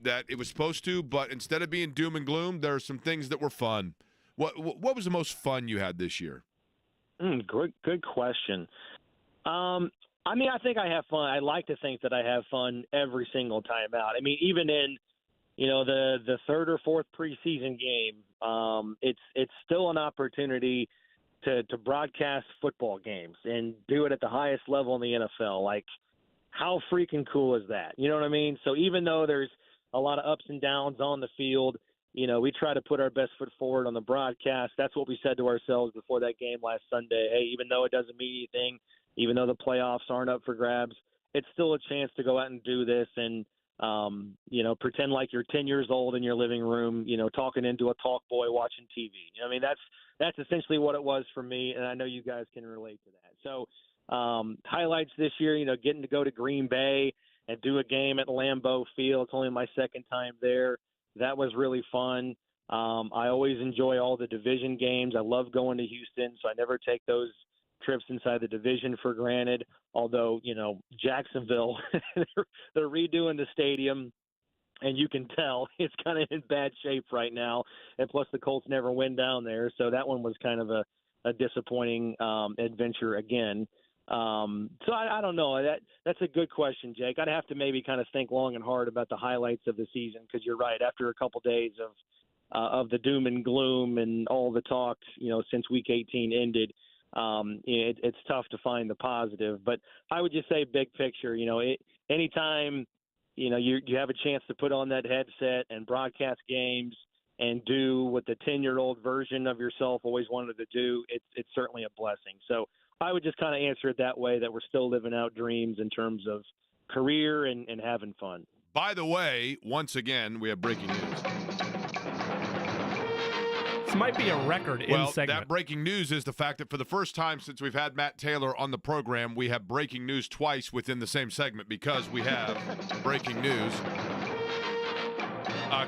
that it was supposed to, but instead of being doom and gloom, there are some things that were fun. What was the most fun you had this year? Good question. I think I have fun. I like to think that I have fun every single time out. Even in the third or fourth preseason game, it's still an opportunity to broadcast football games and do it at the highest level in the NFL. Like, how freaking cool is that? You know what I mean? So even though there's a lot of ups and downs on the field, we try to put our best foot forward on the broadcast. That's what we said to ourselves before that game last Sunday. Hey, even though it doesn't mean anything, even though the playoffs aren't up for grabs, it's still a chance to go out and do this and pretend like you're 10 years old in your living room, talking into a talk boy watching TV. That's essentially what it was for me, and I know you guys can relate to that. So highlights this year, getting to go to Green Bay and do a game at Lambeau Field. It's only my second time there. That was really fun. I always enjoy all the division games. I love going to Houston, so I never take those trips inside the division for granted. Although, Jacksonville, they're redoing the stadium, and you can tell it's kind of in bad shape right now. And plus, the Colts never win down there, so that one was kind of a disappointing adventure again. So I don't know. That's a good question, Jake. I'd have to maybe kind of think long and hard about the highlights of the season, because you're right. After a couple days of the doom and gloom and all the talk, since Week 18 ended, it's tough to find the positive. But I would just say big picture. Anytime you have a chance to put on that headset and broadcast games and do what the 10-year-old version of yourself always wanted to do, it's certainly a blessing. So I would just kind of answer it that way, that we're still living out dreams in terms of career and having fun. By the way, once again, we have breaking news. This might be a record in segment. That breaking news is the fact that for the first time since we've had Matt Taylor on the program, we have breaking news twice within the same segment, because we have breaking news.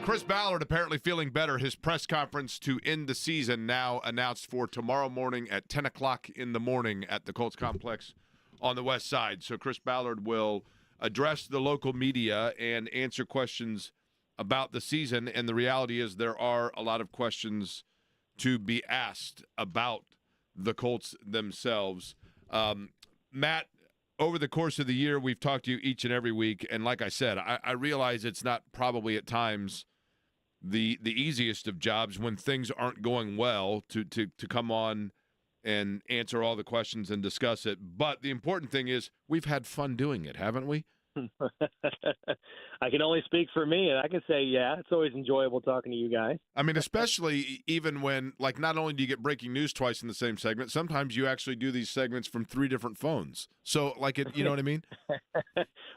Chris Ballard apparently feeling better. His press conference to end the season now announced for tomorrow morning at 10 o'clock in the morning at the Colts complex on the west side. So Chris Ballard will address the local media and answer questions about the season. And the reality is there are a lot of questions to be asked about the Colts themselves. Matt, over the course of the year, we've talked to you each and every week, and like I said, I realize it's not probably at times the easiest of jobs when things aren't going well to come on and answer all the questions and discuss it. But the important thing is we've had fun doing it, haven't we? I can only speak for me, and I can say, yeah, it's always enjoyable talking to you guys. I mean, especially even when, like, not only do you get breaking news twice in the same segment, sometimes you actually do these segments from 3 different phones. So, like, you know what I mean?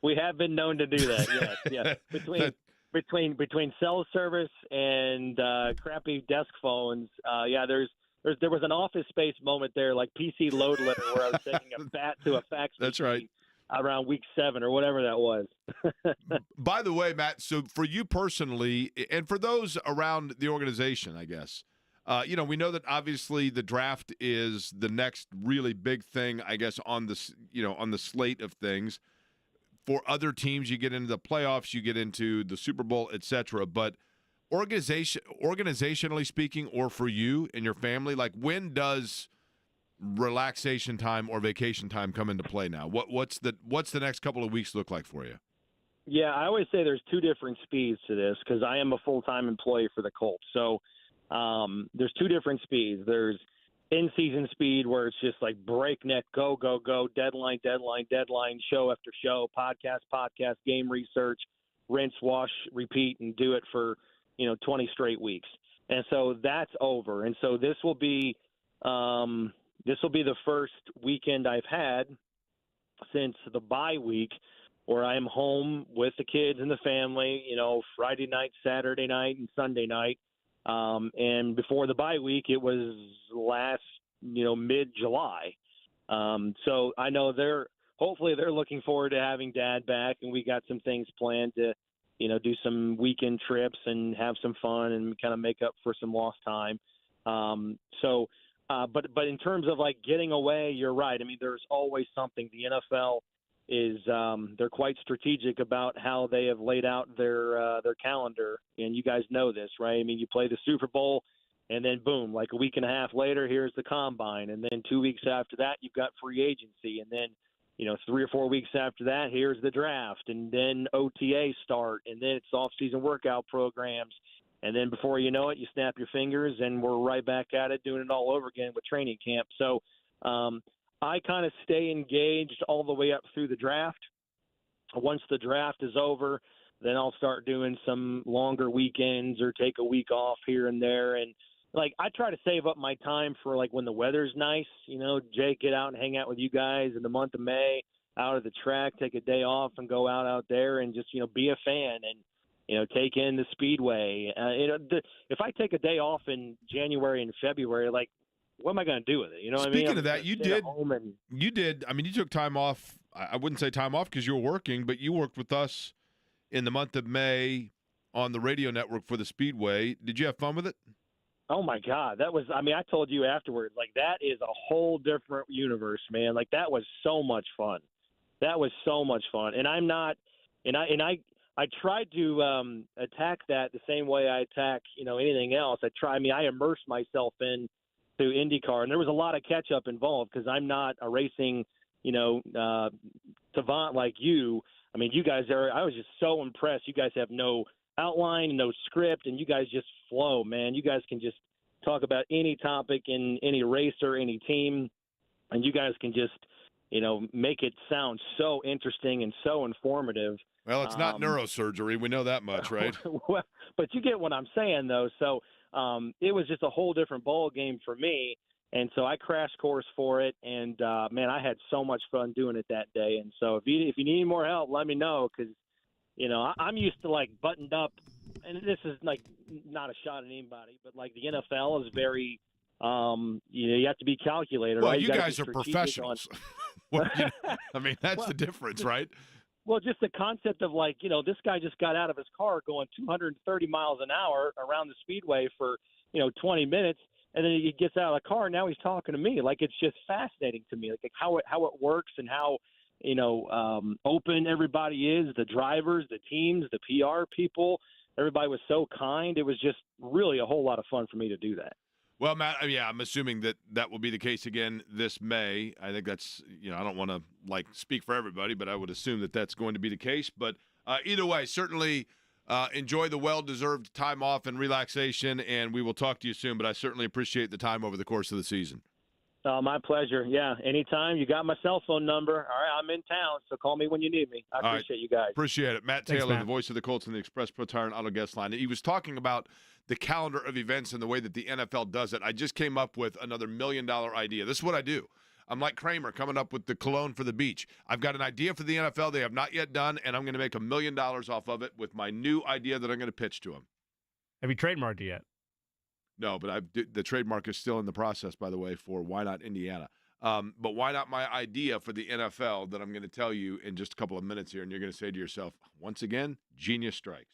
We have been known to do that, yes. Between cell service and crappy desk phones, there was an Office Space moment there, like PC load letter, where I was taking a bat to a fax That's right. around week 7 or whatever that was. By the way, Matt, so for you personally, and for those around the organization, I guess, we know that obviously the draft is the next really big thing, I guess, on the slate of things. For other teams, you get into the playoffs, you get into the Super Bowl, etc. But organizationally speaking, or for you and your family, like, when does relaxation time or vacation time come into play now? What's the next couple of weeks look like for you? Yeah, I always say there's 2 different speeds to this, because I am a full-time employee for the Colts. So there's 2 different speeds. There's in-season speed, where it's just like breakneck, go, go, go, deadline, show after show, podcast, game research, rinse, wash, repeat, and do it for 20 straight weeks. And so that's over. And so this will be the first weekend I've had since the bye week, where I'm home with the kids and the family, Friday night, Saturday night, and Sunday night. And before the bye week, it was last, mid-July. So I know hopefully they're looking forward to having Dad back, and we got some things planned to, do some weekend trips and have some fun and kind of make up for some lost time. But in terms of like getting away, you're right. I mean, there's always something. The NFL is they're quite strategic about how they have laid out their calendar, and you guys know this, right? I mean, you play the Super Bowl, and then boom, like a week and a half later, here's the Combine, and then 2 weeks after that, you've got free agency, and then 3 or 4 weeks after that, here's the draft, and then OTA start, and then it's off-season workout programs. And then before you know it, you snap your fingers, and we're right back at it, doing it all over again with training camp. So I kind of stay engaged all the way up through the draft. Once the draft is over, then I'll start doing some longer weekends or take a week off here and there. And, like, I try to save up my time for, like, when the weather's nice. Jake, get out and hang out with you guys in the month of May, out at the track, take a day off and go out there and just, be a fan and, take in the speedway. If I take a day off in January and February, like, what am I going to do with it? What I mean? Speaking of that, you did. I mean, you took time off. I wouldn't say time off because you were working, but you worked with us in the month of May on the radio network for the Speedway. Did you have fun with it? Oh my God, that was. I mean, I told you afterwards, like that is a whole different universe, man. Like that was so much fun. That was so much fun, and I'm not, and I tried to attack that the same way I attack anything else. I immersed myself in to IndyCar, and there was a lot of catch up involved because I'm not a racing savant like you. I mean, you guys are. I was just so impressed. You guys have no outline, no script, and you guys just flow, man. You guys can just talk about any topic in any race or any team, and you guys can just make it sound so interesting and so informative. Well, it's not neurosurgery. We know that much, right? Well, but you get what I'm saying, though. So it was just a whole different ball game for me, and so I crash course for it. And man, I had so much fun doing it that day. And so if you need any more help, let me know because I'm used to like buttoned up, and this is like not a shot at anybody, but like the NFL is very. You have to be calculated. Well, right? you guys are professionals. I mean, that's the difference, right? Well, just the concept of like, this guy just got out of his car going 230 miles an hour around the speedway for, 20 minutes. And then he gets out of the car. And now he's talking to me. Like, it's just fascinating to me, like how it works and how, open everybody is, the drivers, the teams, the PR people. Everybody was so kind. It was just really a whole lot of fun for me to do that. Well, Matt, yeah, I'm assuming that will be the case again this May. I think that's, I don't want to speak for everybody, but I would assume that that's going to be the case. But either way, certainly enjoy the well-deserved time off and relaxation, and we will talk to you soon. But I certainly appreciate the time over the course of the season. My pleasure. Yeah, anytime. You got my cell phone number. All right, I'm in town, so call me when you need me. I appreciate you guys. Appreciate it. Matt Thanks, Taylor, Matt. the voice of the Colts and the Express Pro Tire and Auto Guest Line. He was talking about the calendar of events and the way that the NFL does it. I just came up with another $1 million idea. This is what I do. I'm like Kramer coming up with the cologne for the beach. I've got an idea for the NFL they have not yet done, and I'm going to make $1 million off of it with my new idea that I'm going to pitch to them. Have you trademarked it yet? No, but the trademark is still in the process, by the way, for Why Not Indiana. But why not my idea for the NFL that I'm going to tell you in just a couple of minutes here, and you're going to say to yourself, once again, genius strikes.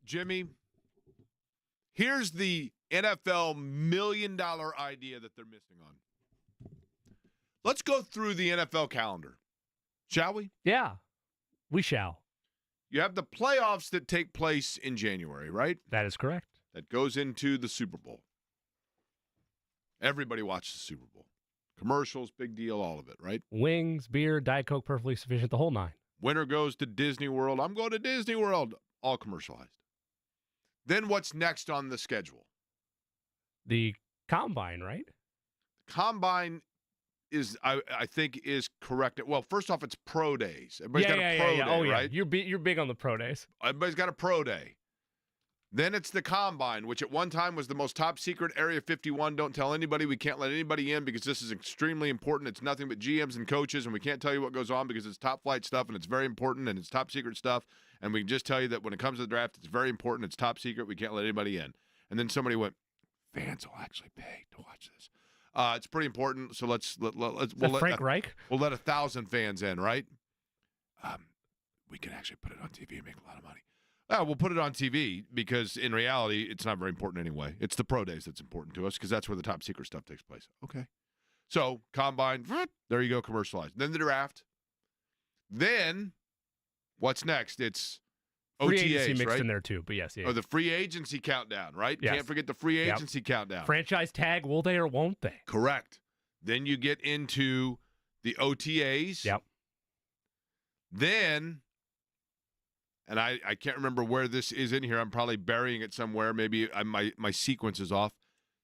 Jimmy, here's the NFL $1 million idea that they're missing on. Let's go through the NFL calendar, shall we? Yeah, we shall. You have the playoffs that take place in January, right? That is correct. That goes into the Super Bowl. Everybody watches the Super Bowl. Commercials, big deal, all of it, right? Wings, beer, Diet Coke, perfectly sufficient, the whole nine. Winner goes to Disney World. I'm going to Disney World. All commercialized. Then what's next on the schedule? The Combine, right? Combine is, I think, is correct. Well, first off, it's pro days. Everybody's got a pro day, Oh, yeah. right? You're big on the pro days. Everybody's got a pro day. Then it's the Combine, which at one time was the most top secret Area 51. Don't tell anybody. We can't let anybody in because this is extremely important. It's nothing but GMs and coaches, and we can't tell you what goes on because it's top flight stuff, and it's very important, and it's top secret stuff. And we can just tell you that when it comes to the draft, it's very important. It's top secret. We can't let anybody in. And then somebody went, fans will actually pay to watch this. It's pretty important, so let's Frank Reich? We'll let 1,000 fans in, right? We can actually put it on TV and make a lot of money. We'll put it on TV because in reality, it's not very important anyway. It's the pro days that's important to us because that's where the top secret stuff takes place. Okay. So, Combine, there you go, commercialized. Then the draft. Then, what's next? It's Free OTAs, agency mixed right? in there too, but yes. Yeah. Oh, the free agency countdown, right? Yes. Can't forget the free agency countdown. Franchise tag, will they or won't they? Correct. Then you get into the OTAs. Yep. Then, and I can't remember where this is in here. I'm probably burying it somewhere. Maybe my sequence is off.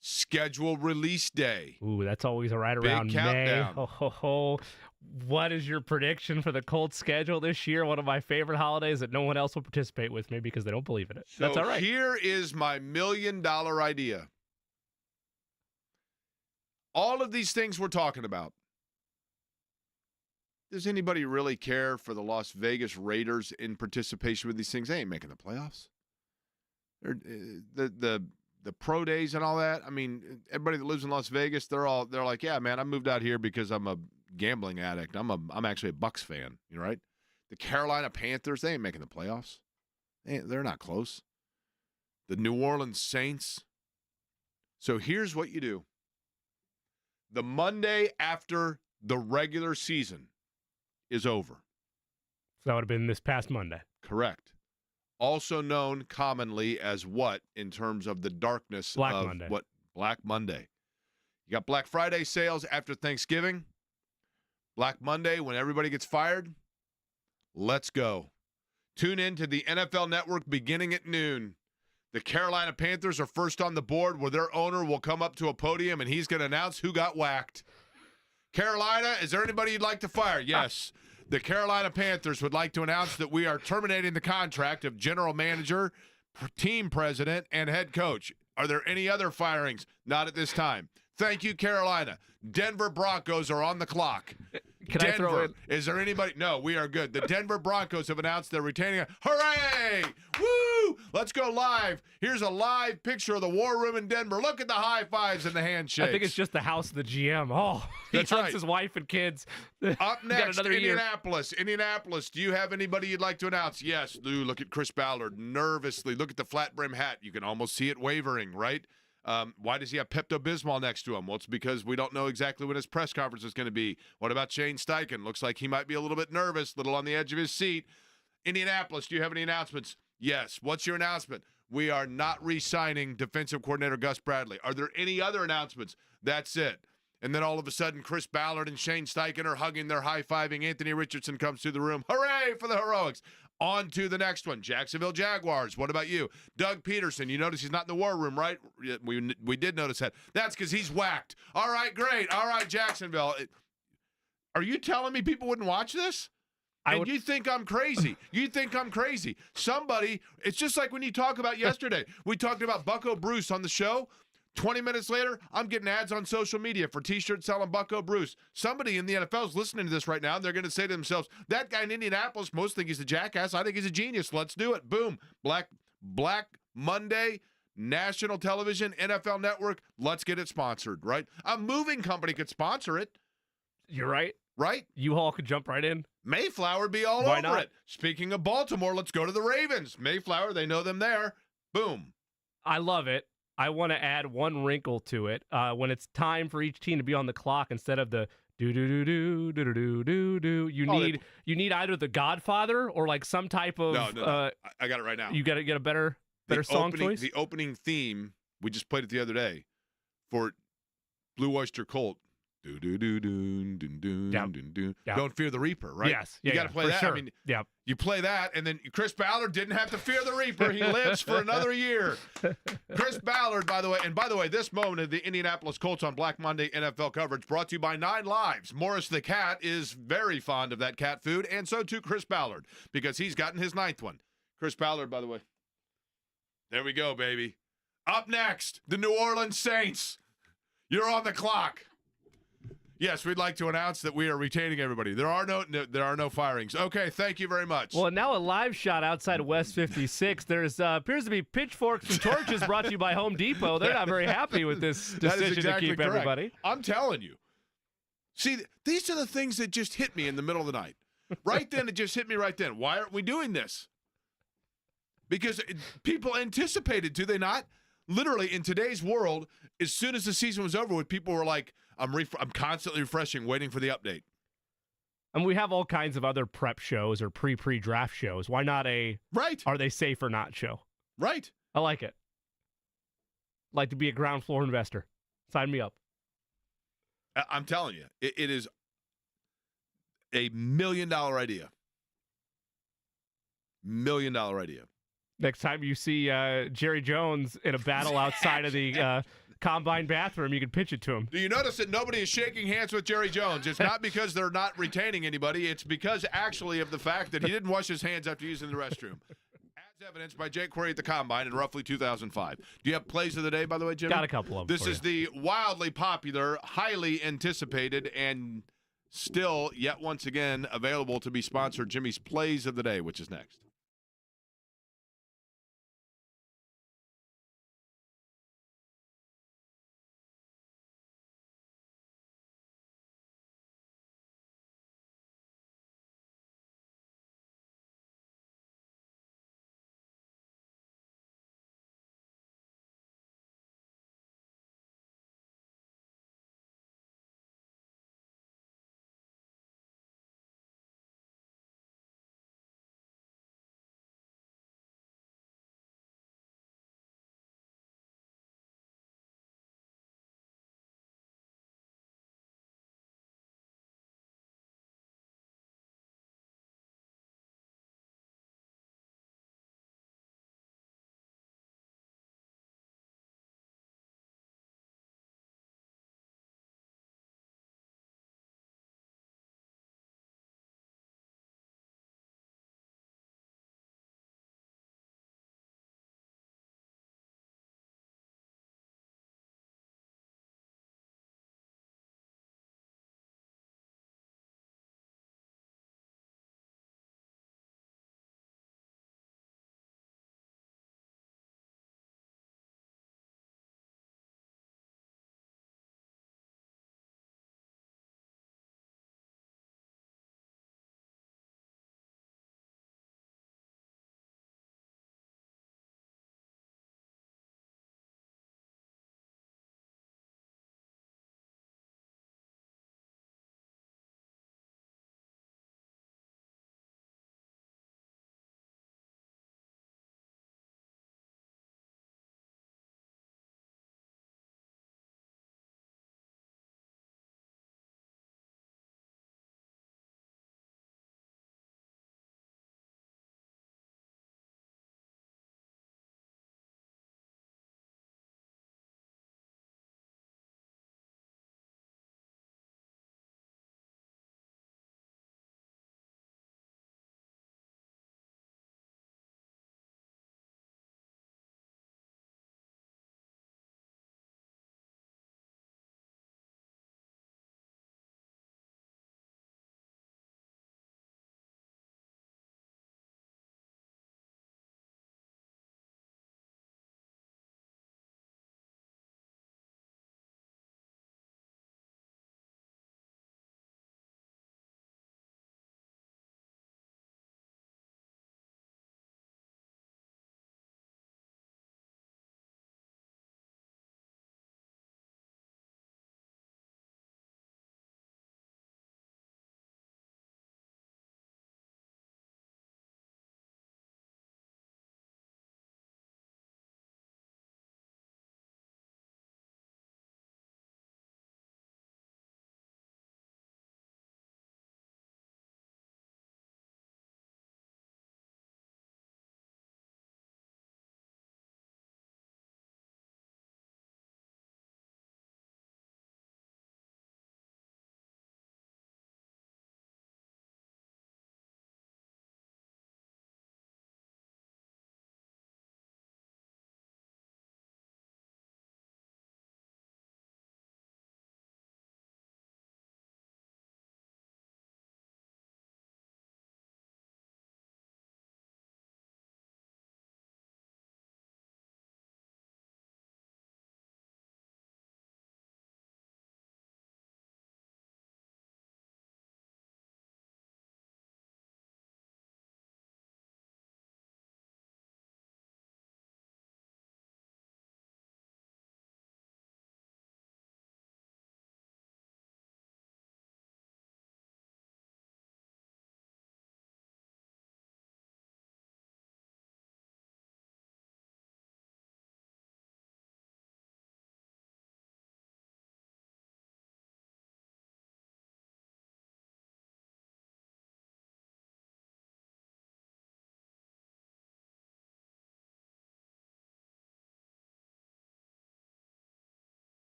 Schedule release day. Ooh, that's always right around countdown. May. Ho. What is your prediction for the Colts schedule this year? One of my favorite holidays that no one else will participate with, maybe because they don't believe in it. So that's all right. Here is my $1 million idea. All of these things we're talking about. Does anybody really care for the Las Vegas Raiders in participation with these things? They ain't making the playoffs. The pro days and all that. I mean, everybody that lives in Las Vegas, they're like, yeah, man, I moved out here because I'm a gambling addict. I'm actually a Bucks fan. You know, right? The Carolina Panthers, they ain't making the playoffs. They're not close. The New Orleans Saints. So here's what you do. The Monday after the regular season is over. So that would have been this past Monday. Correct. Also known commonly as what in terms of the darkness Black of Monday. What Black Monday. You got Black Friday sales after Thanksgiving. Black Monday when everybody gets fired. Let's go. Tune in to the NFL Network beginning at noon. The Carolina Panthers are first on the board where their owner will come up to a podium and he's going to announce who got whacked. Carolina, is there anybody you'd like to fire? Yes. The Carolina Panthers would like to announce that we are terminating the contract of general manager, team president, and head coach. Are there any other firings? Not at this time. Thank you, Carolina. Denver Broncos are on the clock. Can Denver, I throw in? is there anybody? No, we are good. The Denver Broncos have announced they're retaining a Hooray! Woo! Let's go live. Here's a live picture of the war room in Denver. Look at the high fives and the handshakes. I think it's just the house of the GM. Oh, he That's hugs right. his wife and kids. Up Got next, another year. Indianapolis. Do you have anybody you'd like to announce? Yes, Lou. Look at Chris Ballard nervously. Look at the flat brim hat. You can almost see it wavering, right? Why does he have Pepto-Bismol next to him? Well, it's because we don't know exactly when his press conference is going to be. What about Shane Steichen? Looks like he might be a little bit nervous, a little on the edge of his seat. Indianapolis, do you have any announcements? Yes. What's your announcement? We are not re-signing defensive coordinator Gus Bradley. Are there any other announcements? That's it. And then all of a sudden, Chris Ballard and Shane Steichen are hugging, they're high-fiving. Anthony Richardson comes through the room. Hooray for the heroics. On to the next one, Jacksonville Jaguars. What about you? Doug Peterson, you notice he's not in the war room, right? We did notice that. That's because he's whacked. All right, great. All right, Jacksonville. Are you telling me people wouldn't watch this? And you think I'm crazy. You think I'm crazy. Somebody, it's just like when you talk about yesterday. We talked about Bucko Bruce on the show. 20 minutes later, I'm getting ads on social media for T-shirts selling Bucko Bruce. Somebody in the NFL is listening to this right now, and they're going to say to themselves, that guy in Indianapolis, most think he's a jackass. I think he's a genius. Let's do it. Boom. Black Monday, national television, NFL Network. Let's get it sponsored, right? A moving company could sponsor it. You're right. right? U-Haul could jump right in. Mayflower would be all Why over not? it. Speaking of Baltimore, let's go to the Ravens. Mayflower, they know them there. Boom. I love it. I want to add one wrinkle to it. When it's time for each team to be on the clock instead of the do do do do do do do do, you need either the Godfather or like some type of. No. I got it right now. You got to get a better song choice. The opening theme, we just played it the other day for Blue Oyster Cult. Do do do do do do Yep. do. Yep. Don't fear the Reaper, right? Yes, you yeah, got to yeah, play for that. sure. I mean, Yeah. you play that, and then Chris Ballard didn't have to fear the Reaper. He lives for another year. Chris Ballard, by the way, this moment of the Indianapolis Colts on Black Monday NFL coverage brought to you by 9 Lives. Morris the cat is very fond of that cat food, and so too Chris Ballard, because he's gotten his 9th one. Chris Ballard, by the way. There we go, baby. Up next, the New Orleans Saints. You're on the clock. Yes, we'd like to announce that we are retaining everybody. There are no firings. Okay, thank you very much. Well, now a live shot outside of West 56. There's appears to be pitchforks and torches brought to you by Home Depot. They're not very happy with this That is decision exactly to keep correct. everybody. I'm telling you. See, these are the things that just hit me in the middle of the night. Right then, it just hit me right then. Why aren't we doing this? Because people anticipated, do they not? Literally, in today's world, as soon as the season was over with, people were like, I'm constantly refreshing, waiting for the update. And we have all kinds of other prep shows or pre-draft shows. Why not Right. Are they safe or not show? Right. I like it. Like to be a ground floor investor. Sign me up. I'm telling you, it is a $1 million idea. $1 million idea. Next time you see Jerry Jones in a battle outside of the combine bathroom, you can pitch it to him. Do you notice that nobody is shaking hands with Jerry Jones? It's not because they're not retaining anybody. It's because actually of the fact that he didn't wash his hands after using the restroom. As evidenced by Jake Query at the Combine in roughly 2005. Do you have plays of the day, by the way, Jimmy? Got a couple of them. This is the wildly popular, highly anticipated, and still yet once again available to be sponsored Jimmy's Plays of the Day, which is next.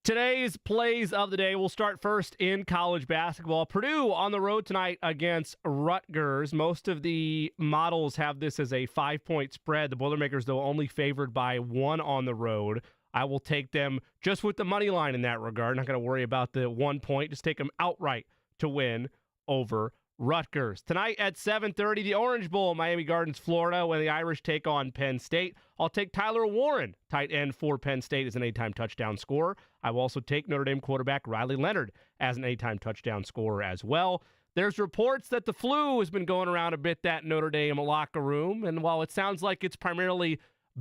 Today's plays of the day will start first in college basketball. Purdue on the road tonight against Rutgers. Most of the models have this as a 5-point spread. The Boilermakers, though, only favored by 1 on the road. I will take them just with the money line in that regard. Not going to worry about the 1 point. Just take them outright to win over Rutgers. Tonight at 7:30, the Orange Bowl, Miami Gardens, Florida, when the Irish take on Penn State. I'll take Tyler Warren, tight end for Penn State, as an anytime touchdown scorer. I will also take Notre Dame quarterback Riley Leonard as an anytime touchdown scorer as well. There's reports that the flu has been going around a bit, that Notre Dame locker room, and while it sounds like it's primarily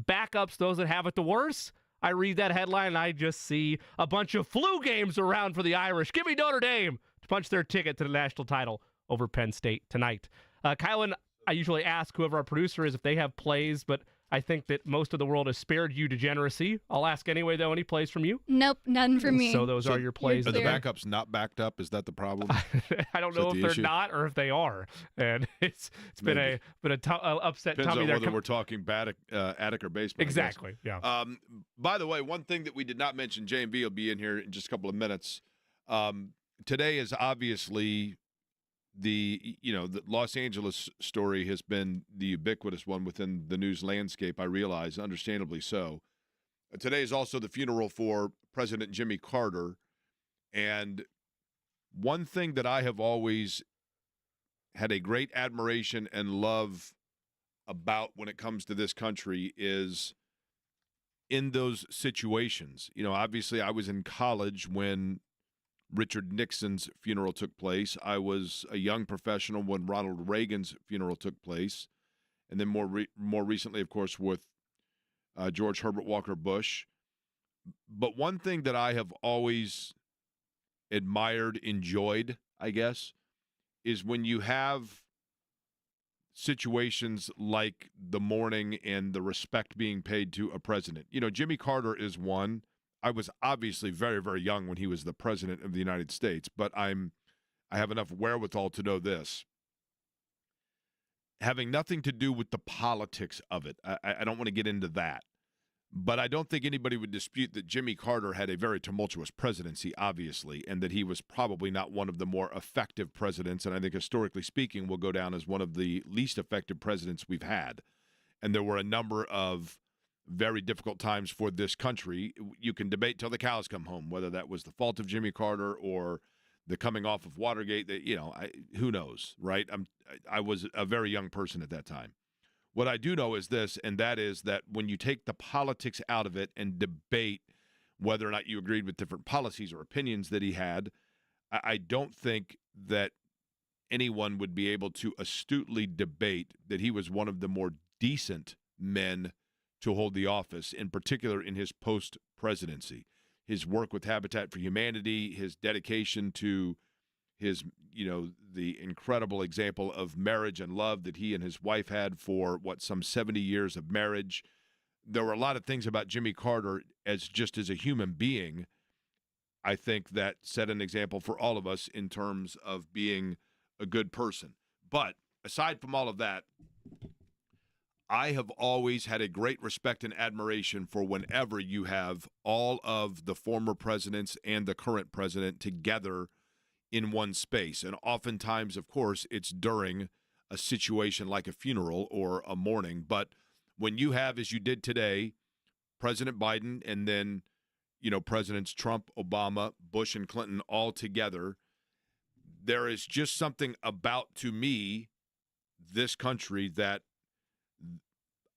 backups, those that have it the worst, I read that headline and I just see a bunch of flu games around for the Irish. Give me Notre Dame to punch their ticket to the national title over Penn State tonight. Kylan, I usually ask whoever our producer is if they have plays, but I think that most of the world has spared you degeneracy. I'll ask anyway, though. Any plays from you? Nope, none for me. So those are your plays. Are the there. backups not backed up? Is that the problem? I don't know if they're not or if they are, and it's been a upset Depends tummy on there. whether we're talking attic or basement. Exactly. Yeah. By the way, one thing that we did not mention, J&B will be in here in just a couple of minutes. Today is obviously the Los Angeles story has been the ubiquitous one within the news landscape, I realize, understandably so. Today is also the funeral for President Jimmy Carter. And one thing that I have always had a great admiration and love about when it comes to this country is in those situations. Obviously I was in college when Richard Nixon's funeral took place. I was a young professional when Ronald Reagan's funeral took place. And then more recently, of course, with George Herbert Walker Bush. But one thing that I have always admired, enjoyed, I guess, is when you have situations like the mourning and the respect being paid to a president. Jimmy Carter is one. I was obviously very, very young when he was the president of the United States, but I have enough wherewithal to know this. Having nothing to do with the politics of it, I don't want to get into that, but I don't think anybody would dispute that Jimmy Carter had a very tumultuous presidency, obviously, and that he was probably not one of the more effective presidents, and I think historically speaking will go down as one of the least effective presidents we've had. And there were a number of very difficult times for this country. You can debate till the cows come home whether that was the fault of Jimmy Carter or the coming off of Watergate. Who knows, right? I was a very young person at that time. What I do know is this, and that is that when you take the politics out of it and debate whether or not you agreed with different policies or opinions that he had, I don't think that anyone would be able to astutely debate that he was one of the more decent men to hold the office, in particular in his post-presidency. His work with Habitat for Humanity, his dedication to his, the incredible example of marriage and love that he and his wife had for, some 70 years of marriage. There were a lot of things about Jimmy Carter as a human being, I think, that set an example for all of us in terms of being a good person. But aside from all of that, I have always had a great respect and admiration for whenever you have all of the former presidents and the current president together in one space. And oftentimes, of course, it's during a situation like a funeral or a mourning. But when you have, as you did today, President Biden and then, Presidents Trump, Obama, Bush, and Clinton all together, there is just something about, to me, this country that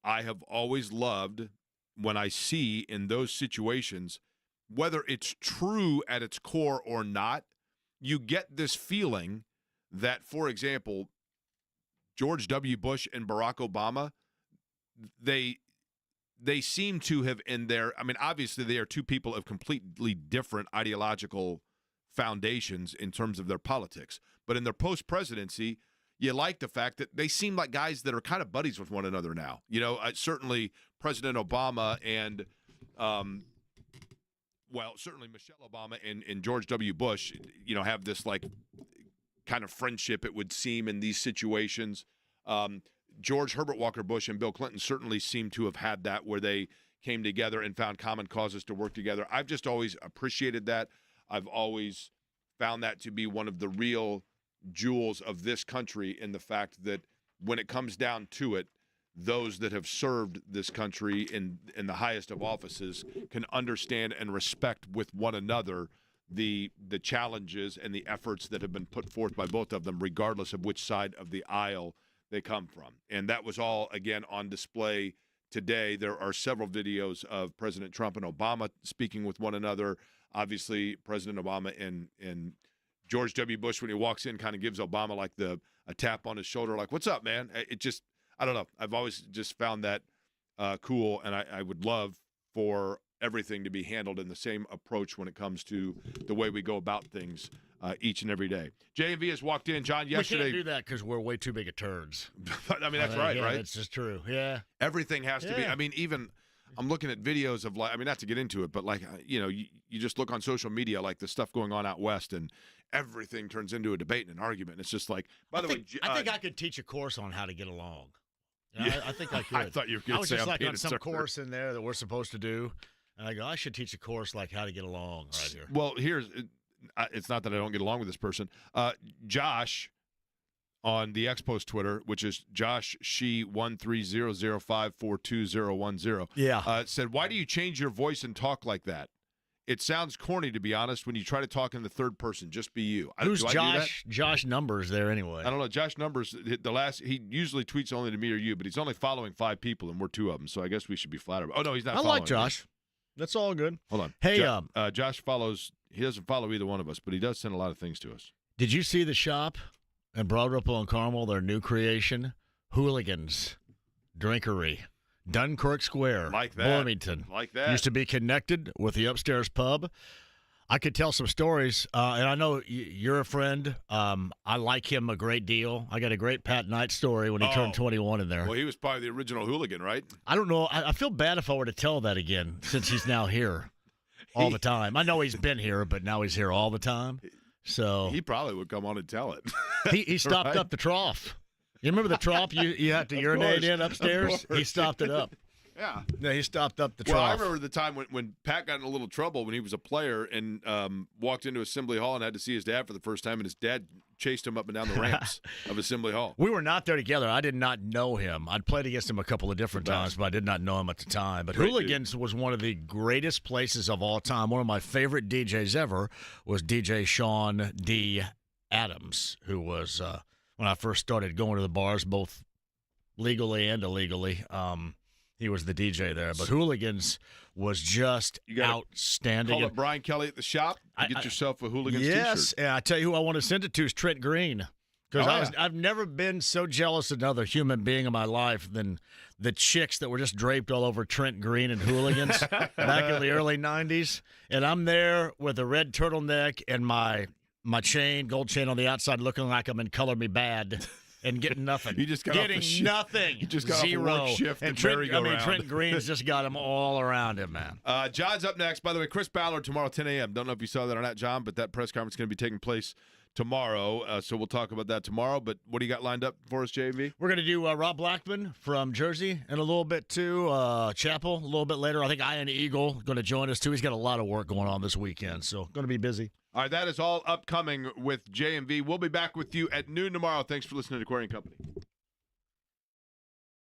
I have always loved when I see in those situations, whether it's true at its core or not, you get this feeling that, for example, George W. Bush and Barack Obama, they seem to have obviously they are two people of completely different ideological foundations in terms of their politics. But in their post-presidency, you like the fact that they seem like guys that are kind of buddies with one another now. Certainly President Obama and, certainly Michelle Obama and George W. Bush, have this kind of friendship, it would seem, in these situations. George Herbert Walker Bush and Bill Clinton certainly seem to have had that, where they came together and found common causes to work together. I've just always appreciated that. I've always found that to be one of the real jewels of this country, in the fact that when it comes down to it, those that have served this country in the highest of offices can understand and respect with one another the challenges and the efforts that have been put forth by both of them, regardless of which side of the aisle they come from. And that was all, again, on display today. There are several videos of President Trump and Obama speaking with one another. Obviously, President Obama and George W. Bush, when he walks in, kind of gives Obama like a tap on his shoulder, like, what's up, man? It just, I don't know. I've always just found that cool, and I would love for everything to be handled in the same approach when it comes to the way we go about things each and every day. J&V has walked in, John, yesterday. We can't do that because we're way too big of turds. I mean, that's right? It's just true. Yeah. Everything has to be. I mean, even I'm looking at videos of, like, I mean, not to get into it, but like, you just look on social media, like the stuff going on out west, and everything turns into a debate and an argument. It's just like, by the way, I think I could teach a course on how to get along. I think I could. I thought you were going I was to say just I'm like on some course in there that we're supposed to do, and I go, I should teach a course like how to get along right here. Well, it's not that I don't get along with this person. Josh on the Expos Twitter, which is Josh She 13005421010. Yeah. Said, why do you change your voice and talk like that? It sounds corny, to be honest, when you try to talk in the third person. Just be you. Who's Josh? Josh Numbers there anyway. I don't know. Josh Numbers, he usually tweets only to me or you, but he's only following 5 people, and we're 2 of them, so I guess we should be flattered. Oh, no, he's not following. I like Josh. That's all good. Hold on. Hey, Josh follows. He doesn't follow either one of us, but he does send a lot of things to us. Did you see the shop in Broad Ripple and Carmel, their new creation? Hooligans Drinkery. Dunkirk Square, like that. Bloomington. Like that. Used to be connected with the upstairs pub. I could tell some stories, and I know you're a friend. I like him a great deal. I got a great Pat Knight story when he turned 21 in there. Well, he was probably the original hooligan, right? I don't know. I feel bad if I were to tell that again, since he's now here all the time. I know he's been here, but now he's here all the time. So he probably would come on and tell it. He stopped Right? up the trough. You remember the trough you had to urinate in upstairs? He stopped it up. Yeah. No, he stopped up the trough. Well, I remember the time when Pat got in a little trouble when he was a player and walked into Assembly Hall and had to see his dad for the first time, and his dad chased him up and down the ramps of Assembly Hall. We were not there together. I did not know him. I'd played against him a couple of different times, but I did not know him at the time. But Hooligans was one of the greatest places of all time. One of my favorite DJs ever was DJ Sean D. Adams, who was, when I first started going to the bars, both legally and illegally, he was the DJ there. But Hooligans was just outstanding. Call up Brian Kelly at the shop and get yourself a Hooligans Yes, t-shirt. and I tell you who I want to send it to is Trent Green. Because I've never been so jealous of another human being in my life than the chicks that were just draped all over Trent Green and Hooligans back in the early 90s. And I'm there with a red turtleneck and my chain, gold chain on the outside, looking like I'm in Color Me Bad. And getting nothing. You just got getting nothing. You just got zero. Off a work shift and Trent Green's just got him all around him, man. John's up next. By the way, Chris Ballard tomorrow, 10 a.m. Don't know if you saw that or not, John, but that press conference is going to be taking place tomorrow. So we'll talk about that tomorrow. But what do you got lined up for us, JV? We're going to do Rob Blackman from Jersey and a little bit too. Chapel a little bit later. I think Ian Eagle going to join us too. He's got a lot of work going on this weekend, so going to be busy. All right, that is all upcoming with J&V. We'll be back with you at noon tomorrow. Thanks for listening to Aquarian Company.